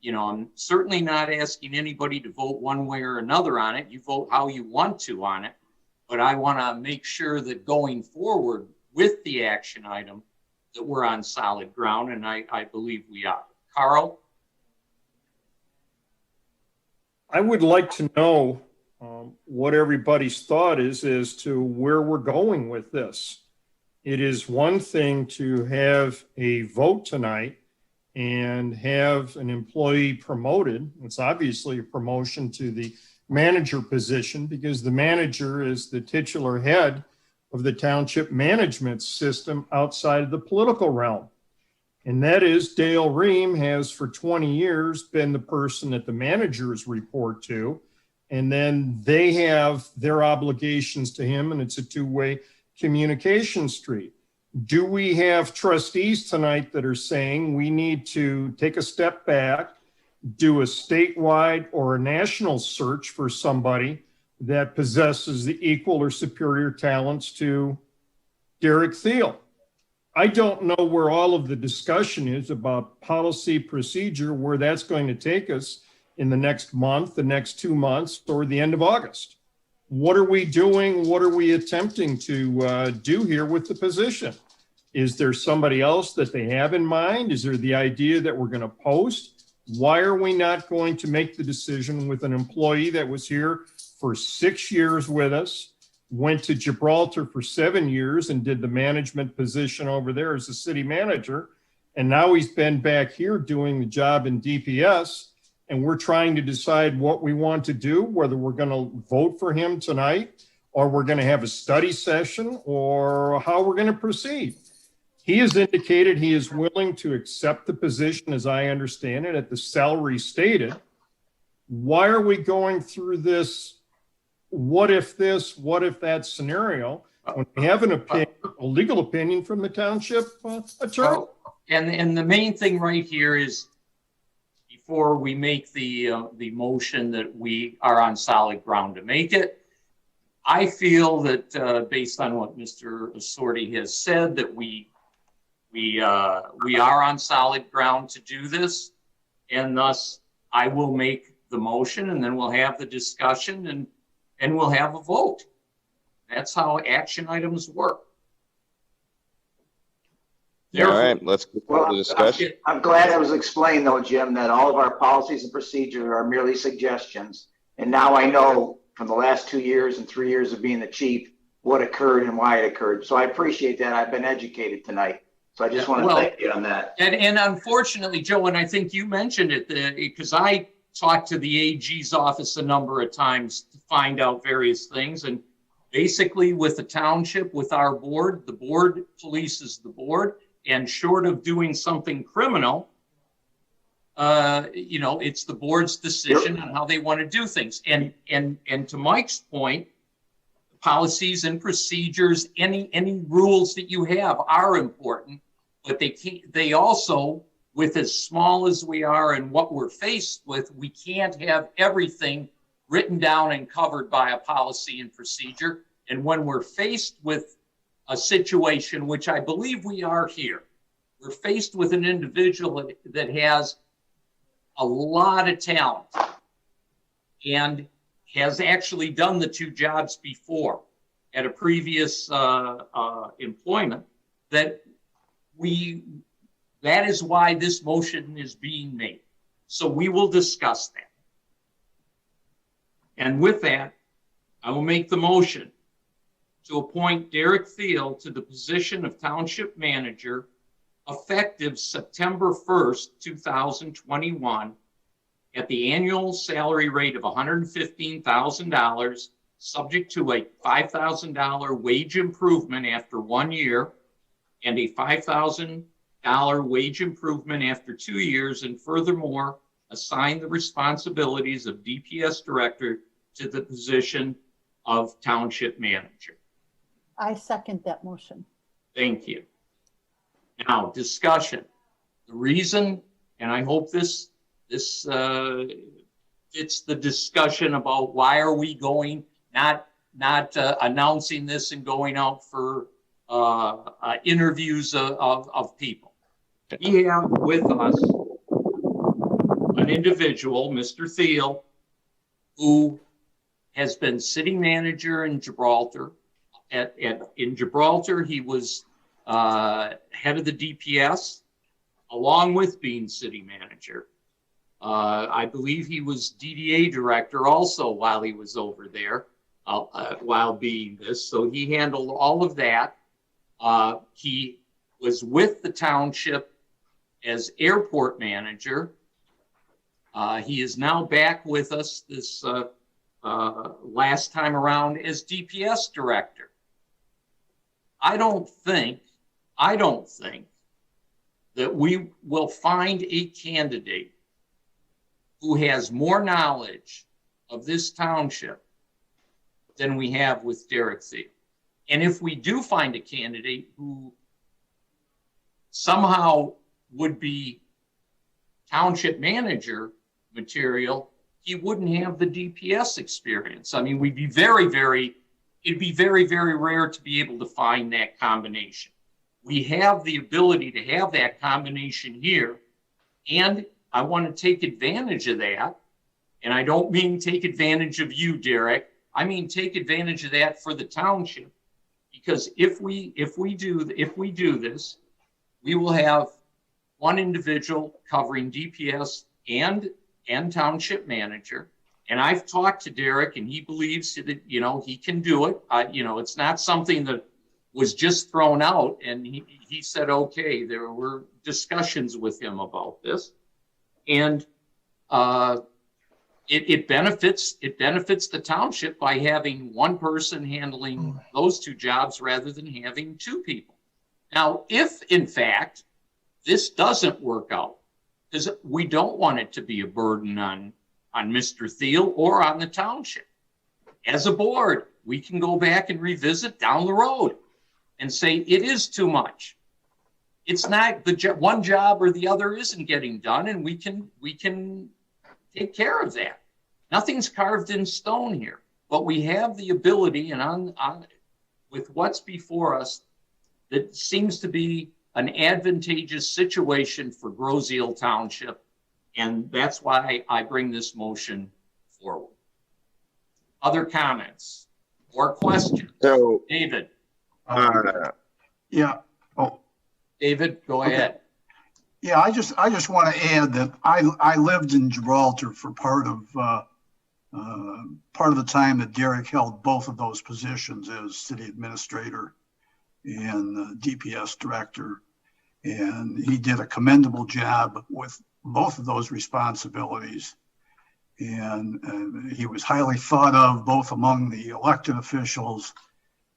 I'm certainly not asking anybody to vote one way or another on it. You vote how you want to on it. But I want to make sure that going forward with the action item, that we're on solid ground, and I believe we are. Carl? I would like to know what everybody's thought is as to where we're going with this. It is one thing to have a vote tonight and have an employee promoted. It's obviously a promotion to the manager position because the manager is the titular head of the township management system outside of the political realm. And that is Dale Ream has for 20 years been the person that the managers report to. And then they have their obligations to him, and it's a two-way communication street. Do we have trustees tonight that are saying we need to take a step back, do a statewide or a national search for somebody that possesses the equal or superior talents to Derek Thiel? I don't know where all of the discussion is about policy procedure, where that's going to take us in the next month, the next 2 months, or the end of August. What are we doing? What are we attempting to do here with the position? Is there somebody else that they have in mind? Is there the idea that we're going to post? Why are we not going to make the decision with an employee that was here for 6 years with us, went to Gibraltar for 7 years and did the management position over there as a city manager, and now he's been back here doing the job in DPS, and we're trying to decide what we want to do, whether we're going to vote for him tonight, or we're going to have a study session, or how we're going to proceed. He has indicated he is willing to accept the position, as I understand it, at the salary stated. Why are we going through this what if this, what if that scenario when we have an opinion, a legal opinion from the township attorney? And the main thing right here is, before we make the motion that we are on solid ground to make it, I feel that based on what Mr. Assorti has said, that we are on solid ground to do this, and thus I will make the motion, and then we'll have the discussion, and we'll have a vote. That's how action items work. All right, let's get to the discussion. I'm glad it was explained though, Jim, that all of our policies and procedures are merely suggestions. And now I know from the last 2 years and 3 years of being the chief, what occurred and why it occurred. So I appreciate that. I've been educated tonight. So I just want to thank you on that. And unfortunately, Joe, and I think you mentioned it, because I talked to the AG's office a number of times to find out various things. And basically with the township, with our board, the board polices the board. And short of doing something criminal, it's the board's decision on how they want to do things. And to Mike's point, policies and procedures, any rules that you have are important, but they also, with as small as we are and what we're faced with, we can't have everything written down and covered by a policy and procedure. And when we're faced with a situation, which I believe we are here, we're faced with an individual that has a lot of talent and has actually done the two jobs before at a previous employment, that is why this motion is being made. So we will discuss that. And with that, I will make the motion to appoint Derek Thiel to the position of Township Manager effective September 1st, 2021 at the annual salary rate of $115,000, subject to a $5,000 wage improvement after 1 year and a $5,000 wage improvement after 2 years, and furthermore, assign the responsibilities of DPS Director to the position of Township Manager. I second that motion. Thank you. Now, discussion. The reason, and I hope this fits the discussion about why are we going, not announcing this and going out for interviews of people. We have with us an individual, Mr. Thiel, who has been city manager in Gibraltar. In Gibraltar, he was head of the DPS, along with being city manager. I believe he was DDA director also while he was over there, while being this. So he handled all of that. He was with the township as airport manager. He is now back with us this last time around as DPS director. I don't think that we will find a candidate who has more knowledge of this township than we have with Derek Thiel. And if we do find a candidate who somehow would be township manager material, he wouldn't have the DPS experience. I mean, it'd be very, very rare to be able to find that combination. We have the ability to have that combination here, and I want to take advantage of that. And I don't mean take advantage of you, Derek. I mean take advantage of that for the township, because if we do this, we will have one individual covering DPS and township manager. And I've talked to Derek, and he believes that, you know, he can do it. You know, it's not something that was just thrown out. And he said, okay, there were discussions with him about this. And it benefits the township by having one person handling those two jobs rather than having two people. Now, if in fact this doesn't work out, because we don't want it to be a burden on Mr. Thiel or on the township. As a board, we can go back and revisit down the road and say it is too much. It's not one job or the other isn't getting done, and we can take care of that. Nothing's carved in stone here, but we have the ability, and with what's before us, that seems to be an advantageous situation for Groseal Township, and that's why I bring this motion forward. Other comments or questions? So, David. Yeah. Oh, David, go ahead. Yeah, I just want to add that I lived in Gibraltar for part of the time that Derek held both of those positions as city administrator and DPS director, and he did a commendable job with both of those responsibilities. And he was highly thought of both among the elected officials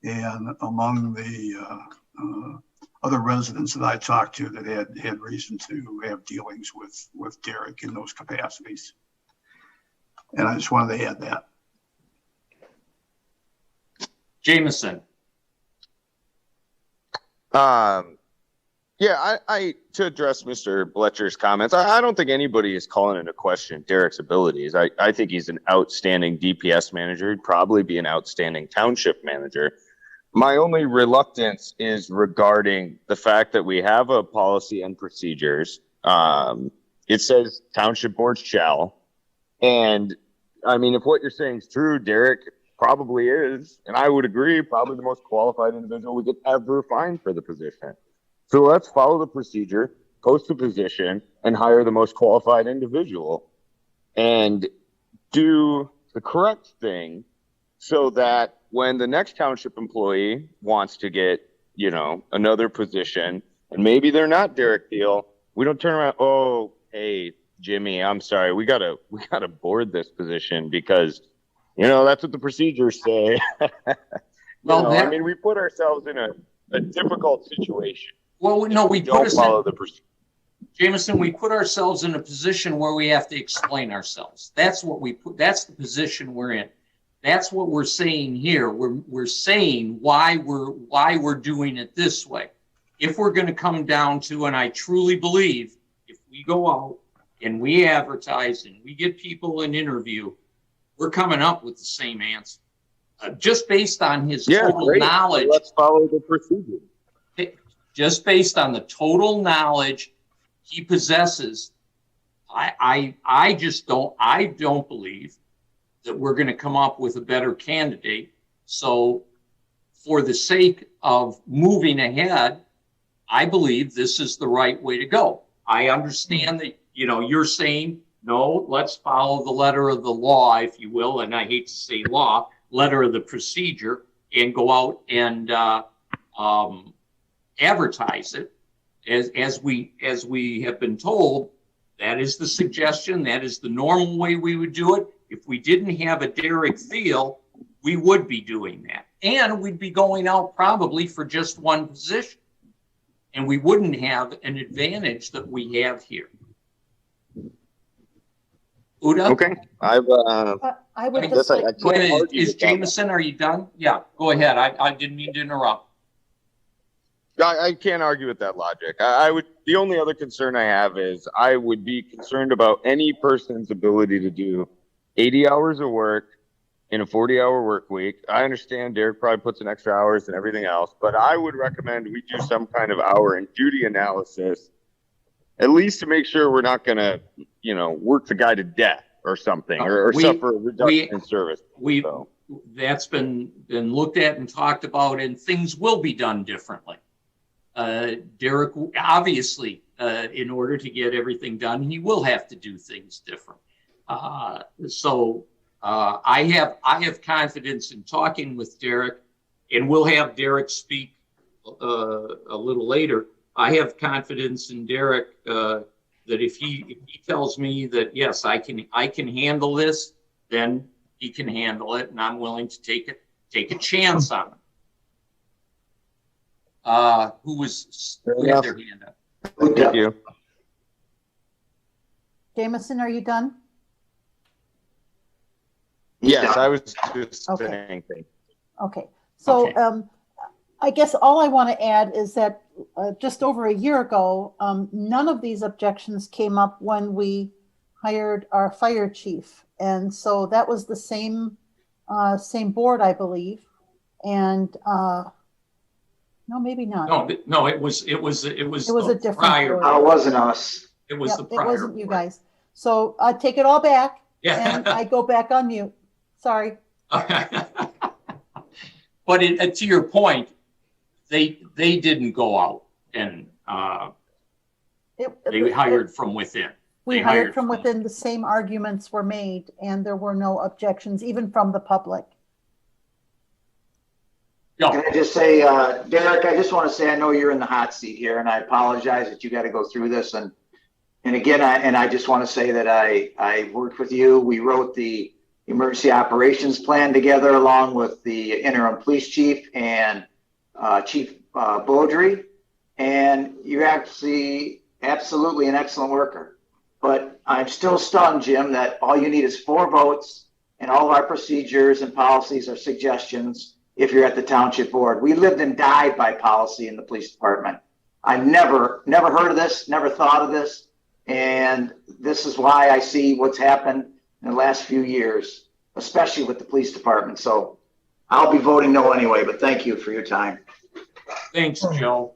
and among the other residents that I talked to that had reason to have dealings with Derek in those capacities. And I just wanted to add that. Jameson. Yeah, I to address Mr. Bletcher's comments, I don't think anybody is calling into question Derek's abilities. I think he's an outstanding DPS manager. He'd probably be an outstanding township manager. My only reluctance is regarding the fact that we have a policy and procedures. It says township boards shall. And I mean, if what you're saying is true, Derek probably is, and I would agree, probably the most qualified individual we could ever find for the position. So let's follow the procedure, post the position, and hire the most qualified individual and do the correct thing so that when the next township employee wants to get, you know, another position, and maybe they're not Derek Thiel, we don't turn around, oh, hey, Jimmy, I'm sorry, we gotta board this position because, you know, that's what the procedures say. I mean, we put ourselves in a difficult situation. Well, no, we don't follow the procedure. Jameson, we put ourselves in a position where we have to explain ourselves. That's what we put. That's the position we're in. That's what we're saying here. We're saying why we're doing it this way. If we're going to come down to, and I truly believe, if we go out and we advertise and we get people an interview, we're coming up with the same answer, just based on his total knowledge. So let's follow the procedure. Just based on the total knowledge he possesses, I don't believe that we're going to come up with a better candidate. So for the sake of moving ahead, I believe this is the right way to go. I understand that, you know, you're saying, no, let's follow the letter of the law, if you will, and I hate to say law, letter of the procedure, and go out and advertise it as we have been told, that is the suggestion. That is the normal way we would do it. If we didn't have a Derek feel, we would be doing that. And we'd be going out probably for just one position. And we wouldn't have an advantage that we have here. Uda? Okay. I would just like, is Jameson, are you done? Yeah, go ahead. I didn't mean to interrupt. I can't argue with that logic. I would. The only other concern I have is I would be concerned about any person's ability to do 80 hours of work in a 40-hour work week. I understand Derek probably puts in extra hours and everything else, but I would recommend we do some kind of hour and duty analysis, at least to make sure we're not going to, work the guy to death or something, or suffer a reduction in service. That's been looked at and talked about, and things will be done differently. Derek, obviously, in order to get everything done, he will have to do things different. So I have confidence in talking with Derek, and we'll have Derek speak a little later. I have confidence in Derek that if he tells me that yes, I can handle this, then he can handle it, and I'm willing to take a chance on it. Who had their hand up? Thank you. Jameson, are you done? Yes, I was just saying. Okay. So I guess all I want to add is that just over a year ago, none of these objections came up when we hired our fire chief. And so that was the same board, I believe. And no, maybe not. No, it was a different prior. board. Oh, it wasn't us. It was the prior. It wasn't you guys. So I take it all back. Yeah. And I go back on mute. Sorry. But to your point, they didn't go out and they hired from within. We hired from within. The same arguments were made, and there were no objections, even from the public. No. Can I just say, Derek, I just want to say I know you're in the hot seat here, and I apologize that you got to go through this. And again, I just want to say that I worked with you. We wrote the emergency operations plan together along with the interim police chief and Chief Beaudry. And you're actually absolutely an excellent worker. But I'm still stunned, Jim, that all you need is 4 votes, and all of our procedures and policies are suggestions if you're at the township board. We lived and died by policy in the police department. I never heard of this, never thought of this. And this is why I see what's happened in the last few years, especially with the police department. So I'll be voting no anyway, but thank you for your time. Thanks, Joe.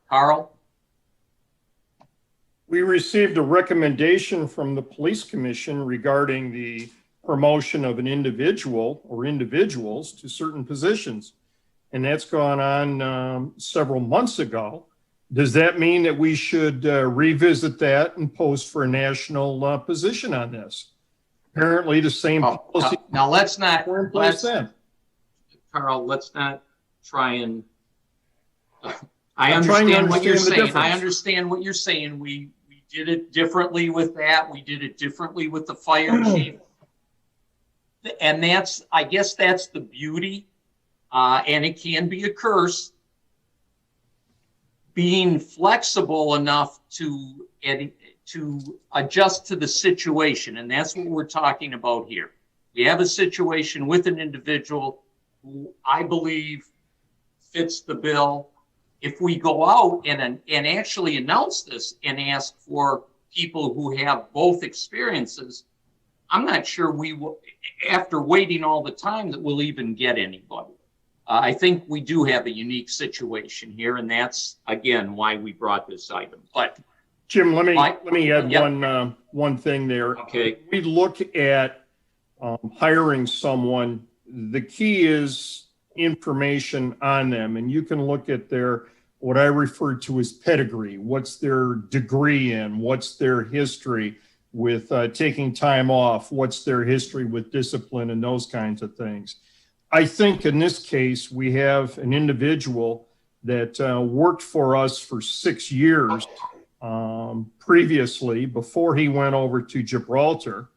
Carl? We received a recommendation from the police commission regarding the promotion of an individual or individuals to certain positions. And that's gone on several months ago. Does that mean that we should revisit that and post for a national position on this? Apparently the same policy. Now let's not, Carl, let's not try and, I understand what you're saying. I understand what you're saying. We did it differently with that. We did it differently with the fire chief. And I guess that's the beauty, and it can be a curse, being flexible enough to adjust to the situation. And that's what we're talking about here. We have a situation with an individual who I believe fits the bill. If we go out and actually announce this and ask for people who have both experiences, I'm not sure we will, after waiting all the time, that we'll even get anybody. I think we do have a unique situation here, and that's, again, why we brought this item. But Jim, let me add one thing there. Okay. We look at hiring someone. The key is information on them, and you can look at their, what I refer to as pedigree. What's their degree in? What's their history with taking time off? What's their history with discipline and those kinds of things? I think in this case, we have an individual that worked for us for 6 years previously before he went over to Gibraltar.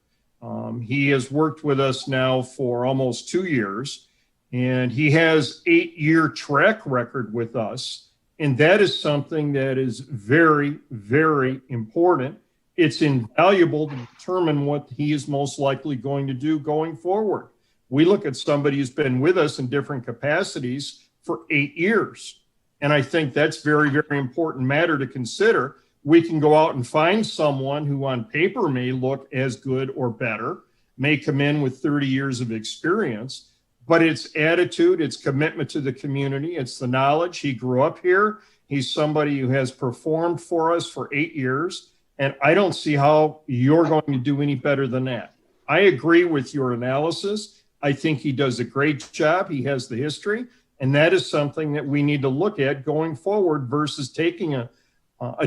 He has worked with us now for almost 2 years, and he has 8-year track record with us. And that is something that is very, very important. It's invaluable to determine what he is most likely going to do going forward. We look at somebody who's been with us in different capacities for 8 years. And I think that's very, very important matter to consider. We can go out and find someone who on paper may look as good or better, may come in with 30 years of experience, but it's attitude, it's commitment to the community, it's the knowledge. He grew up here. He's somebody who has performed for us for 8 years. And I don't see how you're going to do any better than that. I agree with your analysis. I think he does a great job. He has the history. And that is something that we need to look at going forward versus taking a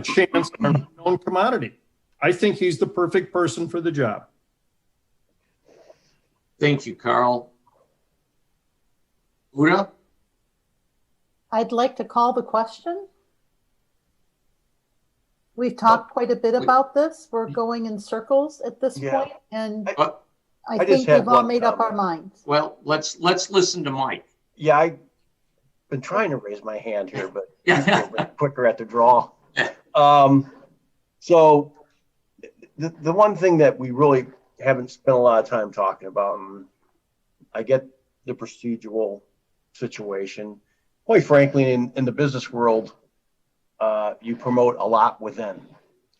chance on a known commodity. I think he's the perfect person for the job. Thank you, Carl. Uda? I'd like to call the question. We've talked quite a bit about this. We're going in circles at this point, and I think we've all made up our minds. Well, let's listen to Mike. Yeah, I've been trying to raise my hand here, but quicker at the draw. So the one thing that we really haven't spent a lot of time talking about, and I get the procedural situation. Quite frankly, in the business world, you promote a lot within,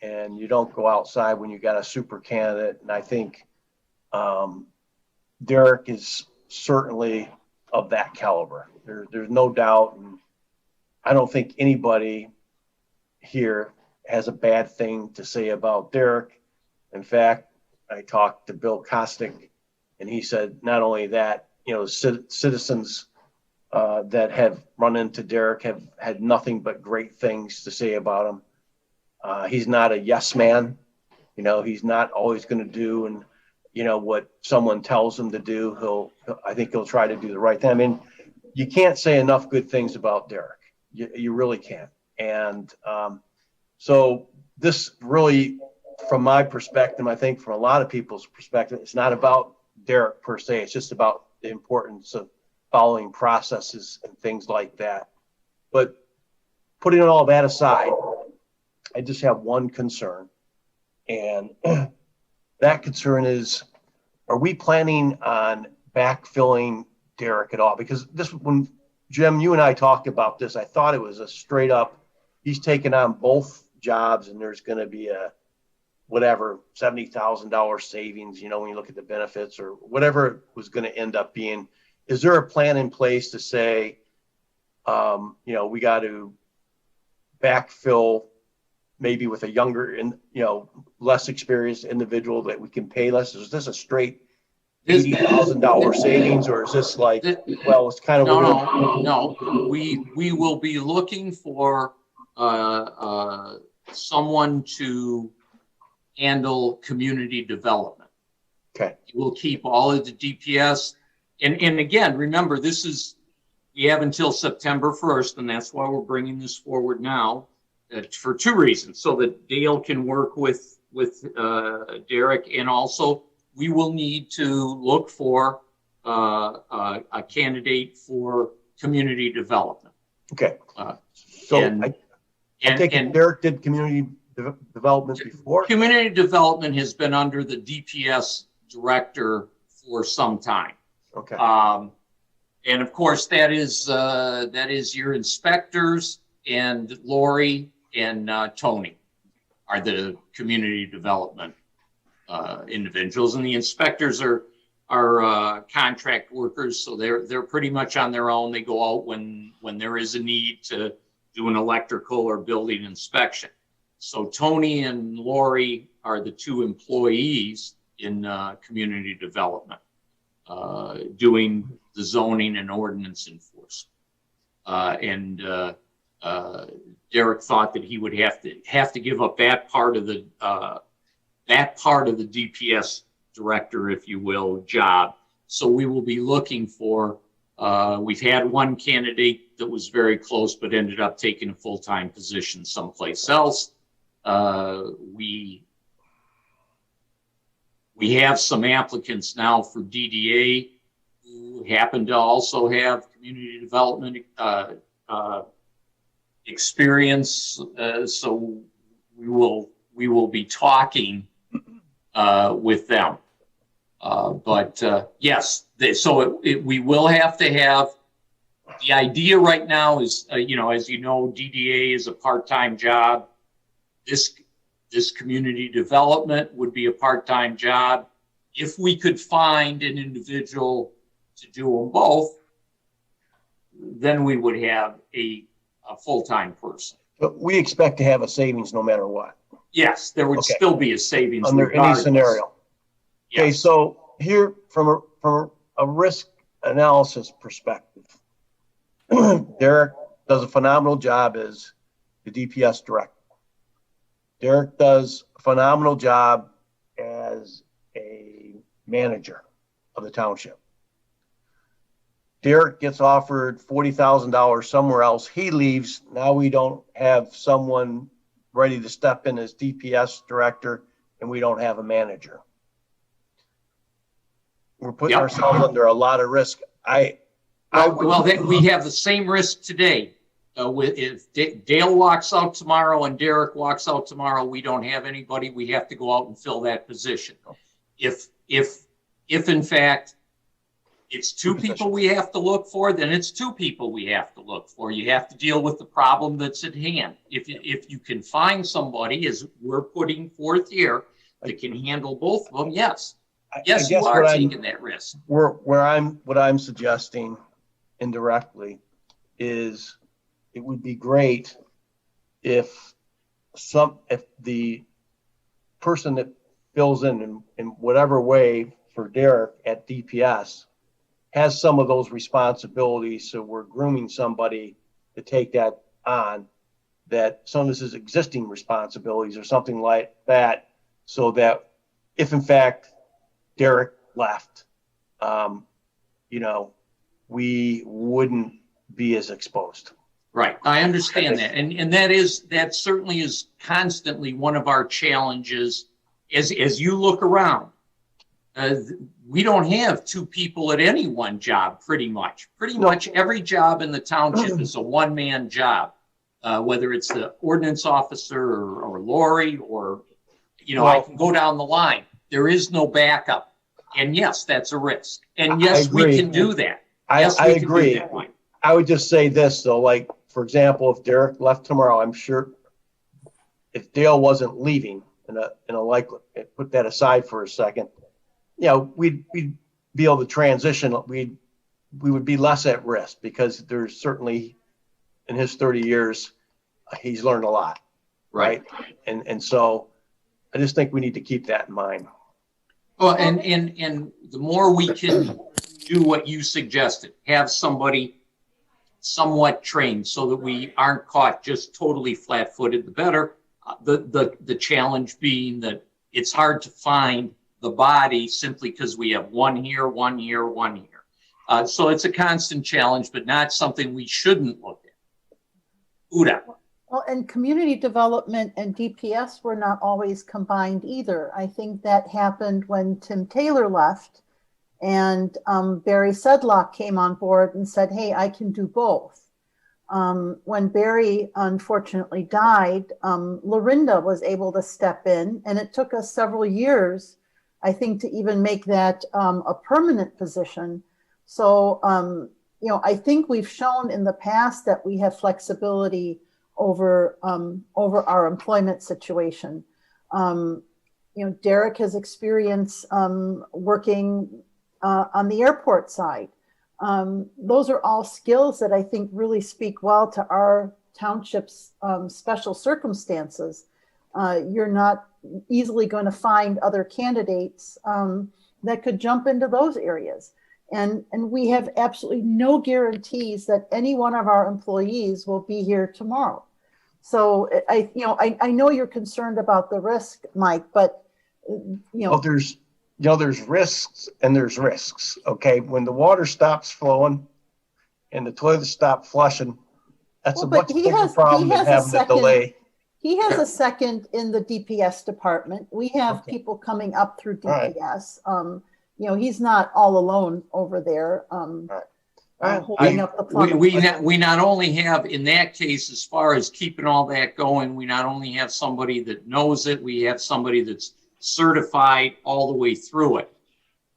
and you don't go outside when you got a super candidate. And I think Derek is certainly of that caliber. There's no doubt, and I don't think anybody here has a bad thing to say about Derek. In fact, I talked to Bill Kostick, and he said not only that, citizens that have run into Derek have had nothing but great things to say about him. He's not a yes man. He's not always going to do and what someone tells him to do. I think he'll try to do the right thing. I mean, you can't say enough good things about Derek. You really can't. And so this really, from my perspective, I think from a lot of people's perspective, it's not about Derek per se. It's just about the importance of following processes and things like that. But putting all that aside, I just have one concern. And that concern is, are we planning on backfilling Derek at all? Because when Jim, you and I talked about this, I thought it was a straight up, he's taken on both jobs and there's going to be a whatever $70,000 savings, when you look at the benefits or whatever it was going to end up being. Is there a plan in place to say, we got to backfill maybe with a younger and, less experienced individual that we can pay less? Is this a straight $80,000 savings, or is this like, it's kind of no. We will be looking for someone to handle community development. Okay. We'll keep all of the DPS. And again, remember, we have until September 1st, and that's why we're bringing this forward now for 2 reasons. So that Dale can work with Derek, and also we will need to look for a candidate for community development. Okay. I think Derek did community development before. Community development has been under the DPS director for some time. Okay. And of course, that is your inspectors, and Lori and Tony are the community development individuals, and the inspectors are contract workers, so they're pretty much on their own. They go out when there is a need to do an electrical or building inspection. So Tony and Lori are the 2 employees in community development, doing the zoning and ordinance enforcement. And Derek thought that he would have to give up that part of the DPS director, if you will, job. So we will be looking for We've had one candidate that was very close, but ended up taking a full-time position someplace else. We have some applicants now for DDA who happen to also have community development experience. So we will be talking with them. Yes, we will have to have, the idea right now is, as you know, DDA is a part-time job. This community development would be a part-time job. If we could find an individual to do them both, then we would have a full-time person. But we expect to have a savings no matter what. Yes, there would still be a savings under regardless. any scenario. Yes. Okay, so here from a risk analysis perspective, Derek does a phenomenal job as the DPS director. Derek does a phenomenal job as a manager of the township. Derek gets offered $40,000 somewhere else. He leaves. Now we don't have someone ready to step in as DPS director, and we don't have a manager. We're putting ourselves under a lot of risk. We have the same risk today. If Dale walks out tomorrow and Derek walks out tomorrow, we don't have anybody. We have to go out and fill that position. If in fact it's two people we have to look for, then it's two people we have to look for. You have to deal with the problem that's at hand. If you can find somebody, as we're putting forth here, that can handle both of them, yes. Yes, you are taking that risk. What I'm suggesting indirectly is it would be great if the person that fills in whatever way for Derek at DPS has some of those responsibilities, so we're grooming somebody to take that on, that some of his existing responsibilities or something like that, so that if in fact Derek left, we wouldn't be as exposed. Right, I understand that, and that certainly is constantly one of our challenges. As you look around, we don't have two people at any one job. Pretty much every job in the township is a one-man job, whether it's the ordinance officer or Lori or I can go down the line. There is no backup, and yes, that's a risk. And yes, we can do that. I agree. I would just say this though, like for example, if Derek left tomorrow, I'm sure if Dale wasn't leaving, in a likely, put that aside for a second, we'd be able to transition. We would be less at risk because there's certainly in his 30 years, he's learned a lot. Right. And so I just think we need to keep that in mind. Well, and the more we can do what you suggested, have somebody somewhat trained so that we aren't caught just totally flat-footed, the better. The challenge being that it's hard to find the body simply because we have one here, one here, one here. So it's a constant challenge, but not something we shouldn't look at. Uda. Well, and community development and DPS were not always combined either. I think that happened when Tim Taylor left and Barry Sedlock came on board and said, hey, I can do both. When Barry unfortunately died, Lorinda was able to step in, and it took us several years, I think, to even make that a permanent position. So, I think we've shown in the past that we have flexibility over our employment situation. Derek has experience working on the airport side. Those are all skills that I think really speak well to our township's special circumstances. You're not easily going to find other candidates that could jump into those areas. And we have absolutely no guarantees that any one of our employees will be here tomorrow. So I know you're concerned about the risk, Mike, but there's risks and there's risks. Okay, when the water stops flowing, and the toilet stopped flushing, that's a Well, much but he bigger has- problem he than has a having the second- delay. He has a second in the DPS department. We have Okay. people coming up through All right. DPS. You know, he's not all alone over there. Holding up the plumbing. We not only have, in that case, as far as keeping all that going, we not only have somebody that knows it, we have somebody that's certified all the way through it.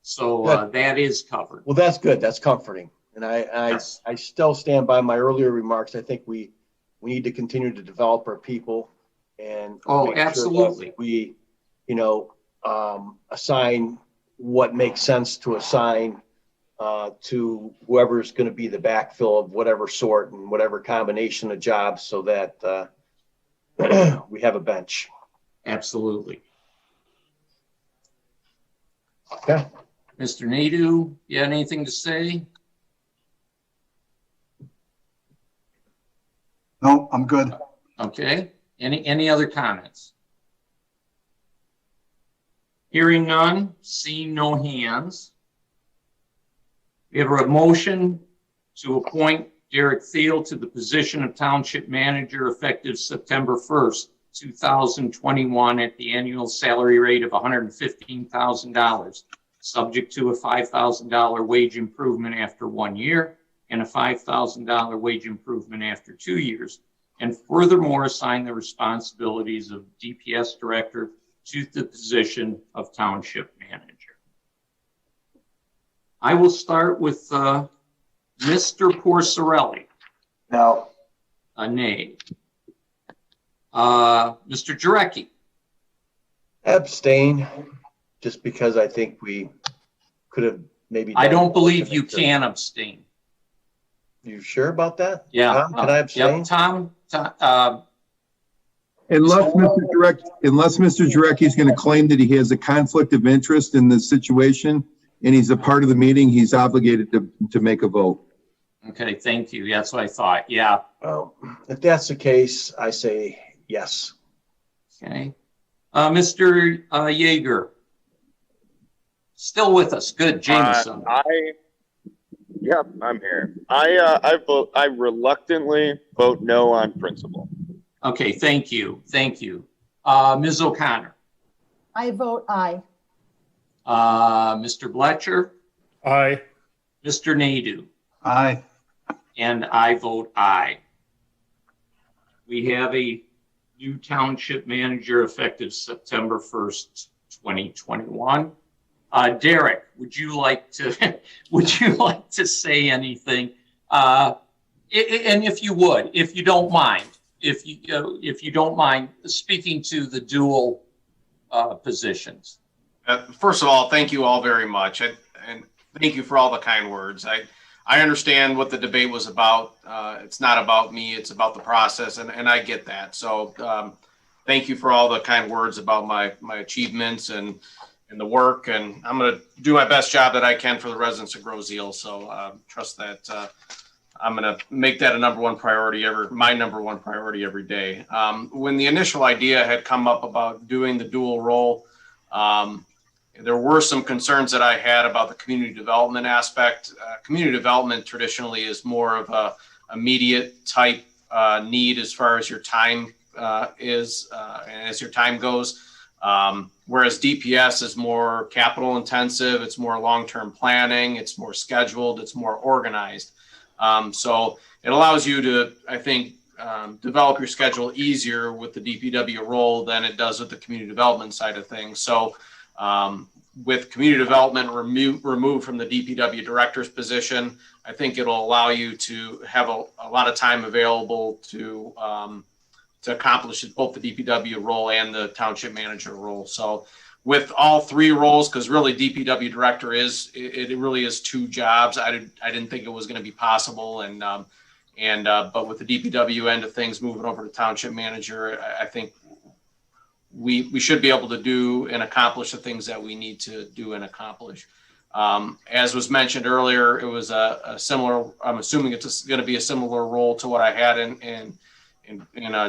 So that is covered. Well, that's good. That's comforting. And Yes. I still stand by my earlier remarks. I think we need to continue to develop our people and Oh, make sure that absolutely. we, you know, assign what makes sense to assign to whoever's going to be the backfill of whatever sort and whatever combination of jobs, so that we have a bench. Absolutely. Okay. Mr. Nadeau, you have anything to say? No, I'm good. Okay. Any other comments? Hearing none, seeing no hands. We have a motion to appoint Derek Thiel to the position of Township Manager effective September 1st, 2021 at the annual salary rate of $115,000, subject to a $5,000 wage improvement after 1 year and a $5,000 wage improvement after 2 years, and furthermore assign the responsibilities of DPS Director to the position of Township Manager. I will start with Mr. Porcerelli. No. A nay. Mr. Jarecki. Abstain, just because I think we could have maybe. I don't believe you can abstain. You sure about that? Yeah. Tom, can I abstain? Yep, Tom, Unless Mr. Jarecki is going to claim that he has a conflict of interest in this situation and he's a part of the meeting, he's obligated to make a vote. okay, thank you. That's what I thought. Yeah. Well, if that's the case, I say yes. Okay. Mr. Yeager. Still with us. Good. Jameson. Yep, I'm here. I reluctantly vote no on principle. Okay, thank you. Thank you. Ms. O'Connor. I vote aye. Mr. Bletcher. Aye. Mr. Nadeau. Aye. And I vote aye. We have a new township manager effective September 1st, 2021. Derek, would you like to say anything? And if you would, if you don't mind, if you don't mind speaking to the dual positions. First of all, thank you all very much, and thank you for all the kind words. I understand what the debate was about. It's not about me; it's about the process, and I get that. So, thank you for all the kind words about my achievements and the work. And I'm going to do my best job that I can for the residents of Grosse Ile. So, trust that I'm going to make that my number one priority every day. When the initial idea had come up about doing the dual role, there were some concerns that I had about the community development aspect. Community development traditionally is more of a immediate type need as far as your time and as your time goes. Whereas DPS is more capital intensive, it's more long-term planning, it's more scheduled, it's more organized. So it allows you to, I think, develop your schedule easier with the DPW role than it does with the community development side of things. So with community development removed from the DPW director's position, I think it'll allow you to have a lot of time available to accomplish both the DPW role and the township manager role. So with all three roles, because really DPW director it really is two jobs. I didn't think it was going to be possible, but with the DPW end of things moving over to township manager, I think we should be able to do and accomplish the things that we need to do and accomplish. As was mentioned earlier, it was a similar, I'm assuming it's going to be a similar role to what I had in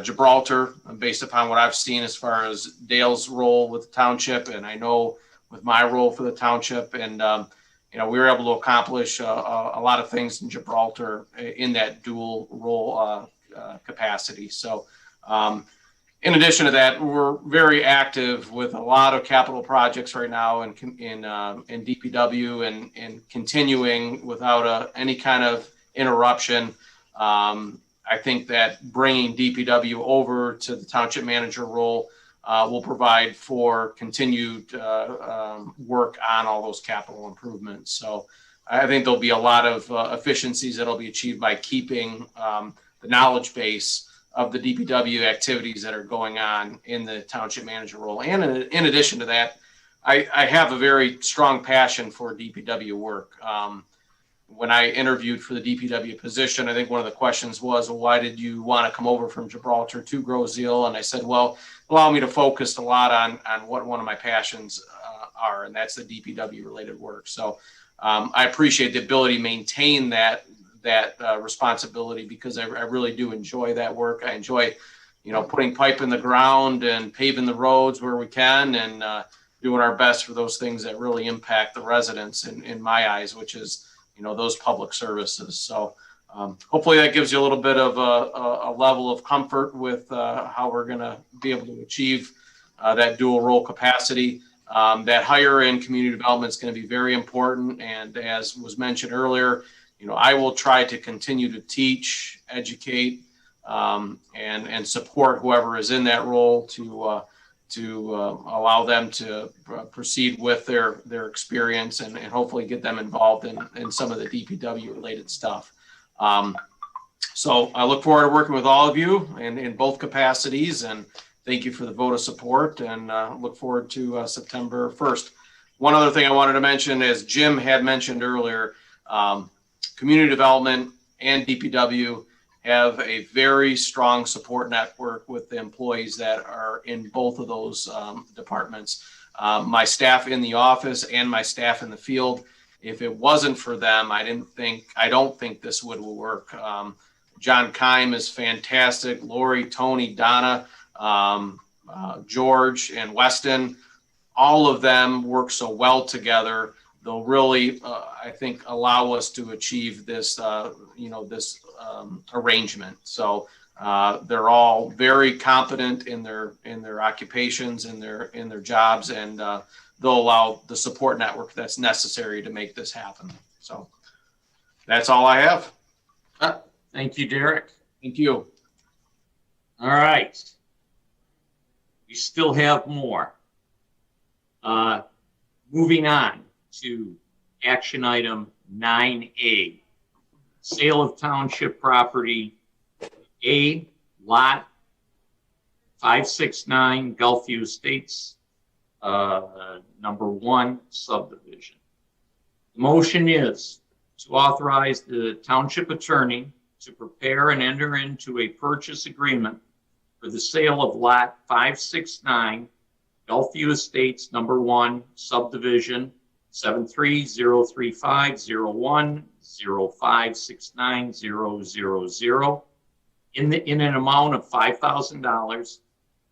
Gibraltar, based upon what I've seen as far as Dale's role with the township, and I know with my role for the township. And we were able to accomplish a lot of things in Gibraltar in that dual role capacity. So in addition to that, we're very active with a lot of capital projects right now in DPW and continuing without any kind of interruption. I think that bringing DPW over to the township manager role will provide for continued work on all those capital improvements. So I think there'll be a lot of efficiencies that'll be achieved by keeping the knowledge base of the DPW activities that are going on in the township manager role. And in addition to that, I have a very strong passion for DPW work. When I interviewed for the DPW position, I think one of the questions was, well, why did you want to come over from Gibraltar to Groseal? And I said, well, allow me to focus a lot on what one of my passions are, and that's the DPW related work. So I appreciate the ability to maintain that responsibility, because I really do enjoy that work. I enjoy, putting pipe in the ground and paving the roads where we can, and doing our best for those things that really impact the residents in my eyes, which is, those public services. So hopefully that gives you a little bit of a level of comfort with how we're going to be able to achieve that dual role capacity. That hire in community development is going to be very important. And as was mentioned earlier, I will try to continue to teach, educate, and support whoever is in that role to allow them to proceed with their experience and hopefully get them involved in some of the DPW related stuff. So I look forward to working with all of you in both capacities, and thank you for the vote of support, and look forward to September 1st. One other thing I wanted to mention, as Jim had mentioned earlier, community development and DPW have a very strong support network with the employees that are in both of those departments. My staff in the office and my staff in the field, if it wasn't for them, I don't think this would work. John Keim is fantastic. Lori, Tony, Donna, George, and Weston, all of them work so well together. They'll really, I think, allow us to achieve this, this arrangement. So they're all very competent in their occupations, in their jobs, and they'll allow the support network that's necessary to make this happen. So that's all I have. Thank you, Derek. Thank you. All right. We still have more. Moving on to action item 9A, sale of township property, A, lot 569, Gulfview Estates, number 1 subdivision. The motion is to authorize the township attorney to prepare and enter into a purchase agreement for the sale of lot 569, Gulfview Estates, number 1 subdivision, 7303501056900 in an amount of $5,000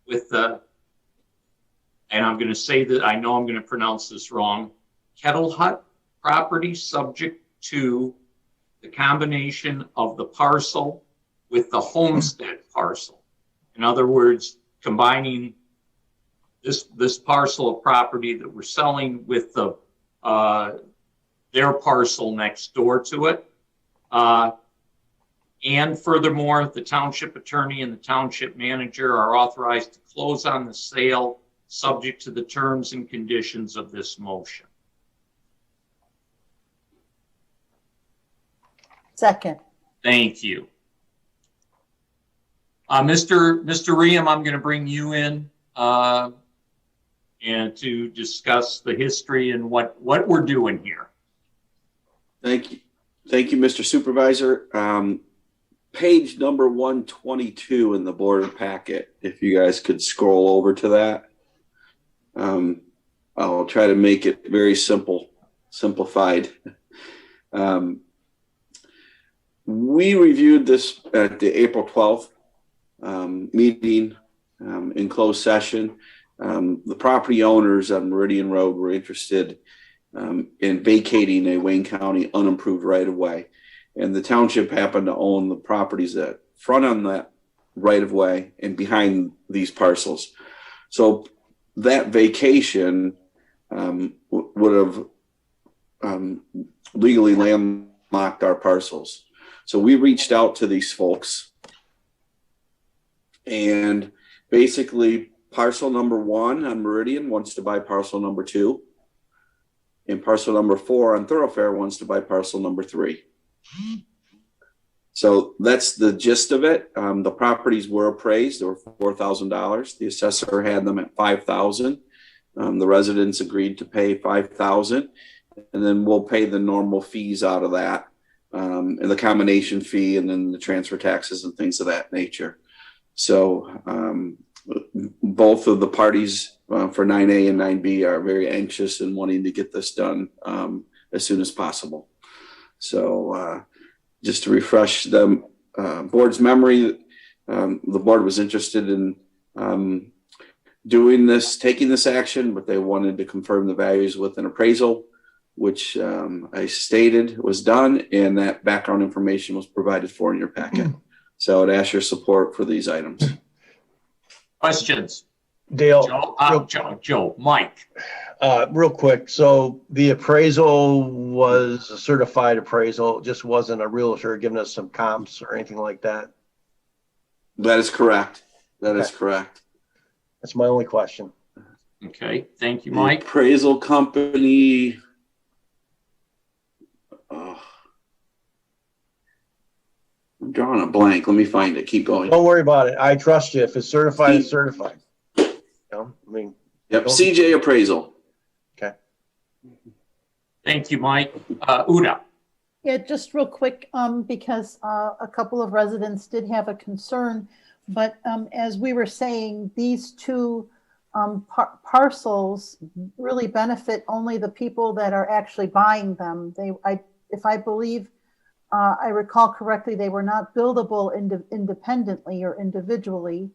with the, and I'm going to say that I know I'm going to pronounce this wrong, Kettle Hut property, subject to the combination of the parcel with the homestead parcel. In other words, combining this parcel of property that we're selling with the their parcel next door to it. And furthermore, the township attorney and the township manager are authorized to close on the sale subject to the terms and conditions of this motion. Second. Thank you. Mr. Riem, I'm going to bring you in and to discuss the history and what we're doing here. Thank you. Thank you, Mr. Supervisor. Page number 122 in the board packet, if you guys could scroll over to that. I'll try to make it very simplified. We reviewed this at the April 12th meeting in closed session. The property owners on Meridian Road were interested in vacating a Wayne County unimproved right-of-way. And the township happened to own the properties that front on that right-of-way and behind these parcels. So that vacation would have legally landlocked our parcels. So we reached out to these folks, and basically parcel number 1 on Meridian wants to buy parcel number 2, and parcel number 4 on Thoroughfare wants to buy parcel number 3. So that's the gist of it. The properties were appraised. They were $4,000. The assessor had them at $5,000. The residents agreed to pay $5,000, and then we'll pay the normal fees out of that, and the combination fee, and then the transfer taxes and things of that nature. So both of the parties for 9A and 9B are very anxious and wanting to get this done as soon as possible. So just to refresh the board's memory, the board was interested in doing this, taking this action, but they wanted to confirm the values with an appraisal, which I stated was done, and that background information was provided for in your packet. So I'd ask your support for these items. Questions? Dale. Joe, Mike. Real quick. So the appraisal was a certified appraisal. It just wasn't a realtor giving us some comps or anything like that. That is correct. That is correct. That's my only question. Okay. Thank you, Mike. The appraisal company. I'm drawing a blank. Let me find it. Keep going. Don't worry about it. I trust you. If it's certified, it's certified. You know, I mean. Yep. CJ Appraisal. Okay. Thank you, Mike. Uda. Yeah, just real quick, because a couple of residents did have a concern, but as we were saying, these two parcels really benefit only the people that are actually buying them. If I believe I recall correctly, they were not buildable independently or individually.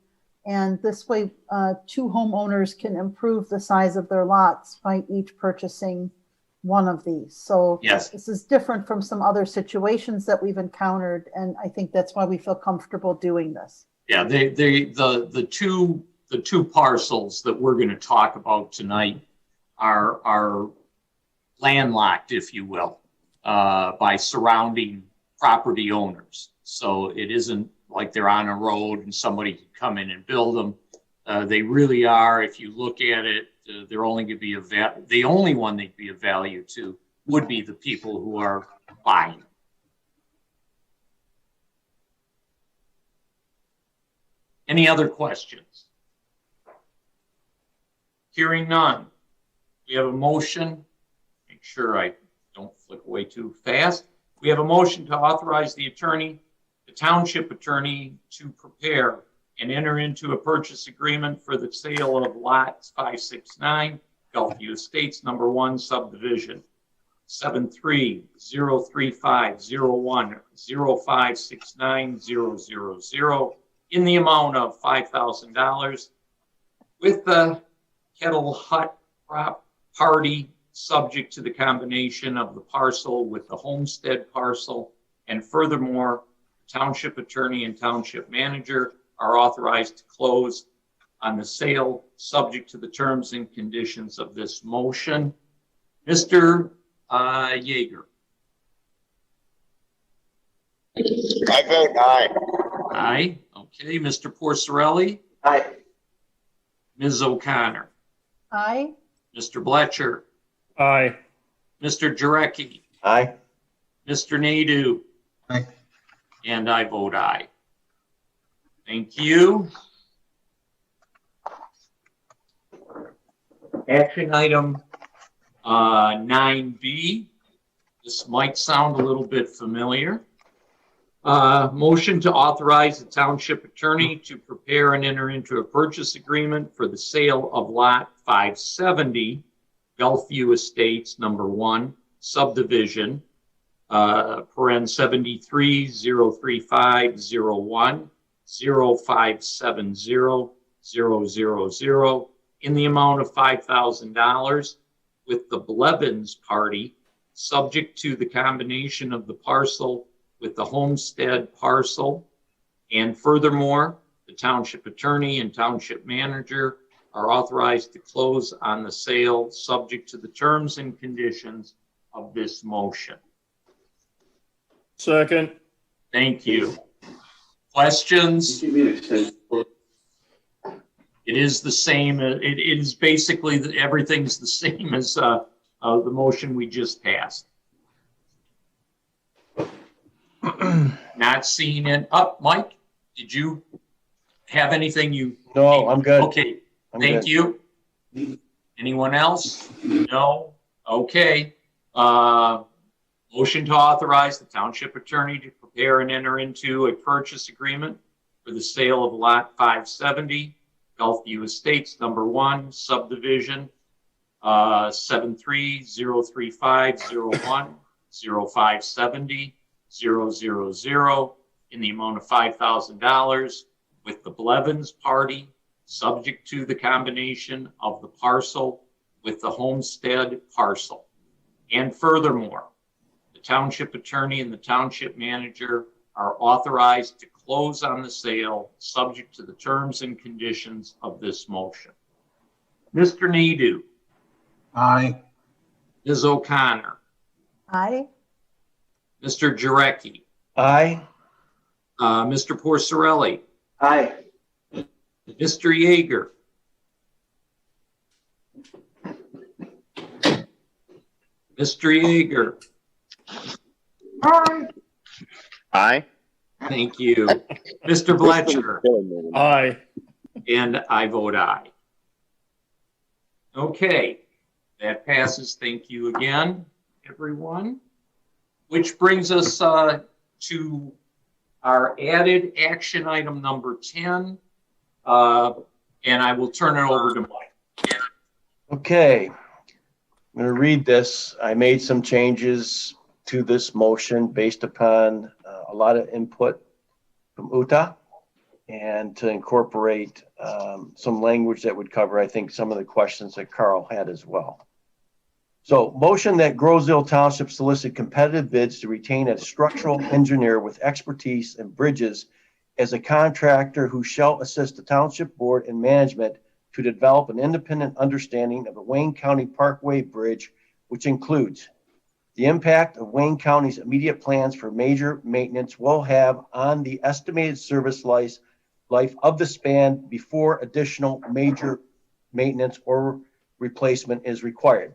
And this way, two homeowners can improve the size of their lots by each purchasing one of these. So yes, this is different from some other situations that we've encountered. And I think that's why we feel comfortable doing this. Yeah, the two parcels that we're going to talk about tonight are landlocked, if you will, by surrounding property owners. So it isn't like they're on a road and somebody can come in and build them. They really are. If you look at it, they're only going to be the only one they'd be of value to would be the people who are buying. Any other questions? Hearing none. We have a motion. Make sure I don't flick away too fast. We have a motion to authorize the township attorney, to prepare and enter into a purchase agreement for the sale of lots 569, Gulfview Estates, number 1, subdivision 73-035-01-0569-000 in the amount of $5,000 with the Kettle Hut party, subject to the combination of the parcel with the homestead parcel. And furthermore, township attorney and township manager are authorized to close on the sale, subject to the terms and conditions of this motion. Mr. Yeager. I vote aye. Aye. Okay. Mr. Porcerelli. Aye. Ms. O'Connor. Aye. Mr. Bletcher. Aye. Mr. Jarecki. Aye. Mr. Nadeau. Aye. And I vote aye. Thank you. Action item 9B. This might sound a little bit familiar. Motion to authorize the township attorney to prepare and enter into a purchase agreement for the sale of lot 570, Gulfview Estates, number 1, subdivision, paren 73-035-01-0570-000 in the amount of $5,000 with the Blevins party, subject to the combination of the parcel with the homestead parcel. And furthermore, the township attorney and township manager are authorized to close on the sale subject to the terms and conditions of this motion. Second. Thank you. Questions? It is the same. It is basically everything's the same as the motion we just passed. Not seeing it. Up, Mike, did you have anything you? No, I'm good. Okay, thank you. Anyone else? No? Okay. Motion to authorize the township attorney to prepare and enter into a purchase agreement for the sale of lot 570, Gulfview Estates, number 1, subdivision 7303501 0570 000 in the amount of $5,000 with the Blevins party, subject to the combination of the parcel with the homestead parcel. And furthermore, the township attorney and the township manager are authorized to close on the sale subject to the terms and conditions of this motion. Mr. Nadeau. Aye. Ms. O'Connor. Aye. Mr. Jarecki. Aye. Mr. Porcerelli. Aye. Mr. Yeager. Mr. Yeager. Aye. Aye. Thank you. Mr. Bletcher. Aye. And I vote aye. Okay, that passes. Thank you again, everyone. Which brings us to our added action item number 10. And I will turn it over to Mike. Okay, I'm going to read this. I made some changes to this motion based upon a lot of input from Uta and to incorporate some language that would cover, I think, some of the questions that Carl had as well. So, motion that Groseal Township solicit competitive bids to retain a structural engineer with expertise in bridges as a contractor who shall assist the Township Board and management to develop an independent understanding of the Wayne County Parkway Bridge, which includes the impact of Wayne County's immediate plans for major maintenance will have on the estimated service life of the span before additional major maintenance or replacement is required.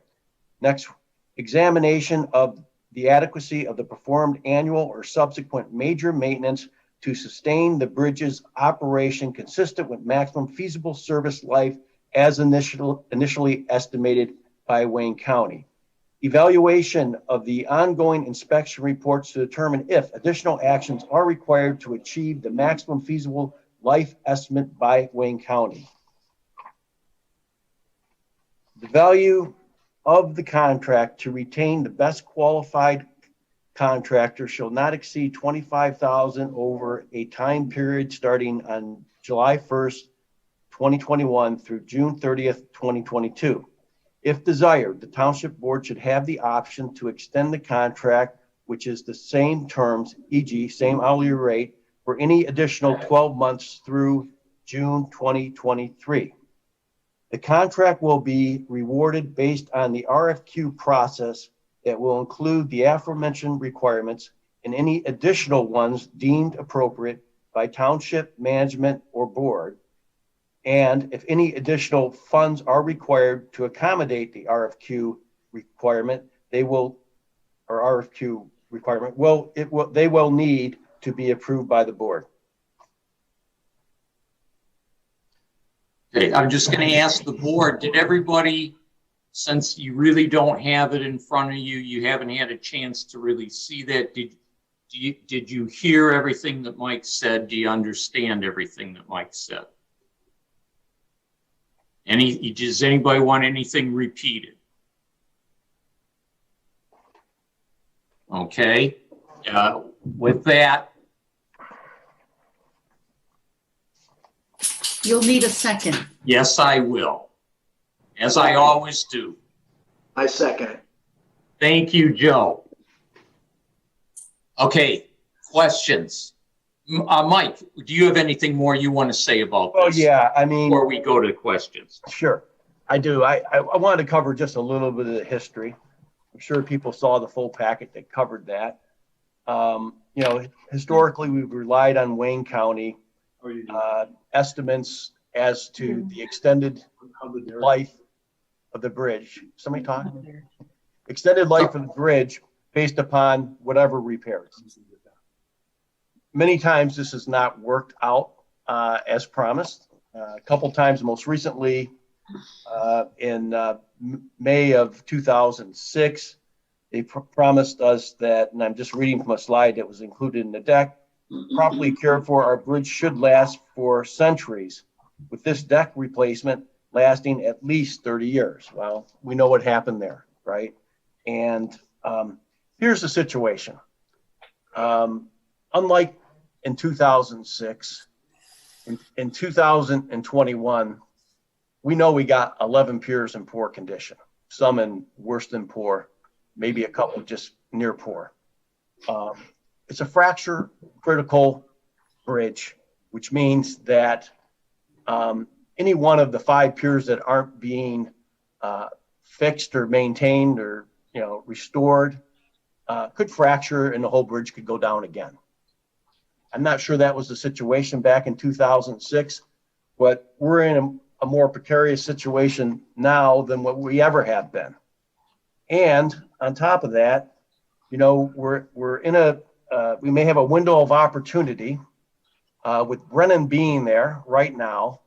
Next, examination of the adequacy of the performed annual or subsequent major maintenance to sustain the bridge's operation consistent with maximum feasible service life as initially estimated by Wayne County. Evaluation of the ongoing inspection reports to determine if additional actions are required to achieve the maximum feasible life estimate by Wayne County. The value of the contract to retain the best qualified contractor shall not exceed $25,000 over a time period starting on July 1st, 2021 through June 30th, 2022. If desired, the Township Board should have the option to extend the contract, which is the same terms, e.g. same hourly rate, for any additional 12 months through June 2023. The contract will be rewarded based on the RFQ process that will include the aforementioned requirements and any additional ones deemed appropriate by Township management or board. And if any additional funds are required to accommodate the RFQ requirement, they will need to be approved by the board. Okay, I'm just going to ask the board, did everybody, since you really don't have it in front of you, you haven't had a chance to really see that, did you hear everything that Mike said? Do you understand everything that Mike said? Does anybody want anything repeated? Okay, with that. You'll need a second. Yes, I will, as I always do. I second it. Thank you, Joe. Okay, questions. Mike, do you have anything more you want to say about this? Oh, yeah, I mean. Before we go to questions. Sure, I do. I wanted to cover just a little bit of the history. I'm sure people saw the full packet that covered that. You know, historically, we've relied on Wayne County estimates as to the extended life of the bridge. Somebody talking? Extended life of the bridge based upon whatever repairs. Many times this has not worked out as promised. A couple times, most recently in May of 2006, they promised us that, and I'm just reading from a slide that was included in the deck, properly cared for, our bridge should last for centuries, with this deck replacement lasting at least 30 years. Well, we know what happened there, right? And here's the situation. Unlike in 2006, in 2021, we know we got 11 piers in poor condition, some in worse than poor, maybe a couple just near poor. It's a fracture critical bridge, which means that any one of the 5 piers that aren't being fixed or maintained or restored could fracture and the whole bridge could go down again. I'm not sure that was the situation back in 2006, but we're in a more precarious situation now than what we ever have been. And on top of that, we're in we may have a window of opportunity with Brennan being there right now.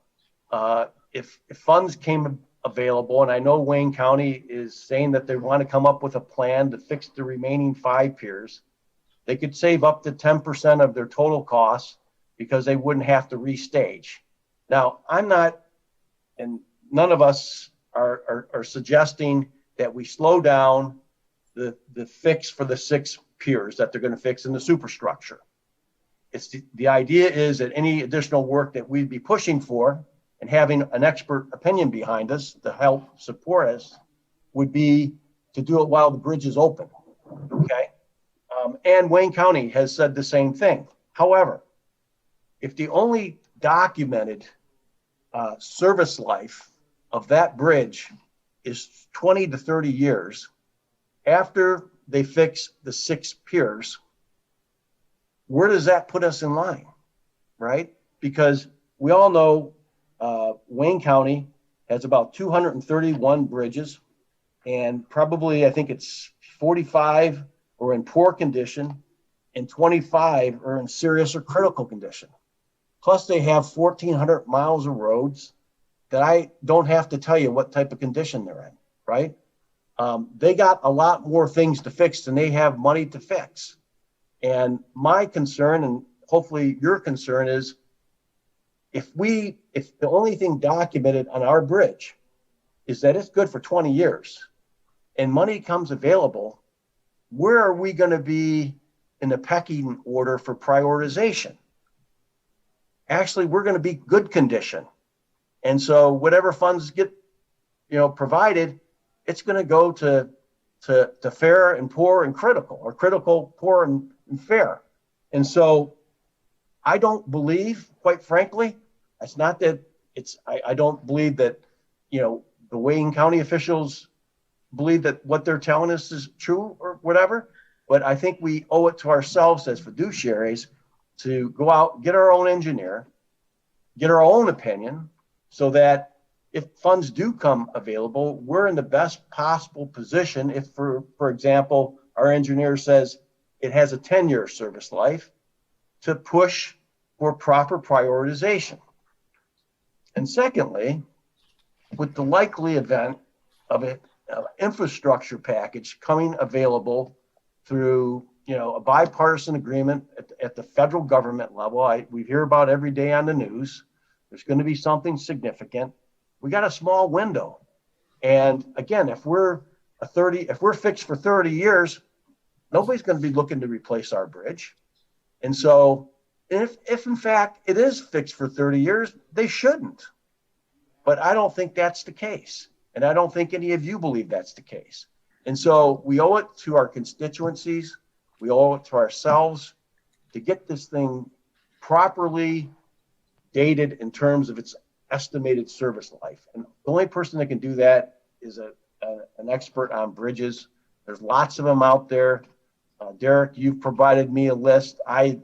If funds came available, and I know Wayne County is saying that they want to come up with a plan to fix the remaining 5 piers, they could save up to 10% of their total costs because they wouldn't have to restage. Now, I'm not, and none of us are suggesting that we slow down the fix for the 6 piers that they're going to fix in the superstructure. It's the idea is that any additional work that we'd be pushing for and having an expert opinion behind us to help support us would be to do it while the bridge is open, okay? And Wayne County has said the same thing. However, if the only documented service life of that bridge is 20 to 30 years, after they fix the 6 piers, where does that put us in line, right? Because we all know Wayne County has about 231 bridges, and probably I think it's 45 are in poor condition and 25 are in serious or critical condition. Plus they have 1,400 miles of roads that I don't have to tell you what type of condition they're in, right? They got a lot more things to fix than they have money to fix. And my concern, and hopefully your concern, is if the only thing documented on our bridge is that it's good for 20 years and money comes available, where are we going to be in the pecking order for prioritization? Actually, we're going to be good condition. And so whatever funds get, provided, it's going to go to fair and poor and critical, or critical, poor and fair. And so I don't believe, quite frankly, it's not that I don't believe that, the Wayne County officials believe that what they're telling us is true or whatever, but I think we owe it to ourselves as fiduciaries to go out, get our own engineer, get our own opinion, so that if funds do come available, we're in the best possible position. If, for example, our engineer says it has a 10-year service life, to push for proper prioritization. And secondly, with the likely event of an infrastructure package coming available through, a bipartisan agreement at the federal government level, we hear about every day on the news, there's going to be something significant. We got a small window. And again, if we're fixed for 30 years, nobody's going to be looking to replace our bridge. And so if in fact it is fixed for 30 years, they shouldn't. But I don't think that's the case. And I don't think any of you believe that's the case. And so we owe it to our constituencies, we owe it to ourselves to get this thing properly dated in terms of its estimated service life. And the only person that can do that is an expert on bridges. There's lots of them out there. Derek, you've provided me a list. I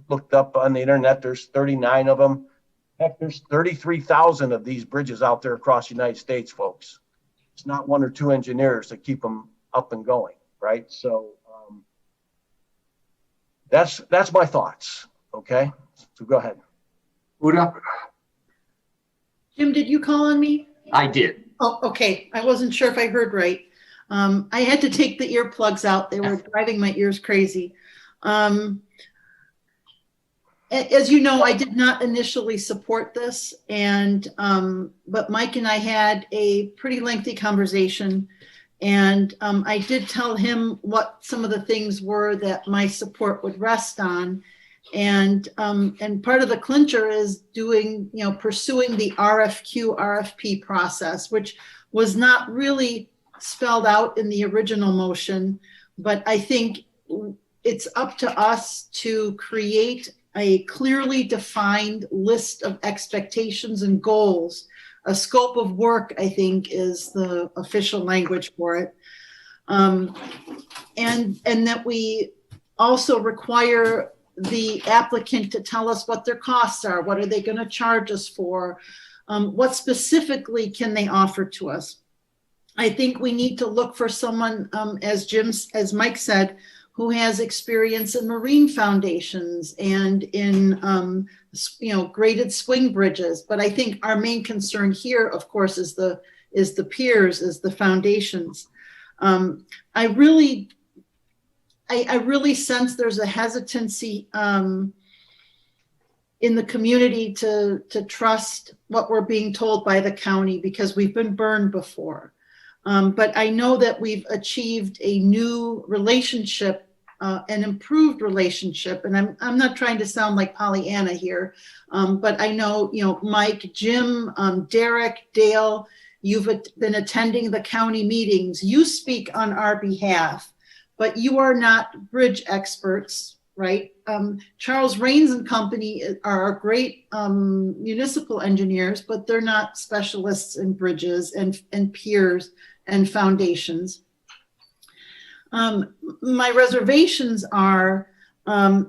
looked up on the internet, there's 39 of them. Heck, there's 33,000 of these bridges out there across the United States, folks. It's not one or two engineers that keep them up and going, right? So that's my thoughts, okay? So go ahead. Uda? Jim, did you call on me? I did. Oh, okay. I wasn't sure if I heard right. I had to take the earplugs out. They were driving my ears crazy. As you know, I did not initially support this, but Mike and I had a pretty lengthy conversation, and I did tell him what some of the things were that my support would rest on. And part of the clincher is pursuing the RFP process, which was not really spelled out in the original motion, but I think it's up to us to create a clearly defined list of expectations and goals. A scope of work, I think, is the official language for it. And that we also require the applicant to tell us what their costs are. What are they going to charge us for? What specifically can they offer to us? I think we need to look for someone, as Mike said, who has experience in marine foundations and in, graded swing bridges. But I think our main concern here, of course, is the piers, is the foundations. I really sense there's a hesitancy in the community to trust what we're being told by the county because we've been burned before. But I know that we've achieved a new relationship, an improved relationship. And I'm not trying to sound like Pollyanna here, but I know, Mike, Jim, Derek, Dale, you've been attending the county meetings. You speak on our behalf, but you are not bridge experts, right? Charles Rains and Company are great municipal engineers, but they're not specialists in bridges and piers and foundations. My reservations are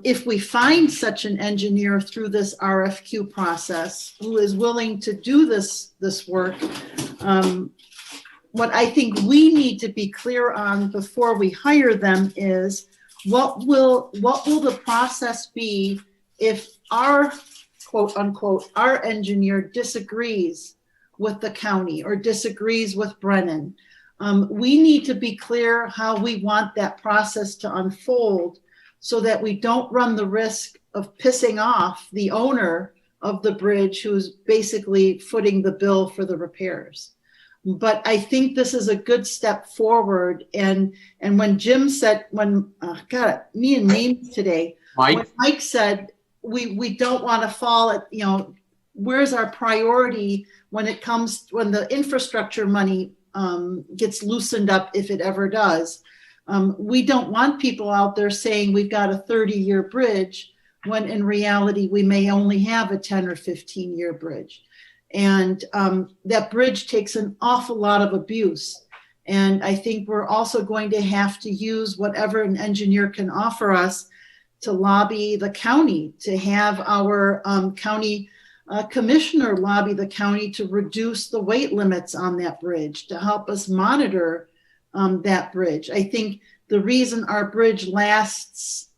if we find such an engineer through this RFQ process who is willing to do this work, what I think we need to be clear on before we hire them is what will the process be if our quote unquote our engineer disagrees with the county or disagrees with Brennan. We need to be clear how we want that process to unfold so that we don't run the risk of pissing off the owner of the bridge who's basically footing the bill for the repairs. But I think this is a good step forward. And when Jim said, me and names today, when Mike said, we don't want to fall at, where's our priority when the infrastructure money gets loosened up, if it ever does. We don't want people out there saying we've got a 30-year bridge when in reality we may only have a 10 or 15-year bridge. And that bridge takes an awful lot of abuse. And I think we're also going to have to use whatever an engineer can offer us to lobby the county, to have our county commissioner lobby the county to reduce the weight limits on that bridge, to help us monitor that bridge. I think the reason our bridge lasts,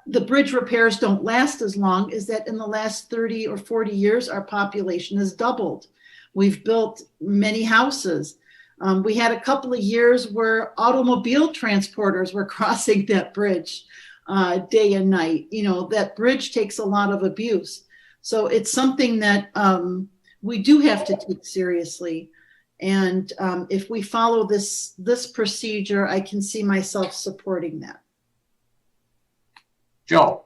the bridge repairs don't last as long is that in the last 30 or 40 years, our population has doubled. We've built many houses. We had a couple of years where automobile transporters were crossing that bridge day and night. That bridge takes a lot of abuse. So it's something that we do have to take seriously. And if we follow this procedure, I can see myself supporting that. Joe.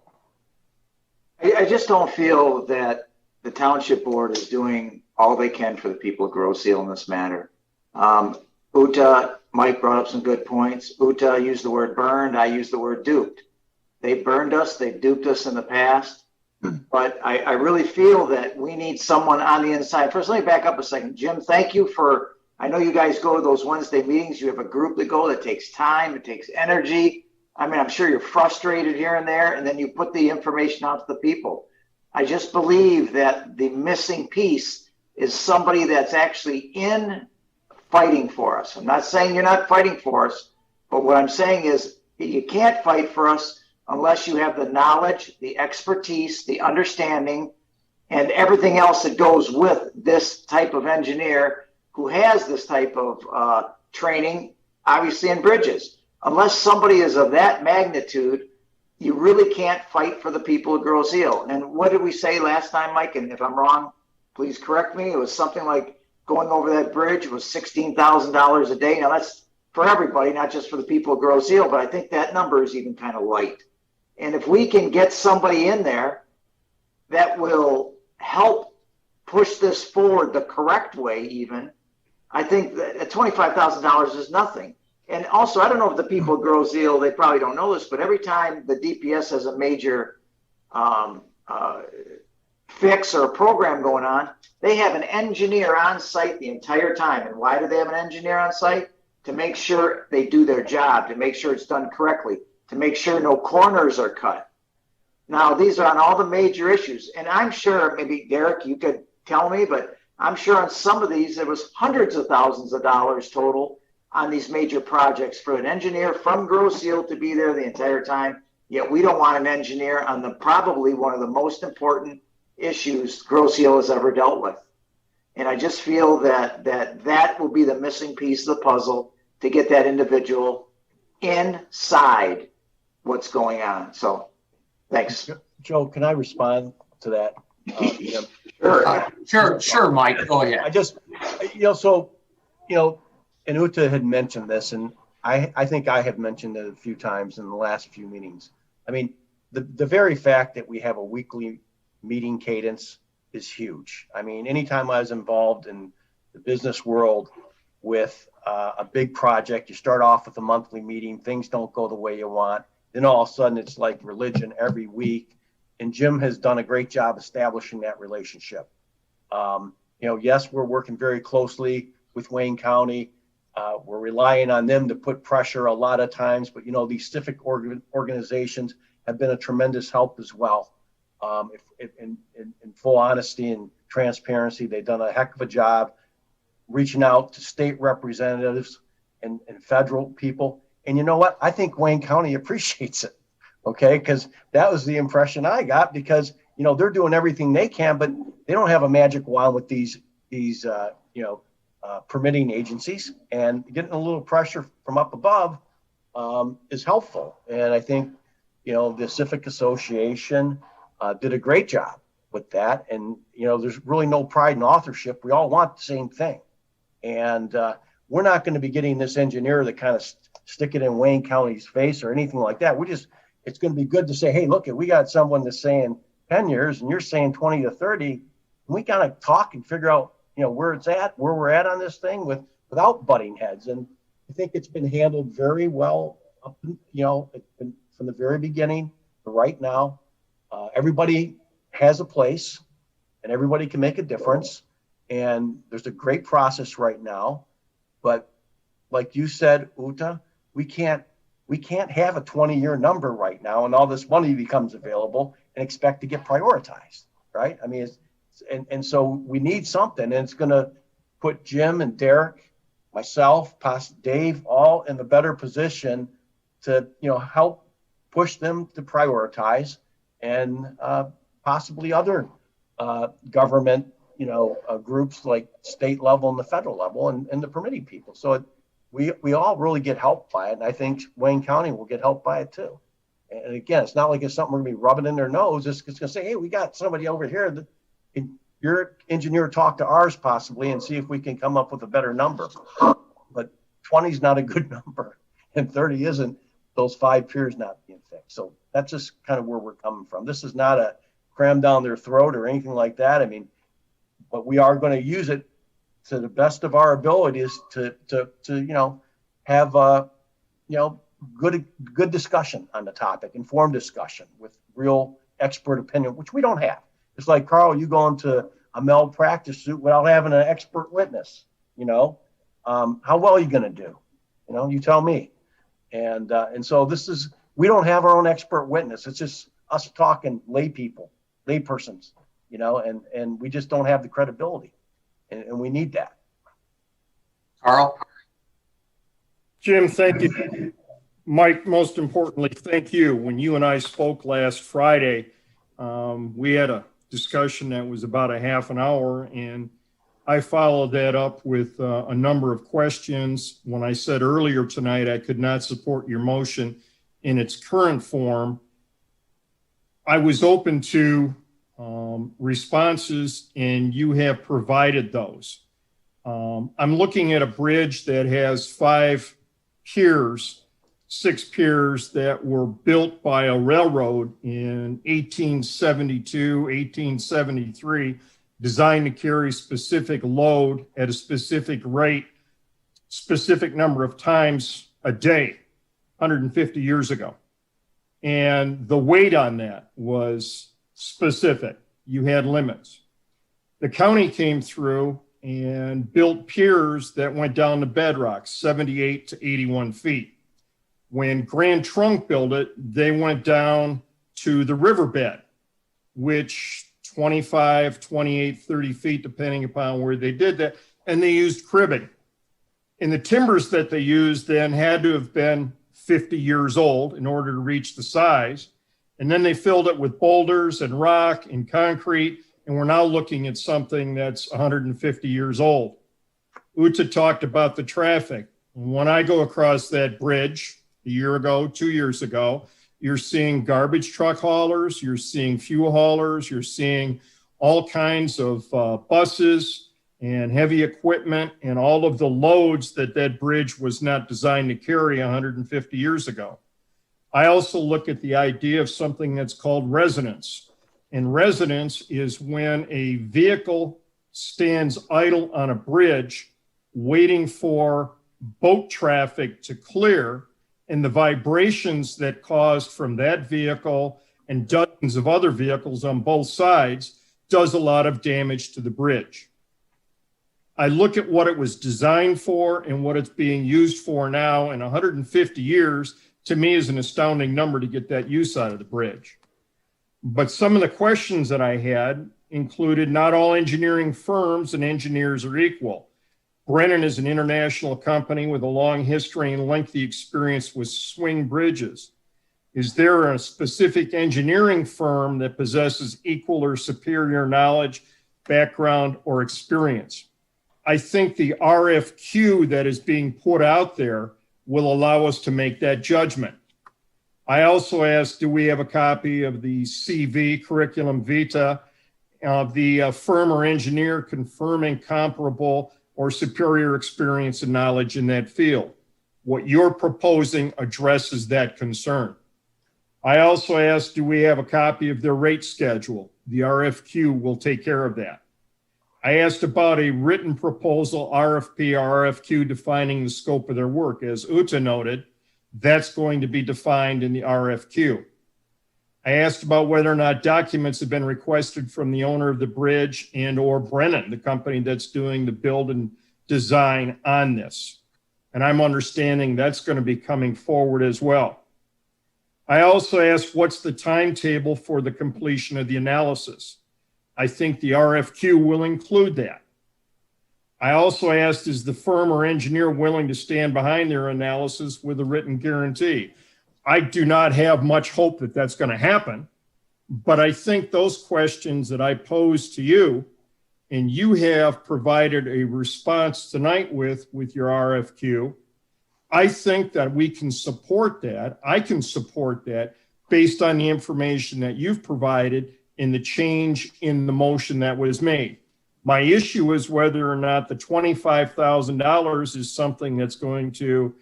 I just don't feel that the township board is doing all they can for the people of Grosse Ile in this matter. Uta, Mike brought up some good points. Uta used the word burned. I used the word duped. They burned us. They duped us in the past. But I really feel that we need someone on the inside. First, let me back up a second. Jim, thank you for, I know you guys go to those Wednesday meetings. You have a group that go that takes time. It takes energy. I mean, I'm sure you're frustrated here and there, and then you put the information out to the people. I just believe that the missing piece is somebody that's actually in fighting for us. I'm not saying you're not fighting for us, but what I'm saying is you can't fight for us unless you have the knowledge, the expertise, the understanding, and everything else that goes with this type of engineer who has this type of training, obviously in bridges. Unless somebody is of that magnitude, you really can't fight for the people of Grosse Ile. And what did we say last time, Mike? And if I'm wrong, please correct me. It was something like going over that bridge was $16,000 a day. Now that's for everybody, not just for the people of Grosse Ile, but I think that number is even kind of light. And if we can get somebody in there that will help push this forward the correct way even, I think that $25,000 is nothing. And also, I don't know if the people of Grosse Ile, they probably don't know this, but every time the DPS has a major fix or a program going on, they have an engineer on site the entire time. And why do they have an engineer on site? To make sure they do their job, to make sure it's done correctly, to make sure no corners are cut. Now, these are on all the major issues. And I'm sure, maybe Derek, you could tell me, but I'm sure on some of these, there was hundreds of thousands of dollars total on these major projects for an engineer from Grosse Ile to be there the entire time. Yet we don't want an engineer on the probably one of the most important issues Grosse Ile has ever dealt with. And I just feel that will be the missing piece of the puzzle to get that individual inside what's going on. So thanks. Joe, can I respond to that? Sure, Mike, go ahead. I just, and Uta had mentioned this, and I think I have mentioned it a few times in the last few meetings. I mean, the very fact that we have a weekly meeting cadence is huge. I mean, anytime I was involved in the business world with a big project, you start off with a monthly meeting, things don't go the way you want. Then all of a sudden it's like religion every week. And Jim has done a great job establishing that relationship. Yes, we're working very closely with Wayne County. We're relying on them to put pressure a lot of times, but these civic organizations have been a tremendous help as well. In full honesty and transparency, they've done a heck of a job reaching out to state representatives and federal people. And you know what? I think Wayne County appreciates it. Okay, because that was the impression I got, because they're doing everything they can, but they don't have a magic wand with these permitting agencies, and getting a little pressure from up above is helpful. And I think the Civic Association did a great job with that. And there's really no pride in authorship. We all want the same thing, and we're not going to be getting this engineer to kind of stick it in Wayne County's face or anything like that. It's going to be good to say, hey, look, we got someone that's saying 10 years and you're saying 20 to 30. And we kind of talk and figure out, where we're at on this thing without butting heads. And I think it's been handled very well it's been from the very beginning to right now. Everybody has a place and everybody can make a difference. And there's a great process right now. But like you said, Uta, we can't have a 20-year number right now and all this money becomes available and expect to get prioritized, right? I mean, and so we need something, and it's going to put Jim and Derek, myself, Dave, all in a better position to, help push them to prioritize, and possibly other government, groups like state level and the federal level and the permitting people. So we all really get helped by it. And I think Wayne County will get helped by it too. And again, it's not like it's something we're gonna be rubbing in their nose. It's going to say, hey, we got somebody over here that your engineer talk to ours possibly and see if we can come up with a better number. But 20 is not a good number and 30 isn't, those 5 piers not being fixed. So that's just kind of where we're coming from. This is not a cram down their throat or anything like that. I mean, but we are going to use it to the best of our abilities to have good discussion on the topic, informed discussion with real expert opinion, which we don't have. It's like, Carl, you go into a malpractice suit without having an expert witness. How well are you going to do? You tell me. And so we don't have our own expert witness. It's just us talking laypersons, and we just don't have the credibility, and we need that. Carl? Jim, thank you. Mike, most importantly, thank you. When you and I spoke last Friday, we had a discussion that was about a half an hour, and I followed that up with a number of questions. When I said earlier tonight I could not support your motion in its current form, I was open to responses, and you have provided those. I'm looking at a bridge that has 6 piers that were built by a railroad in 1872, 1873, designed to carry specific load at a specific rate, specific number of times a day, 150 years ago. And the weight on that was specific. You had limits. The county came through and built piers that went down to bedrock, 78 to 81 feet. When Grand Trunk built it, they went down to the riverbed, which 25, 28, 30 feet, depending upon where they did that, and they used cribbing. And the timbers that they used then had to have been 50 years old in order to reach the size. And then they filled it with boulders and rock and concrete, and we're now looking at something that's 150 years old. Uta talked about the traffic. When I go across that bridge a year ago, 2 years ago, you're seeing garbage truck haulers, you're seeing fuel haulers, you're seeing all kinds of buses and heavy equipment and all of the loads that bridge was not designed to carry 150 years ago. I also look at the idea of something that's called residence. And residence is when a vehicle stands idle on a bridge waiting for boat traffic to clear, and the vibrations that caused from that vehicle and dozens of other vehicles on both sides does a lot of damage to the bridge. I look at what it was designed for and what it's being used for now, in 150 years, to me is an astounding number to get that use out of the bridge. But some of the questions that I had included not all engineering firms and engineers are equal. Brennan is an international company with a long history and lengthy experience with swing bridges. Is there a specific engineering firm that possesses equal or superior knowledge, background, or experience? I think the RFQ that is being put out there will allow us to make that judgment. I also asked, do we have a copy of the CV, curriculum vitae, of the firm or engineer confirming comparable or superior experience and knowledge in that field? What you're proposing addresses that concern. I also asked, do we have a copy of their rate schedule? The RFQ will take care of that. I asked about a written proposal, RFP or RFQ, defining the scope of their work. As Uta noted, that's going to be defined in the RFQ. I asked about whether or not documents have been requested from the owner of the bridge and or Brennan, the company that's doing the build and design on this. And I'm understanding that's going to be coming forward as well. I also asked, what's the timetable for the completion of the analysis? I think the RFQ will include that. I also asked, is the firm or engineer willing to stand behind their analysis with a written guarantee? I do not have much hope that that's going to happen, but I think those questions that I posed to you, and you have provided a response tonight with your RFQ, I think that we can support that. I can support that based on the information that you've provided in the change in the motion that was made. My issue is whether or not the $25,000 is something that's going to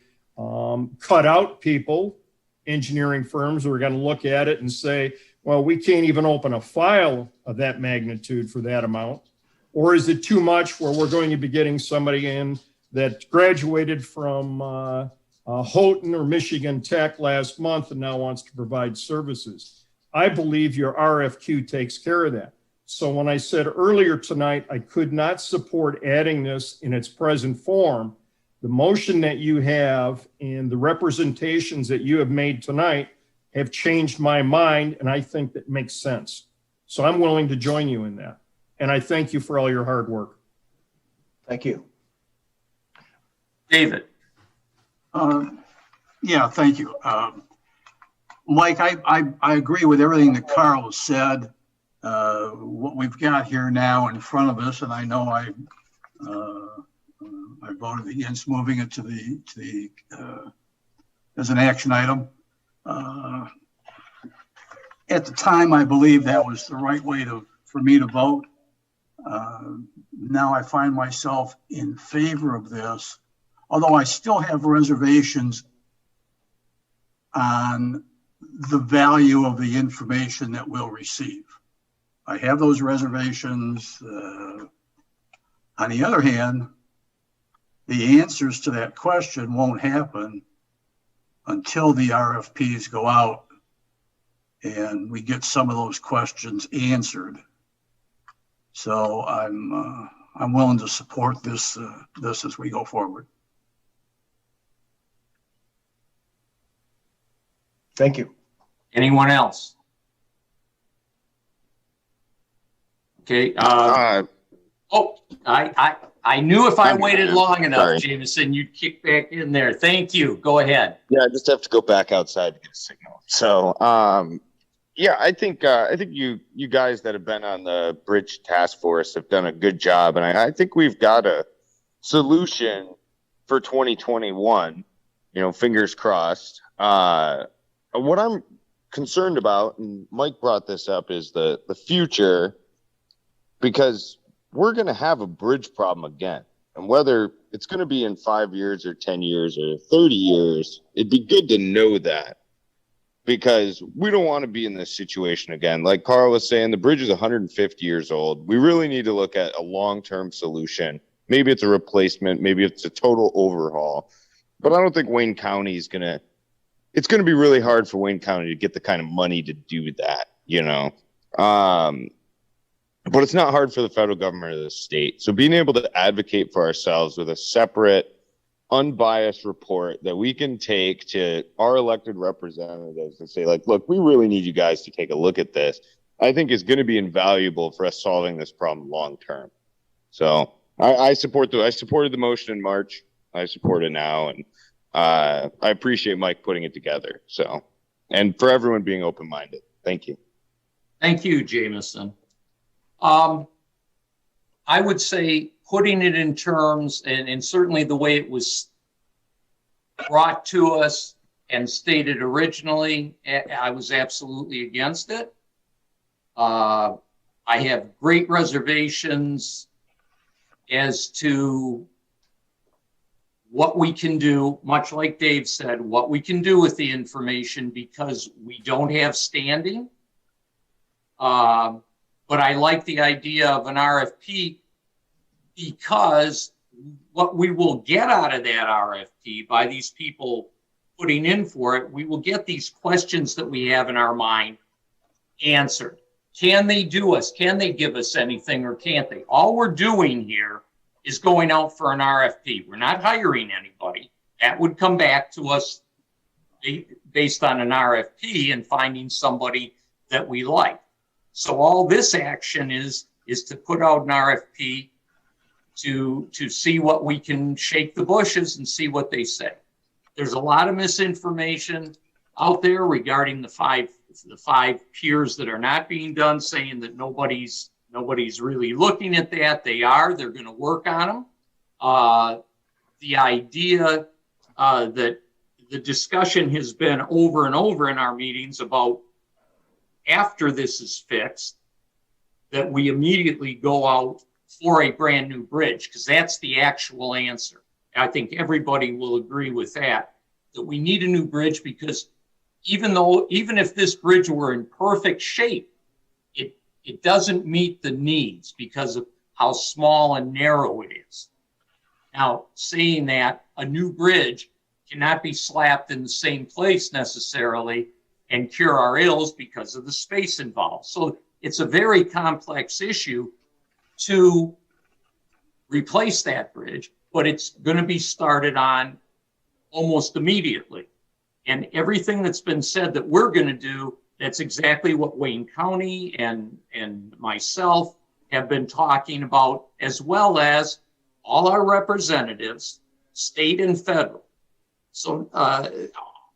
cut out people, engineering firms who are going to look at it and say, well, we can't even open a file of that magnitude for that amount. Or is it too much where we're going to be getting somebody in that graduated from Houghton or Michigan Tech last month and now wants to provide services? I believe your RFQ takes care of that. So when I said earlier tonight, I could not support adding this in its present form, the motion that you have and the representations that you have made tonight have changed my mind, and I think that makes sense. So I'm willing to join you in that. And I thank you for all your hard work. Thank you. David. Yeah, thank you. Mike, I agree with everything that Carl said. What we've got here now in front of us, and I know I voted against moving it to the as an action item. At the time, I believe that was the right way for me to vote. Now I find myself in favor of this, although I still have reservations on the value of the information that we'll receive. I have those reservations. On the other hand, the answers to that question won't happen until the RFPs go out and we get some of those questions answered. So I'm willing to support this as we go forward. Thank you. Anyone else? Okay. I knew if I waited long enough, Sorry. Jameson, you'd kick back in there. Thank you. Go ahead. Yeah, I just have to go back outside to get a signal. So, yeah, I think you guys that have been on the bridge task force have done a good job, and I think we've got a solution for 2021. You know, fingers crossed. What I'm concerned about, and Mike brought this up, is the future, because we're going to have a bridge problem again. And whether it's going to be in 5 years or 10 years or 30 years, it'd be good to know that, because we don't want to be in this situation again. Like Carl was saying, the bridge is 150 years old. We really need to look at a long-term solution. Maybe it's a replacement. Maybe it's a total overhaul. But I don't think Wayne County is going to, it's going to be really hard for Wayne County to get the kind of money to do that, you know. But it's not hard for the federal government or the state. So being able to advocate for ourselves with a separate, unbiased report that we can take to our elected representatives and say, like, look, we really need you guys to take a look at this, I think is going to be invaluable for us solving this problem long term. So I supported the motion in March. I support it now, and I appreciate Mike putting it together. So, and for everyone being open-minded. Thank you. Thank you, Jameson. I would say putting it in terms, and certainly the way it was brought to us and stated originally, I was absolutely against it. I have great reservations as to what we can do, much like Dave said, what we can do with the information, because we don't have standing. But I like the idea of an RFP, because what we will get out of that RFP by these people putting in for it, we will get these questions that we have in our mind answered. Can they do us? Can they give us anything, or can't they? All we're doing here is going out for an RFP. We're not hiring anybody. That would come back to us based on an RFP and finding somebody that we like. So all this action is to put out an RFP to see what we can shake the bushes and see what they say. There's a lot of misinformation out there regarding the five piers that are not being done, saying that nobody's really looking at that. They are. They're going to work on them. The idea that the discussion has been over and over in our meetings about, after this is fixed, that we immediately go out for a brand new bridge, because that's the actual answer. I think everybody will agree with that we need a new bridge, because even if this bridge were in perfect shape, it doesn't meet the needs because of how small and narrow it is. Now, saying that, a new bridge cannot be slapped in the same place necessarily and cure our ills because of the space involved. So it's a very complex issue to replace that bridge, but it's going to be started on almost immediately. And everything that's been said that we're going to do, that's exactly what Wayne County and myself have been talking about, as well as all our representatives, state and federal. So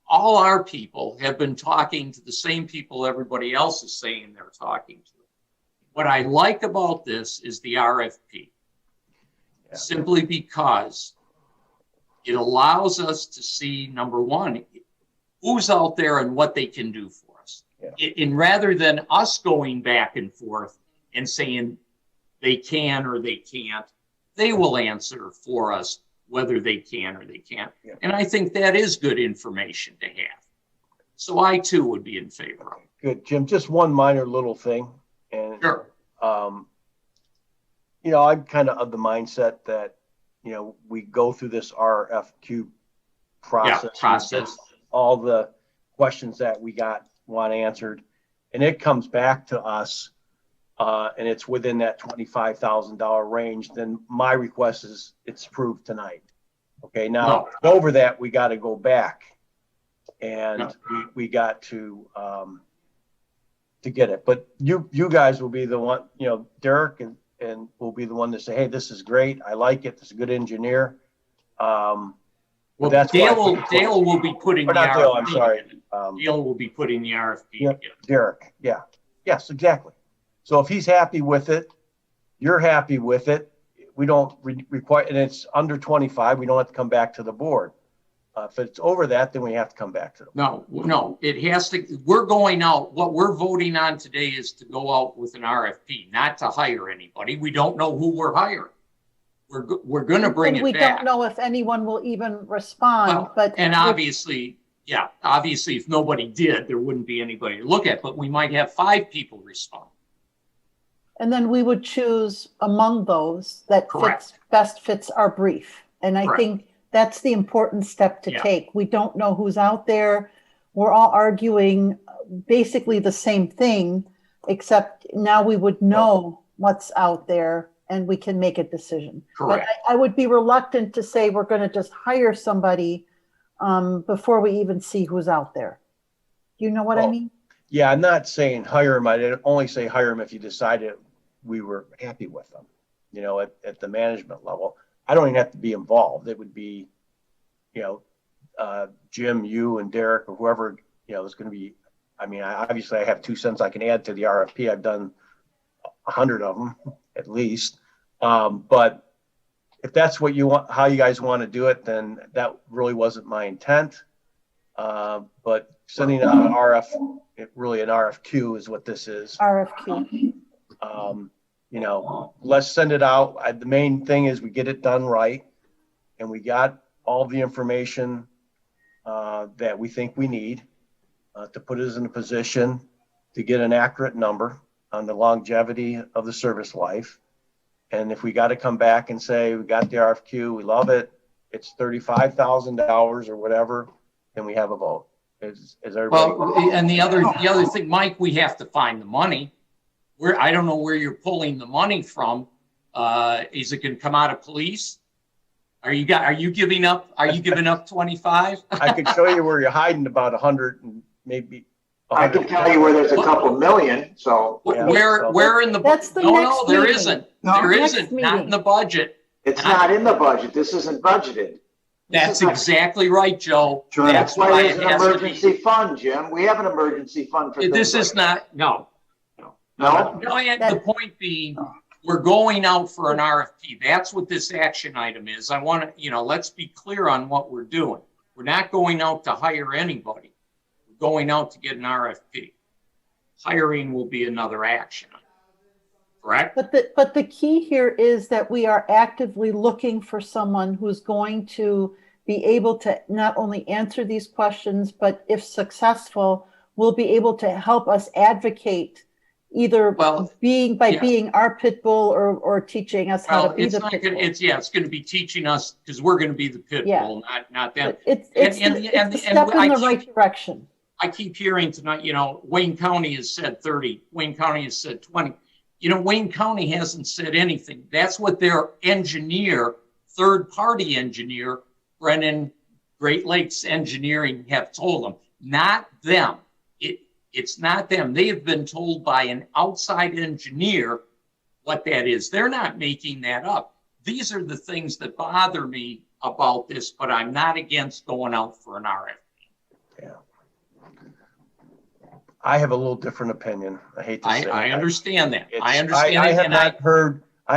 all our people have been talking to the same people everybody else is saying they're talking to. What I like about this is the RFP, simply because it allows us to see, number one, who's out there and what they can do for us. And rather than us going back and forth and saying they can or they can't, they will answer for us whether they can or they can't. And I think that is good information to have. So I too would be in favor of it. Good, Jim. Just one minor little thing. And, sure. You know, I'm kind of the mindset that, you know, we go through this RFQ process, all the questions that we want answered, and it comes back to us, and it's within that $25,000 range. Then my request is it's approved tonight. Okay, now over that we got to go back, and we got to get it. But you guys will be the one, you know, Derek and will be the one to say, hey, this is great. I like it. This is a good engineer. Well, that's Dale will be putting the RFP. Dale, I'm sorry. Dale will be putting the RFP together. Derek, yeah. Yes, exactly. So if he's happy with it, you're happy with it, we don't require, and it's under 25, we don't have to come back to the board. If it's over that, then we have to come back to the board. No, it has to, we're going out, what we're voting on today is to go out with an RFP, not to hire anybody. We don't know who we're hiring. We're going to bring it back. We don't know if anyone will even respond, but. And obviously, if nobody did, there wouldn't be anybody to look at, but we might have 5 people respond. And then we would choose among those that best fits our brief. And I think that's the important step to take. We don't know who's out there. We're all arguing basically the same thing, except now we would know what's out there and we can make a decision. Correct. But I would be reluctant to say we're going to just hire somebody before we even see who's out there. You know what I mean? Yeah, I'm not saying hire them. I'd only say hire them if you decided we were happy with them, you know, at the management level. I don't even have to be involved. It would be, you know, Jim, you and Derek or whoever, you know, is going to be, I mean, obviously I have 2 cents I can add to the RFP. I've done 100 of them at least. But if that's what you want, how you guys want to do it, then that really wasn't my intent. But sending out an really an RFQ is what this is. RFQ. You know, let's send it out. The main thing is we get it done right, and we got all the information that we think we need to put us in a position to get an accurate number on the longevity of the service life. And if we got to come back and say we got the RFQ, we love it, it's $35,000 or whatever, then we have a vote. Is everybody? Well, and the other thing, Mike, we have to find the money. I don't know where you're pulling the money from. Is it going to come out of police? Are you giving up 25? I could show you where you're hiding about 100 and maybe. I can tell you where there's a couple million. So where in the budget? No, there isn't. There isn't. Not in the budget. It's not in the budget. This isn't budgeted. That's exactly right, Joe. That's why there's an emergency fund, Jim. We have an emergency fund for this. Is not no. The point being, we're going out for an RFP. That's what this action item is. I want to, let's be clear on what we're doing. We're not going out to hire anybody. We're going out to get an RFP. Hiring will be another action item. Correct? But the key here is that we are actively looking for someone who's going to be able to not only answer these questions, but if successful, will be able to help us advocate either being our pit bull or teaching us how to be it's the not pit gonna, bull. it's going to be teaching us because we're going to be the pit bull, not them. But it's a step in the right direction. I keep hearing tonight, Wayne County has said 30, Wayne County has said 20. Wayne County hasn't said anything. That's what their engineer, third-party engineer, Brennan Great Lakes Engineering, have told them. Not them. It's not them. They have been told by an outside engineer what that is. They're not making that up. These are the things that bother me about this, but I'm not against going out for an RFP. Yeah. I have a little different opinion. I hate to say it. I understand that. I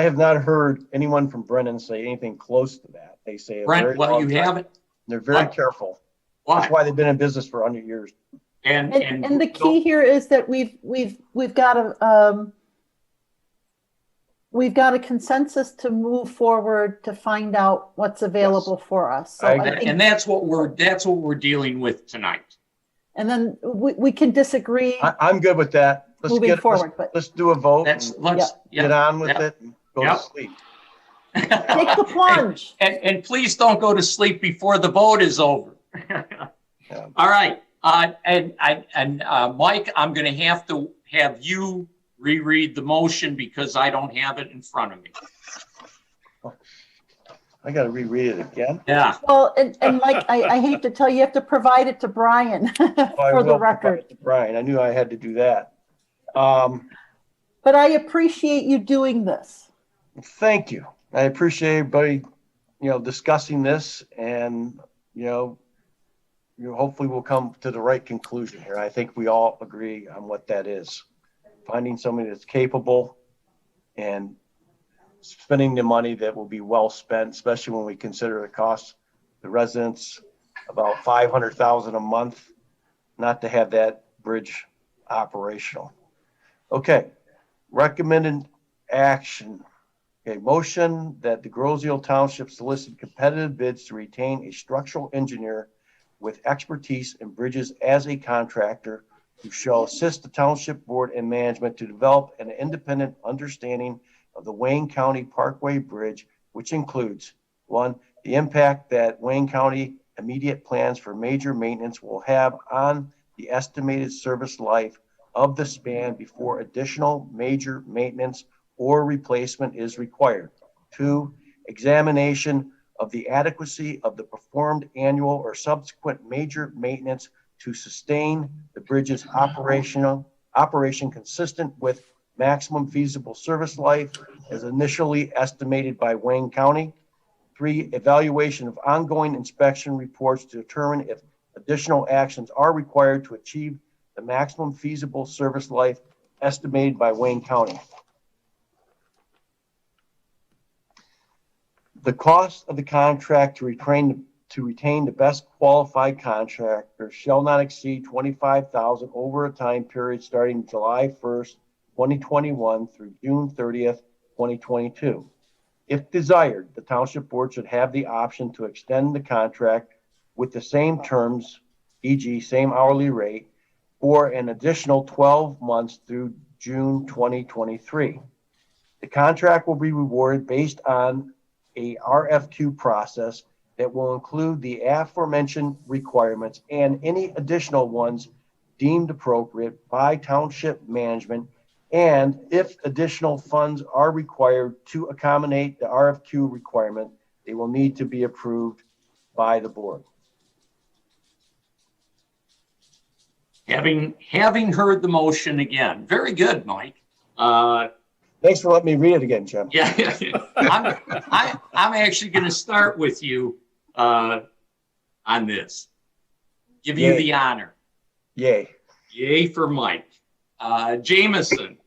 have not heard anyone from Brennan say anything close to that. They say Brent, well, you haven't. They're very careful. Why? That's why they've been in business for 100 years. And the key here is that we've got a consensus to move forward to find out what's available for us. So and that's what we're dealing with tonight. And then we can disagree. I'm good with that. Let's do a vote. Let's get on with it and go to sleep. Take the plunge. And please don't go to sleep before the vote is over. All right. Mike, I'm going to have you reread the motion because I don't have it in front of me. I got to reread it again. Yeah. Well, and Mike, I hate to tell you, you have to provide it to Brian for the record. Brian, I knew I had to do that. But I appreciate you doing this. Thank you. I appreciate everybody, discussing this, and hopefully we'll come to the right conclusion here. I think we all agree on what that is. Finding somebody that's capable and spending the money that will be well spent, especially when we consider the cost, the residents, about $500,000 a month, not to have that bridge operational. Okay, recommended action. Okay, motion that the Groseal Township solicit competitive bids to retain a structural engineer with expertise in bridges as a contractor who shall assist the Township Board and management to develop an independent understanding of the Wayne County Parkway Bridge, which includes 1, the impact that Wayne County immediate plans for major maintenance will have on the estimated service life of the span before additional major maintenance or replacement is required. 2, examination of the adequacy of the performed annual or subsequent major maintenance to sustain the bridge's operation consistent with maximum feasible service life as initially estimated by Wayne County. 3, evaluation of ongoing inspection reports to determine if additional actions are required to achieve the maximum feasible service life estimated by Wayne County. The cost of the contract to retain the best qualified contractor shall not exceed $25,000 over a time period starting July 1st, 2021 through June 30th, 2022. If desired, the Township Board should have the option to extend the contract with the same terms, e.g. same hourly rate, for an additional 12 months through June 2023. The contract will be rewarded based on a RFQ process that will include the aforementioned requirements and any additional ones deemed appropriate by Township management, and if additional funds are required to accommodate the RFQ requirement, they will need to be approved by the board. Having heard the motion again, very good, Mike. Thanks for letting me read it again, Jim. Yeah, I'm actually going to start with you on this. Give you the honor. Yay. Yay for Mike. Jameson.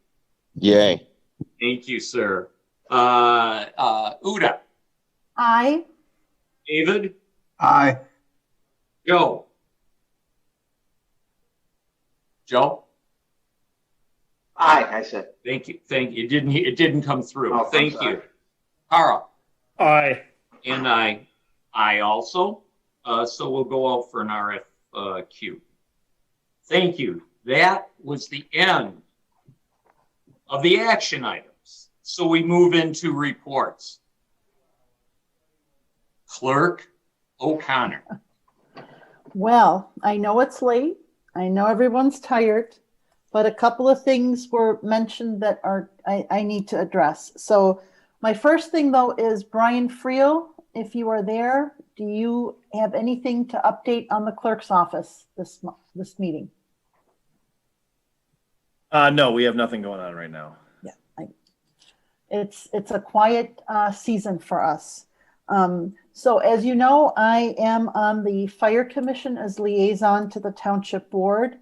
Yay. Thank you, sir. Uda. Aye. David. Aye. Joe. Aye, I said. Thank you. It didn't come through. Oh, Thank you. Carl. Aye. And I also. So we'll go out for an RFQ. Thank you. That was the end of the action items. So we move into reports. Clerk O'Connor. Well, I know it's late. I know everyone's tired, but a couple of things were mentioned that I need to address. So my first thing though is Brian Friel, if you are there, do you have anything to update on the clerk's office this meeting? No, we have nothing going on right now. Yeah, it's a quiet season for us. So as you know, I am on the Fire Commission as liaison to the Township Board,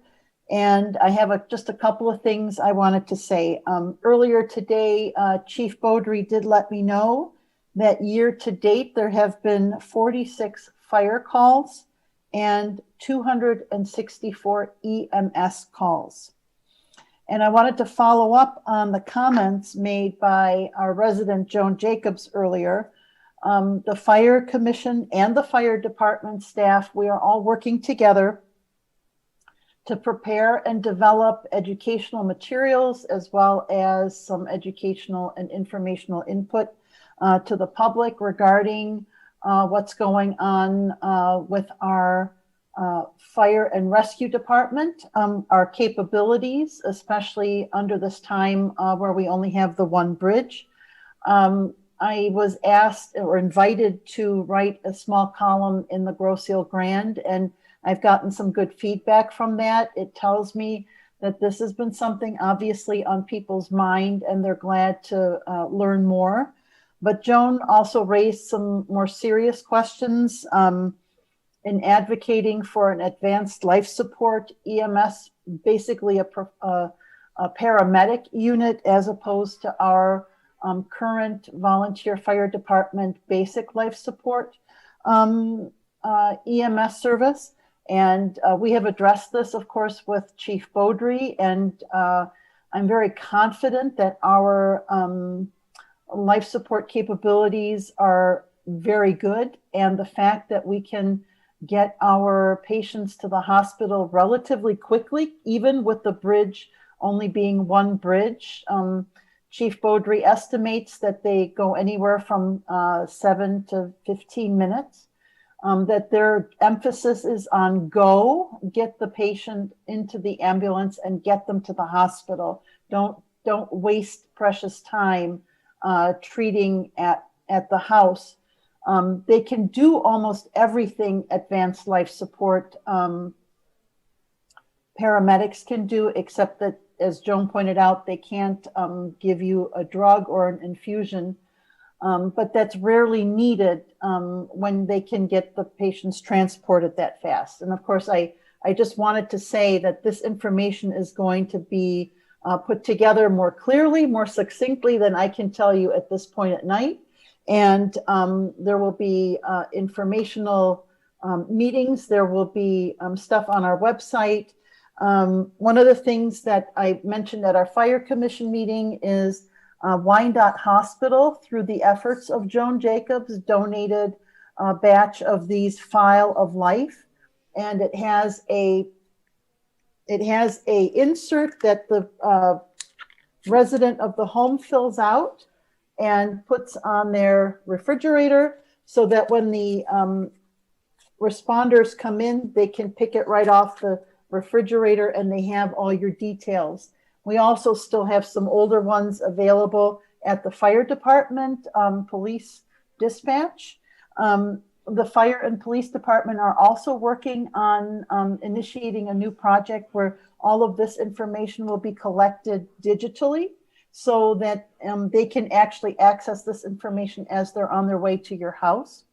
and I have just a couple of things I wanted to say. Earlier today, Chief Beaudry did let me know that year to date, there have been 46 fire calls and 264 EMS calls. And I wanted to follow up on the comments made by our resident Joan Jacobs earlier. The Fire Commission and the Fire Department staff, we are all working together to prepare and develop educational materials as well as some educational and informational input to the public regarding what's going on with our fire and rescue department, our capabilities, especially under this time where we only have the one bridge. I was asked or invited to write a small column in the Grosse Ile Grand, and I've gotten some good feedback from that. It tells me that this has been something obviously on people's mind, and they're glad to learn more. But Joan also raised some more serious questions in advocating for an advanced life support EMS, basically a paramedic unit as opposed to our current volunteer fire department basic life support EMS service. And we have addressed this, of course, with Chief Beaudry, and I'm very confident that our life support capabilities are very good. And the fact that we can get our patients to the hospital relatively quickly, even with the bridge only being one bridge. Chief Beaudry estimates that they go anywhere from 7 to 15 minutes, that their emphasis is on get the patient into the ambulance and get them to the hospital. Don't waste precious time treating at the house. They can do almost everything advanced life support paramedics can do, except that, as Joan pointed out, they can't give you a drug or an infusion, but that's rarely needed when they can get the patients transported that fast. And of course, I just wanted to say that this information is going to be put together more clearly, more succinctly than I can tell you at this point at night. And there will be informational meetings. There will be stuff on our website. One of the things that I mentioned at our Fire Commission meeting is Wyandotte Hospital, through the efforts of Joan Jacobs, donated a batch of these File of Life, and it has a insert that the resident of the home fills out and puts on their refrigerator, so that when the responders come in, they can pick it right off the refrigerator and they have all your details. We also still have some older ones available at the fire department, police dispatch. The fire and police department are also working on initiating a new project where all of this information will be collected digitally, so that they can actually access this information as they're on their way to your house.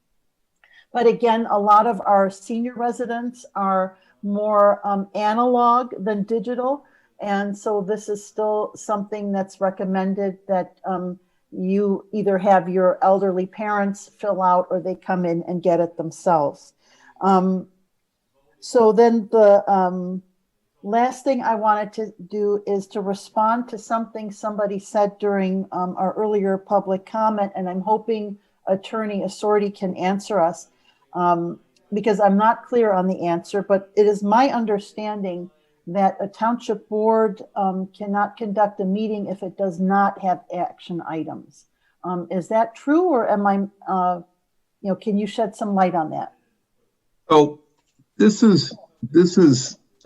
But again, a lot of our senior residents are more analog than digital. And so this is still something that's recommended that you either have your elderly parents fill out or they come in and get it themselves. So then the last thing I wanted to do is to respond to something somebody said during our earlier public comment, and I'm hoping Attorney Assorti can answer us, because I'm not clear on the answer, but it is my understanding that a township board cannot conduct a meeting if it does not have action items. Is that true, or am I, can you shed some light on that? Oh, this is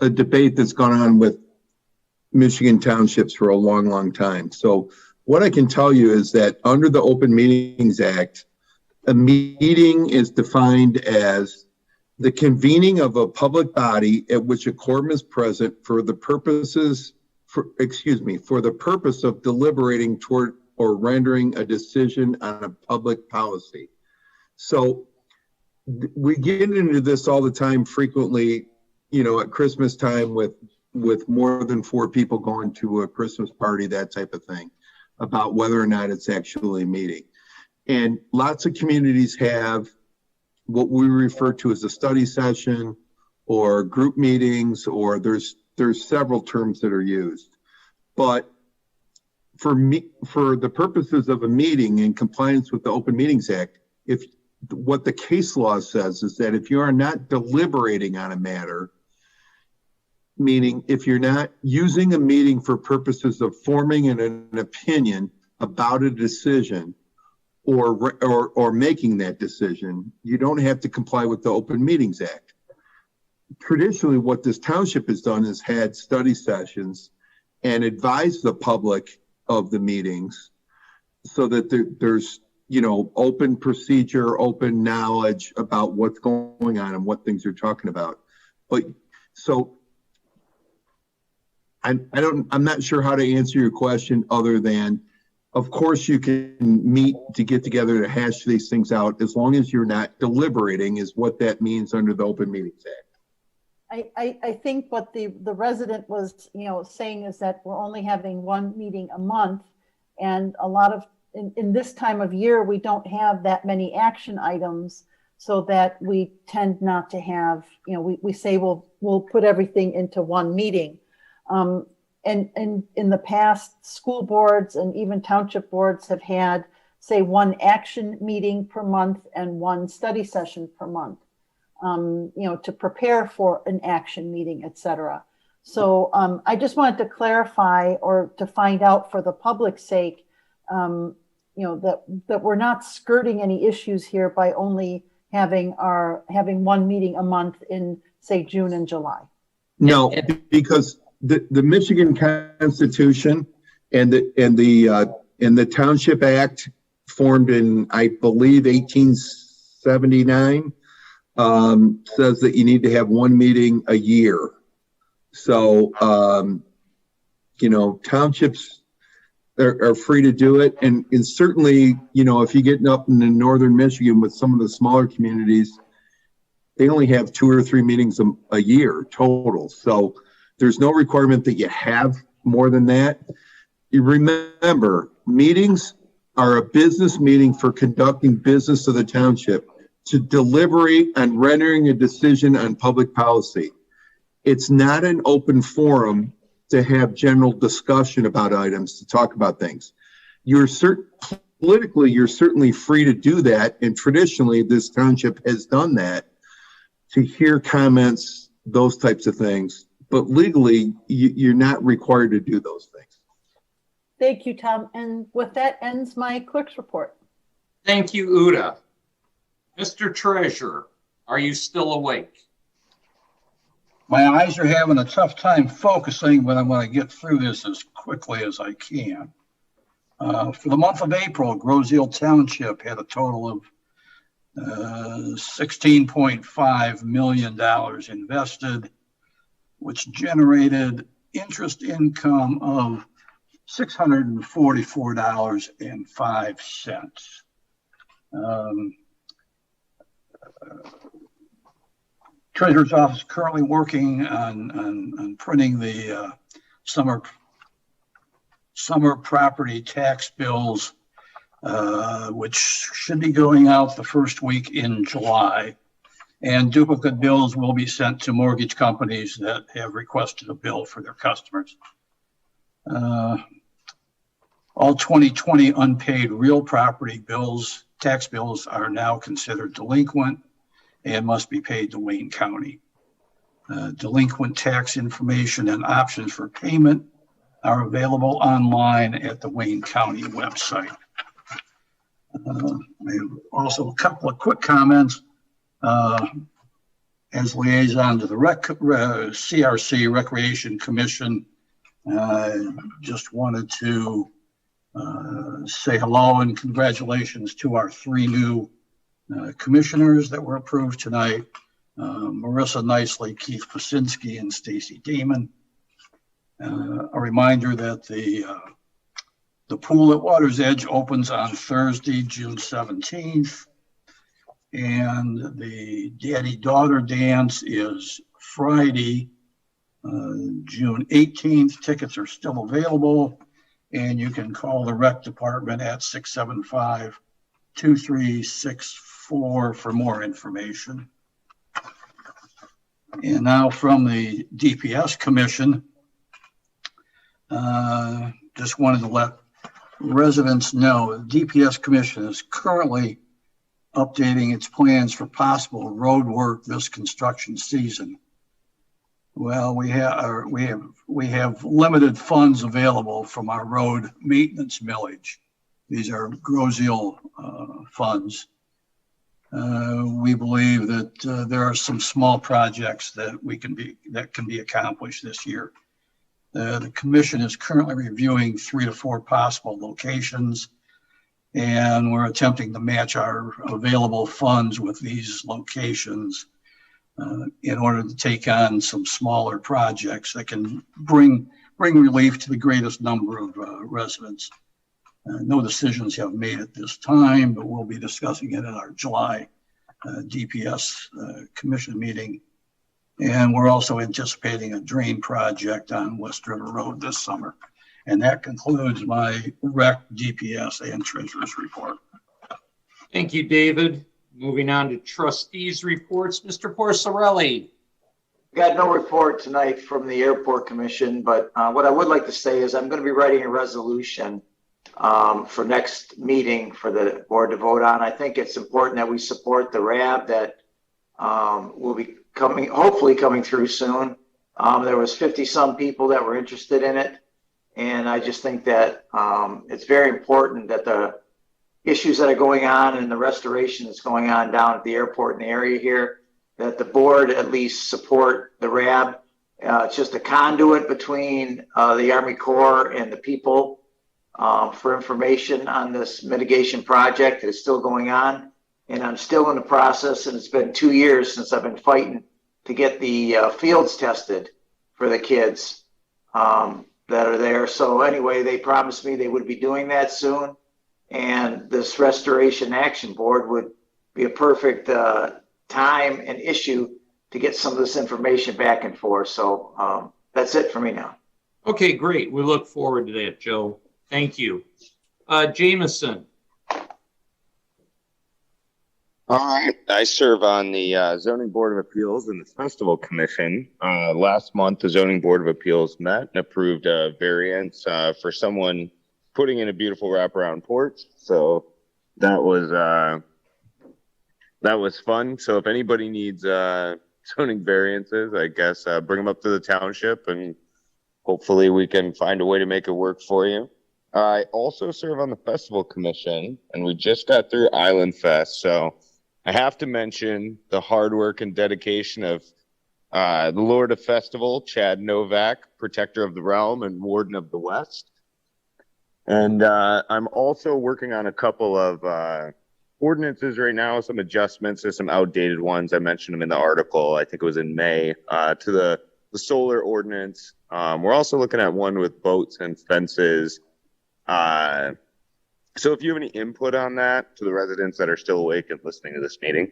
a debate that's gone on with Michigan townships for a long, long time. So what I can tell you is that under the Open Meetings Act, a meeting is defined as the convening of a public body at which a quorum is present for the purpose of deliberating toward or rendering a decision on a public policy. So we get into this all the time, frequently, at Christmas time with more than 4 people going to a Christmas party, that type of thing, about whether or not it's actually a meeting. And lots of communities have what we refer to as a study session or group meetings, or there's several terms that are used. But for the purposes of a meeting in compliance with the Open Meetings Act, what the case law says is that if you are not deliberating on a matter, meaning if you're not using a meeting for purposes of forming an opinion about a decision or making that decision, you don't have to comply with the Open Meetings Act. Traditionally, what this township has done is had study sessions and advised the public of the meetings so that there's open procedure, open knowledge about what's going on and what things you're talking about. But so I'm not sure how to answer your question other than, of course, you can meet to get together to hash these things out as long as you're not deliberating, is what that means under the Open Meetings Act. I think what the resident was, saying is that we're only having one meeting a month, and a lot of, in this time of year, we don't have that many action items, so that we tend not to have, we say we'll put everything into one meeting. And in the past, school boards and even township boards have had, say, one action meeting per month and one study session per month, to prepare for an action meeting, et cetera. So I just wanted to clarify, or to find out for the public's sake, that we're not skirting any issues here by only having one meeting a month in, say, June and July. No, because the Michigan Constitution and the Township Act, formed in, I believe, 1879, says that you need to have one meeting a year. So, townships are free to do it. And certainly, if you get up in northern Michigan with some of the smaller communities, they only have 2 or 3 meetings a year total. So there's no requirement that you have more than that. You remember, meetings are a business meeting for conducting business of the township to deliberate on rendering a decision on public policy. It's not an open forum to have general discussion about items, to talk about things. Politically, you're certainly free to do that, and traditionally this township has done that, to hear comments, those types of things. But legally, you're not required to do those things. Thank you, Tom. And with that ends my clerk's report. Thank you, Uda. Mr. Treasurer, are you still awake? My eyes are having a tough time focusing, but I'm going to get through this as quickly as I can. For the month of April, Groseal Township had a total of $16.5 million invested, which generated interest income of $644.05. Treasurer's office currently working on printing the summer property tax bills, which should be going out the first week in July. And duplicate bills will be sent to mortgage companies that have requested a bill for their customers. All 2020 unpaid real property bills, tax bills, are now considered delinquent and must be paid to Wayne County. Delinquent tax information and options for payment are available online at the Wayne County website. Also, a couple of quick comments. As liaison to the CRC Recreation Commission, just wanted to say hello and congratulations to our 3 new commissioners that were approved tonight. Marissa Nicely, Keith Pasinski, and Stacy Damon. A reminder that the pool at Water's Edge opens on Thursday, June 17th. And the daddy-daughter dance is Friday, June 18th. Tickets are still available, and you can call the rec department at 675-2364 for more information. And now from the DPS Commission, just wanted to let residents know the DPS Commission is currently updating its plans for possible road work this construction season. Well, we have limited funds available from our road maintenance millage. These are Groseal funds. We believe that there are some small projects that can be accomplished this year. The commission is currently reviewing 3 to 4 possible locations, and we're attempting to match our available funds with these locations in order to take on some smaller projects that can bring relief to the greatest number of residents. No decisions have made at this time, but we'll be discussing it at our July DPS commission meeting. And we're also anticipating a drain project on West River Road this summer. And that concludes my rec, DPS, and treasurer's report. Thank you, David. Moving on to trustees' reports. Mr. Porcelli. Got no report tonight from the Airport Commission, but what I would like to say is I'm going to be writing a resolution for next meeting for the board to vote on. I think it's important that we support the RAB that will be hopefully coming through soon. There was 50-some people that were interested in it. And I just think that it's very important that the issues that are going on and the restoration that's going on down at the airport in the area here, that the board at least support the RAB. It's just a conduit between the Army Corps and the people for information on this mitigation project that is still going on. And I'm still in the process, and it's been 2 years since I've been fighting to get the fields tested for the kids that are there. So anyway, they promised me they would be doing that soon. And this Restoration Action Board would be a perfect time and issue to get some of this information back and forth. So that's it for me now. Okay, great. We look forward to that, Joe. Thank you. Jameson. All right. I serve on the Zoning Board of Appeals and the Festival Commission. Last month, the Zoning Board of Appeals met and approved a variance for someone putting in a beautiful wraparound porch. So that was fun. So if anybody needs zoning variances, I guess bring them up to the township, and hopefully we can find a way to make it work for you. I also serve on the Festival Commission, and we just got through Island Fest. So I have to mention the hard work and dedication of the Lord of Festival, Chad Novak, Protector of the Realm and Warden of the West. And I'm also working on a couple of ordinances right now, some adjustments to some outdated ones. I mentioned them in the article, I think it was in May, to the solar ordinance. We're also looking at one with boats and fences. So if you have any input on that to the residents that are still awake and listening to this meeting,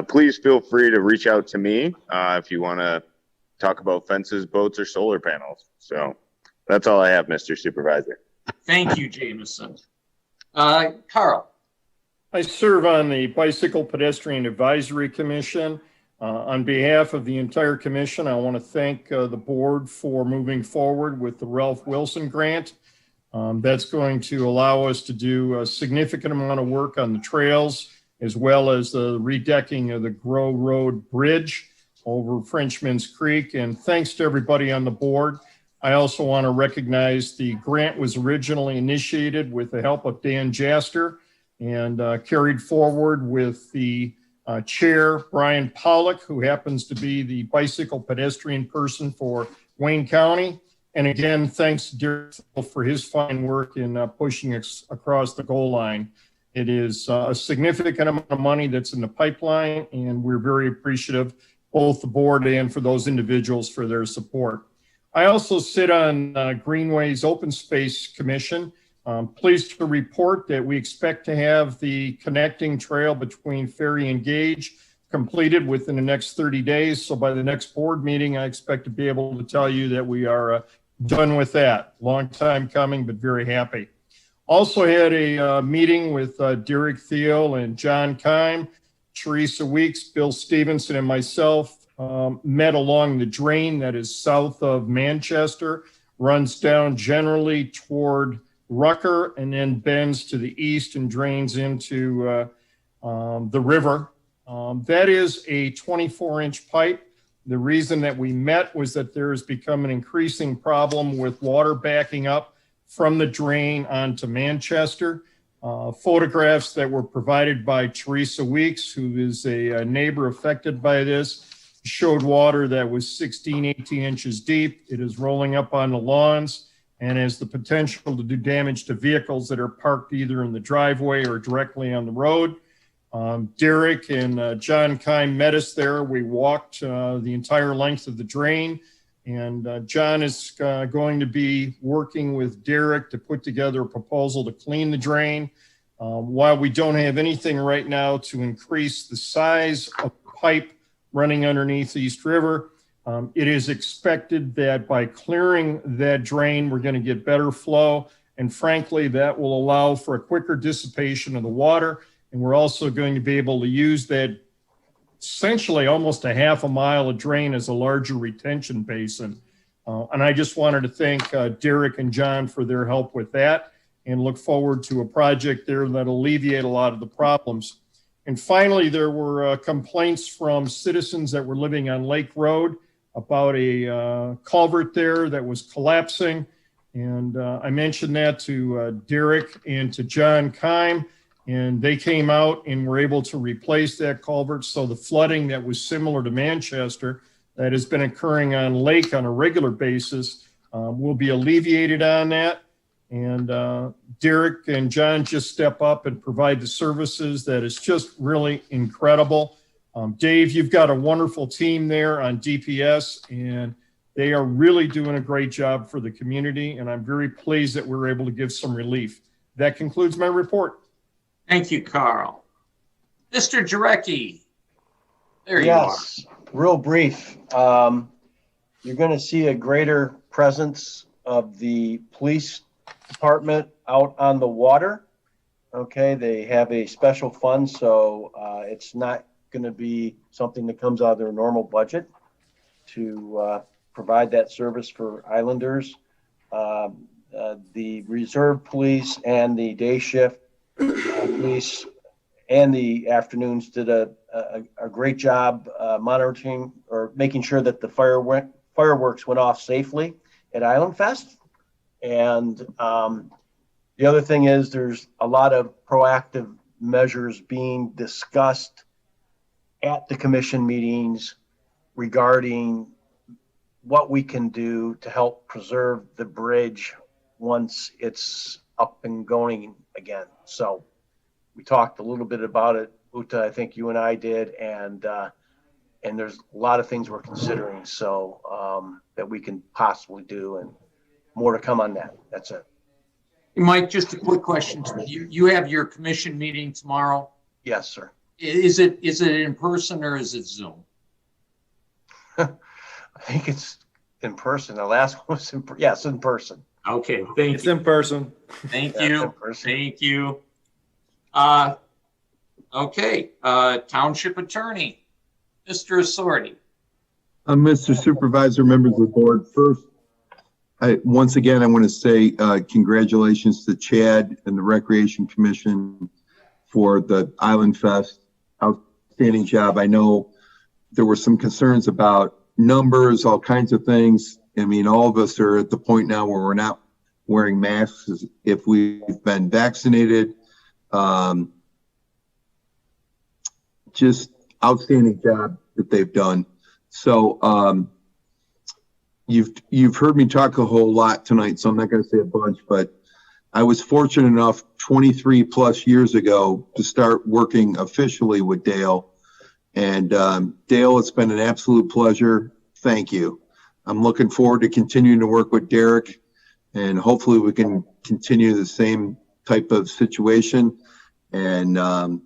please feel free to reach out to me if you want to talk about fences, boats, or solar panels. So that's all I have, Mr. Supervisor. Thank you, Jameson. Carl. I serve on the Bicycle Pedestrian Advisory Commission. On behalf of the entire commission, I want to thank the board for moving forward with the Ralph Wilson grant. That's going to allow us to do a significant amount of work on the trails, as well as the redecking of the Grow Road Bridge over Frenchman's Creek. And thanks to everybody on the board. I also want to recognize the grant was originally initiated with the help of Dan Jaster and carried forward with the chair, Brian Pollock, who happens to be the bicycle pedestrian person for Wayne County. And again, thanks to Derek for his fine work in pushing us across the goal line. It is a significant amount of money that's in the pipeline, and we're very appreciative, both the board and for those individuals for their support. I also sit on Greenways Open Space Commission. Pleased to report that we expect to have the connecting trail between Ferry and Gage completed within the next 30 days. So by the next board meeting, I expect to be able to tell you that we are done with that. Long time coming, but very happy. Also had a meeting with Derek Thiel and John Keim, Teresa Weeks, Bill Stevenson, and myself met along the drain that is south of Manchester, runs down generally toward Rucker, and then bends to the east and drains into the river. That is a 24-inch pipe. The reason that we met was that there has become an increasing problem with water backing up from the drain onto Manchester. Photographs that were provided by Teresa Weeks, who is a neighbor affected by this, showed water that was 16, 18 inches deep. It is rolling up on the lawns and has the potential to do damage to vehicles that are parked either in the driveway or directly on the road. Derek and John Keim met us there. We walked the entire length of the drain, and John is going to be working with Derek to put together a proposal to clean the drain. While we don't have anything right now to increase the size of the pipe running underneath East River, it is expected that by clearing that drain, we're going to get better flow. And frankly, that will allow for a quicker dissipation of the water. And we're also going to be able to use that essentially almost a half a mile of drain as a larger retention basin. And I just wanted to thank Derek and John for their help with that and look forward to a project there that alleviate a lot of the problems. And finally, there were complaints from citizens that were living on Lake Road about a culvert there that was collapsing. And I mentioned that to Derek and to John Keim, and they came out and were able to replace that culvert. So the flooding that was similar to Manchester that has been occurring on Lake on a regular basis will be alleviated on that. And Derek and John just step up and provide the services that is just really incredible. Dave, you've got a wonderful team there on DPS, and they are really doing a great job for the community. And I'm very pleased that we're able to give some relief. That concludes my report. Thank you, Carl. Mr. Jarecki, there you are. Yes, real brief. You're going to see a greater presence of the police department out on the water. Okay, they have a special fund, so it's not going to be something that comes out of their normal budget to provide that service for islanders. The reserve police and the day shift police and the afternoons did a great job monitoring or making sure that the fireworks went off safely at Island Fest. And the other thing is there's a lot of proactive measures being discussed at the commission meetings regarding what we can do to help preserve the bridge once it's up and going again. So we talked a little bit about it, Uta, I think you and I did, and there's a lot of things we're considering, so that we can possibly do, and more to come on that. That's it. Mike, just a quick question. You have your commission meeting tomorrow? Yes, sir. Is it in person or is it Zoom? I think it's in person. The last one was yes, in person. Okay, thank you. It's in person. Thank you. Thank you. Okay, Township Attorney, Mr. Assorti. Mr. Supervisor, members of the board, first, once again, I want to say congratulations to Chad and the Recreation Commission for the Island Fest. Outstanding job. I know there were some concerns about numbers, all kinds of things. I mean, all of us are at the point now where we're not wearing masks if we've been vaccinated. Just outstanding job that they've done. So you've heard me talk a whole lot tonight, so I'm not going to say a bunch, but I was fortunate enough 23 plus years ago to start working officially with Dale. And Dale, it's been an absolute pleasure. Thank you. I'm looking forward to continuing to work with Derek, and hopefully we can continue the same type of situation. And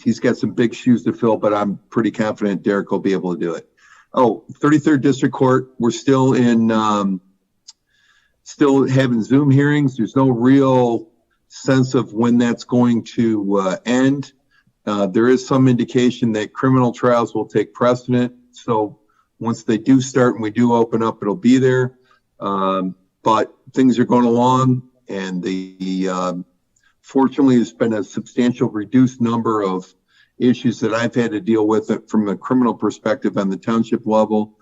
he's got some big shoes to fill, but I'm pretty confident Derek will be able to do it. Oh, 33rd District Court, we're still in, still having Zoom hearings. There's no real sense of when that's going to end. There is some indication that criminal trials will take precedent. So once they do start and we do open up, it'll be there. But things are going along, and fortunately, there's been a substantial reduced number of issues that I've had to deal with from a criminal perspective on the township level.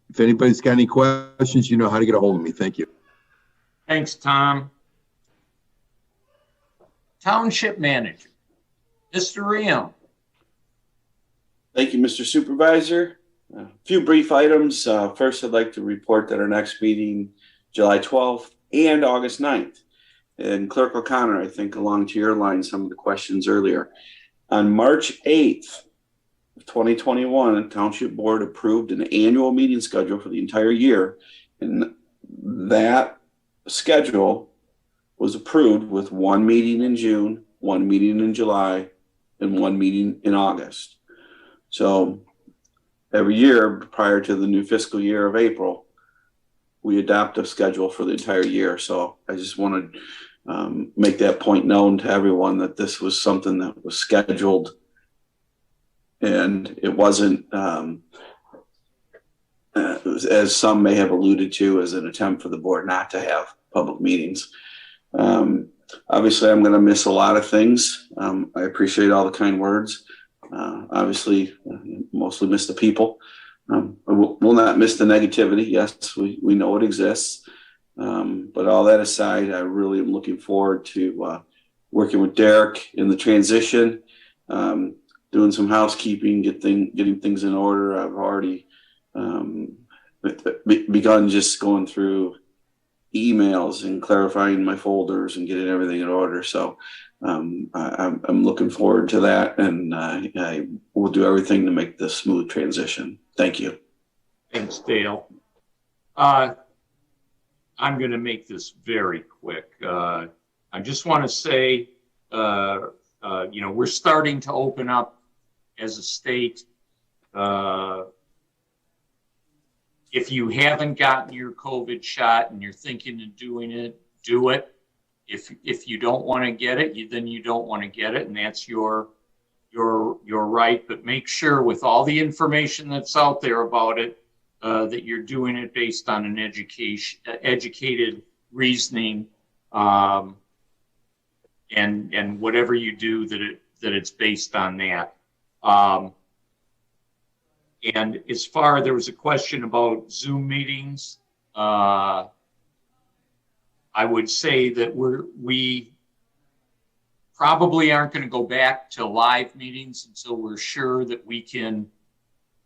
If anybody's got any questions, you know how to get a hold of me. Thank you. Thanks, Tom. Township Manager, Mr. Riem. Thank you, Mr. Supervisor. A few brief items. First, I'd like to report that our next meeting, July 12th and August 9th. And Clerk O'Connor, I think along to your line, some of the questions earlier. On March 8th of 2021, the Township Board approved an annual meeting schedule for the entire year. And that schedule was approved with one meeting in June, one meeting in July, and one meeting in August. So every year prior to the new fiscal year of April, we adopt a schedule for the entire year. So I just wanted to make that point known to everyone that this was something that was scheduled, and it wasn't, as some may have alluded to, as an attempt for the board not to have public meetings. Obviously, I'm going to miss a lot of things. I appreciate all the kind words. Obviously, mostly miss the people. We'll not miss the negativity. Yes, we know it exists. But all that aside, I really am looking forward to working with Derek in the transition, doing some housekeeping, getting things in order. I've already begun just going through emails and clarifying my folders and getting everything in order. So I'm looking forward to that, and I will do everything to make this smooth transition. Thank you. Thanks, Dale. I'm going to make this very quick. I just want to say, we're starting to open up as a state. If you haven't gotten your COVID shot and you're thinking of doing it, do it. If you don't want to get it, then you don't want to get it, and that's your right. But make sure with all the information that's out there about it, that you're doing it based on an educated reasoning, and whatever you do, that it's based on that. And as far, there was a question about Zoom meetings. I would say that we probably aren't going to go back to live meetings until we're sure that we can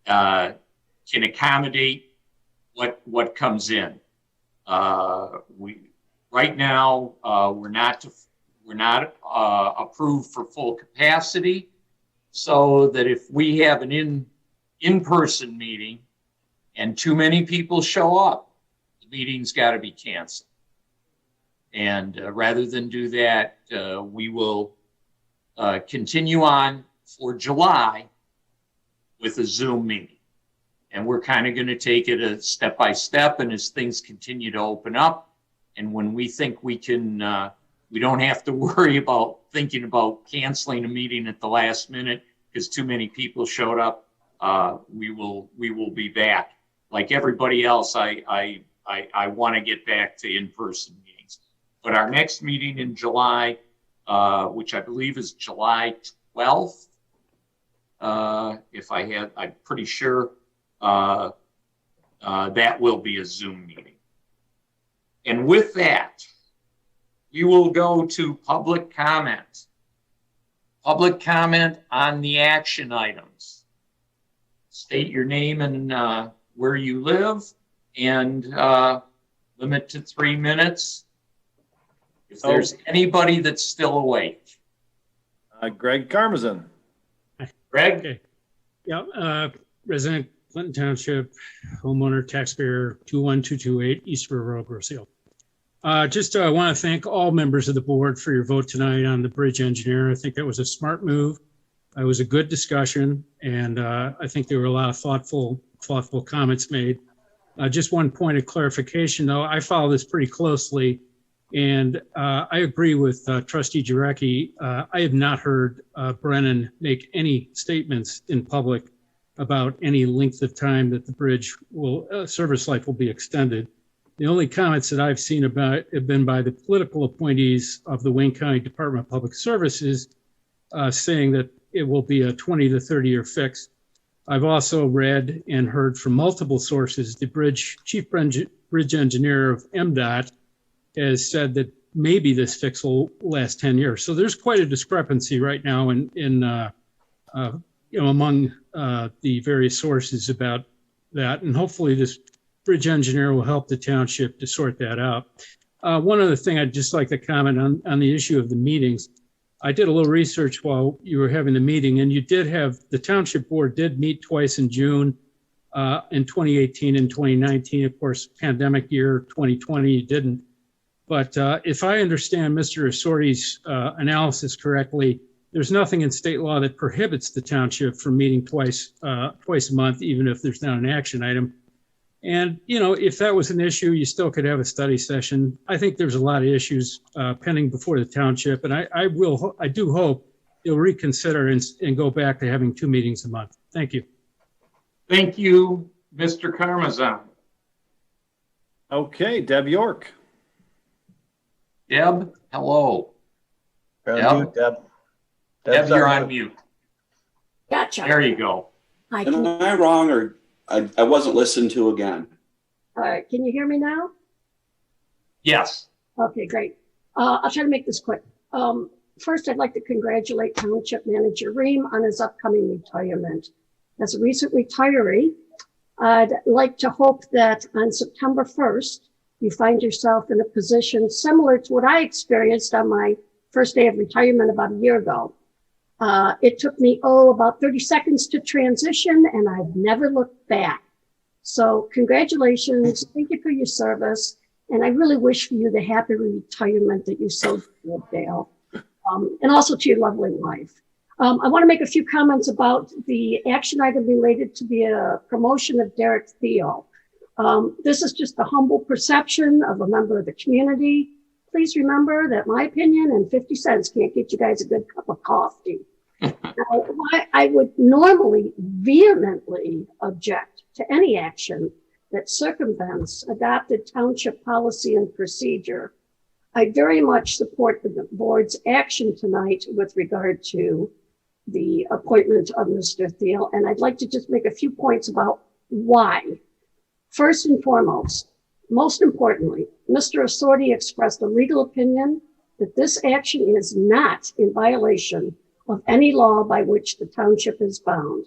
accommodate what comes in. Right now we're not approved for full capacity, so that if we have an in-person meeting and too many people show up, the meeting's got to be canceled. And rather than do that, we will continue on for July with a Zoom meeting. And we're kind of going to take it a step by step, and as things continue to open up, and when we think we can, we don't have to worry about thinking about canceling a meeting at the last minute because too many people showed up, we will be back. Like everybody else, I want to get back to in-person meetings. But our next meeting in July, which I believe is July 12th, If I had, I'm pretty sure that will be a Zoom meeting. And with that, you will go to public comment. Public comment on the action items. State your name and where you live, and limit to 3 minutes. If there's anybody that's still awake. Greg Karmazin. Greg? Okay. Yeah, resident Clinton Township, homeowner, taxpayer 21228 East River Road, Grosse Ile. Just want to thank all members of the board for your vote tonight on the bridge engineer. I think that was a smart move. It was a good discussion, and I think there were a lot of thoughtful comments made. Just one point of clarification, though. I follow this pretty closely, and I agree with Trustee Jarecki. I have not heard Brennan make any statements in public about any length of time that the bridge will service life will be extended. The only comments that I've seen about it have been by the political appointees of the Wayne County Department of Public Services, saying that it will be a 20 to 30-year fix. I've also read and heard from multiple sources, the chief bridge engineer of MDOT has said that maybe this fix will last 10 years. So there's quite a discrepancy right now among the various sources about that. And hopefully this bridge engineer will help the township to sort that out. One other thing I'd just like to comment on the issue of the meetings. I did a little research while you were having the meeting, and the township board did meet twice in June in 2018 and 2019. Of course, pandemic year 2020, you didn't. But if I understand Mr. Assorti's analysis correctly, there's nothing in state law that prohibits the township from meeting twice a month, even if there's not an action item. And, if that was an issue, you still could have a study session. I think there's a lot of issues pending before the township, and I do hope you'll reconsider and go back to having 2 meetings a month. Thank you. Thank you, Mr. Karmazin. Okay, Deb York. Deb, hello. Deb. Deb, you're on mute. Gotcha. There you go. Am I wrong, or I wasn't listened to again? All right, can you hear me now? Yes. Okay, great. I'll try to make this quick. First, I'd like to congratulate Township Manager Ream on his upcoming retirement. As a recent retiree, I'd like to hope that on September 1st, you find yourself in a position similar to what I experienced on my first day of retirement about a year ago. It took me, about 30 seconds to transition, and I've never looked back. So congratulations. Thank you for your service. And I really wish for you the happy retirement that you so deserve, Dale. And also to your lovely wife. I want to make a few comments about the action item related to the promotion of Derek Thiel. This is just a humble perception of a member of the community. Please remember that my opinion and 50 cents can't get you guys a good cup of coffee. Now, I would normally vehemently object to any action that circumvents adopted township policy and procedure. I very much support the board's action tonight with regard to the appointment of Mr. Thiel, and I'd like to just make a few points about why. First and foremost, most importantly, Mr. Assorti expressed a legal opinion that this action is not in violation of any law by which the township is bound.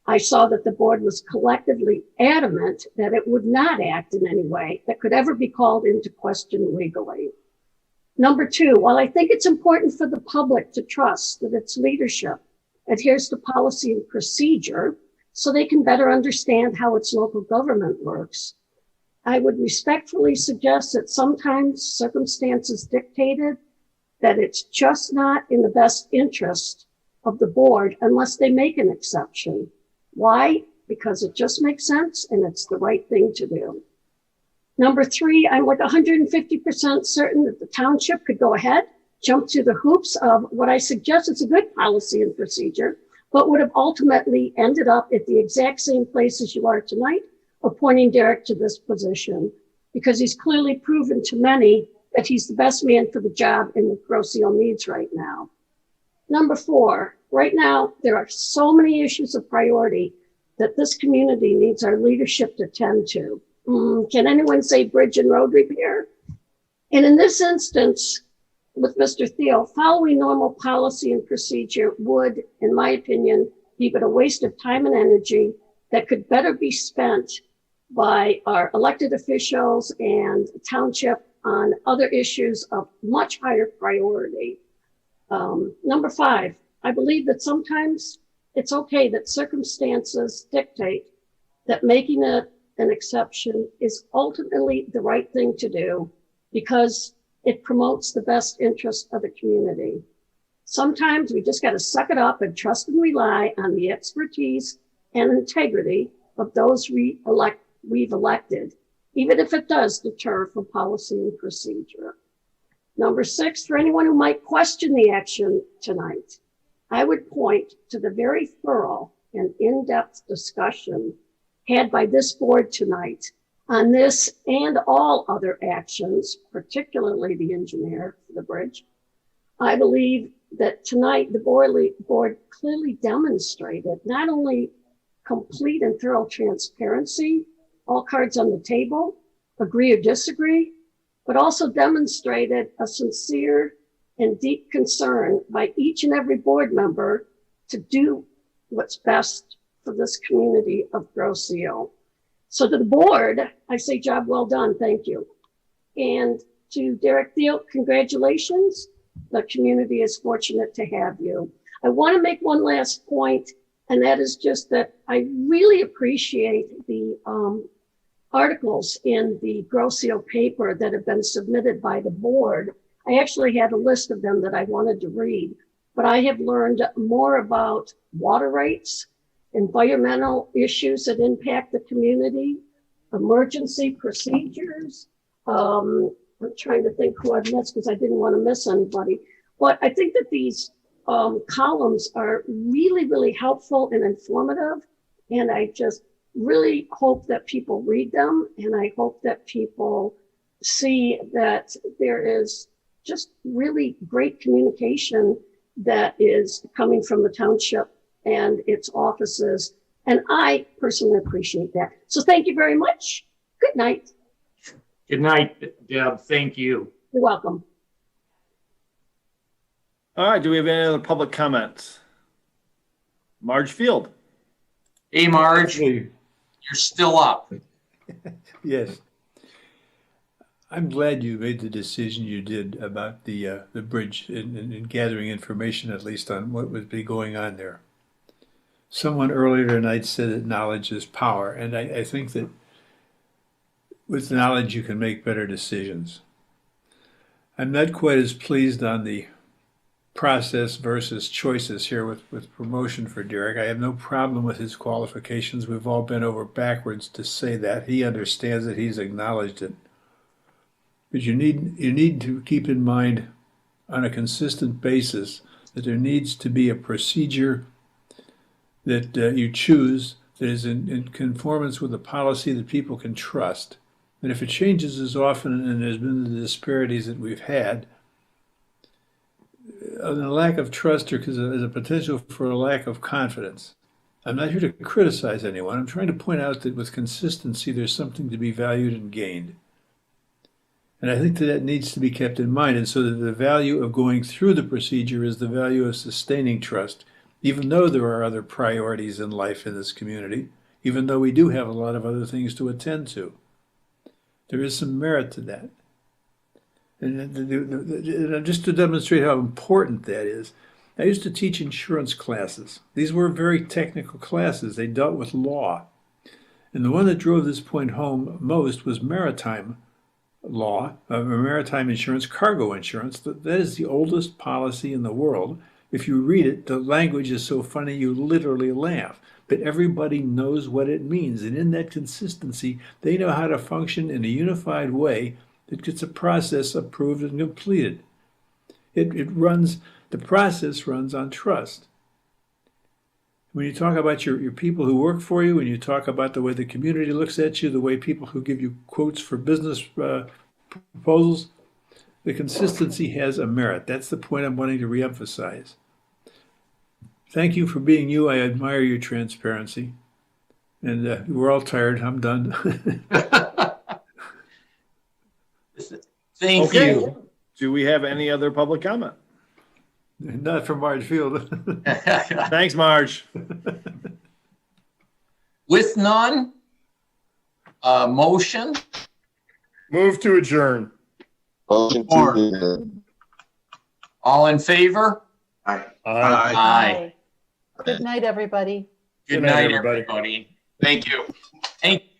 I saw that the board was collectively adamant that it would not act in any way that could ever be called into question legally. Number two, while I think it's important for the public to trust that its leadership adheres to policy and procedure so they can better understand how its local government works, I would respectfully suggest that sometimes circumstances dictated that it's just not in the best interest of the board unless they make an exception. Why? Because it just makes sense and it's the right thing to do. Number three, I'm like 150% certain that the township could go ahead, jump to the hoops of what I suggest is a good policy and procedure, but would have ultimately ended up at the exact same place as you are tonight, appointing Derek to this position, because he's clearly proven to many that he's the best man for the job and that Grosse Ile needs right now. Number four, Right now, there are so many issues of priority that this community needs our leadership to tend to. Can anyone say bridge and road repair? And in this instance, with Mr. Thiel, following normal policy and procedure would, in my opinion, be but a waste of time and energy that could better be spent by our elected officials and township on other issues of much higher priority. Number 5, I believe that sometimes it's okay that circumstances dictate that making it an exception is ultimately the right thing to do because it promotes the best interest of the community. Sometimes we just got to suck it up and trust and rely on the expertise and integrity of those we've elected, even if it does deter from policy and procedure. Number 6, for anyone who might question the action tonight, I would point to the very thorough and in-depth discussion had by this board tonight on this and all other actions, particularly the engineer for the bridge. I believe that tonight the board clearly demonstrated not only complete and thorough transparency, all cards on the table, agree or disagree, but also demonstrated a sincere and deep concern by each and every board member to do what's best for this community of Grosse Ile. So to the board, I say job well done, thank you. And to Derek Thiel, congratulations. The community is fortunate to have you. I want to make one last point, and that is just that I really appreciate the articles in the Grosse Ile paper that have been submitted by the board. I actually had a list of them that I wanted to read, but I have learned more about water rates, environmental issues that impact the community, emergency procedures. I'm trying to think who I've missed because I didn't want to miss anybody. But I think that these columns are really, really helpful and informative. And I just really hope that people read them. And I hope that people see that there is just really great communication that is coming from the township and its offices. And I personally appreciate that. So thank you very much. Good night. Good night, Deb. Thank you. You're welcome. All right, do we have any other public comments? Marge Field. Hey, Marge, you're still up. Yes. I'm glad you made the decision you did about the bridge and gathering information, at least on what would be going on there. Someone earlier tonight said that knowledge is power, and I think that with knowledge you can make better decisions. I'm not quite as pleased on the process versus choices here with promotion for Derek. I have no problem with his qualifications. We've all been over backwards to say that. He understands it. He's acknowledged it. But you need to keep in mind on a consistent basis that there needs to be a procedure that you choose that is in conformance with a policy that people can trust. And if it changes as often and there's been the disparities that we've had, a lack of trust or because there's a potential for a lack of confidence. I'm not here to criticize anyone. I'm trying to point out that with consistency, there's something to be valued and gained. And I think that needs to be kept in mind. And so that the value of going through the procedure is the value of sustaining trust, even though there are other priorities in life in this community, even though we do have a lot of other things to attend to. There is some merit to that. And just to demonstrate how important that is, I used to teach insurance classes. These were very technical classes. They dealt with law. And the one that drove this point home most was maritime law, maritime insurance, cargo insurance. That is the oldest policy in the world. If you read it, the language is so funny you literally laugh. But everybody knows what it means. And in that consistency, they know how to function in a unified way that gets a process approved and completed. The process runs on trust. When you talk about your people who work for you, when you talk about the way the community looks at you, the way people who give you quotes for business proposals, the consistency has a merit. That's the point I'm wanting to reemphasize. thank you for being you. I admire your transparency. And we're all tired. I'm done. Thank Okay. you. Do we have any other public comment? Not from Marge Field. Thanks, Marge. With none, motion. Move to adjourn. Motion to adjourn. All in favor? Aye. Aye. Good night, everybody. Good night, everybody. Thank you. Thank you.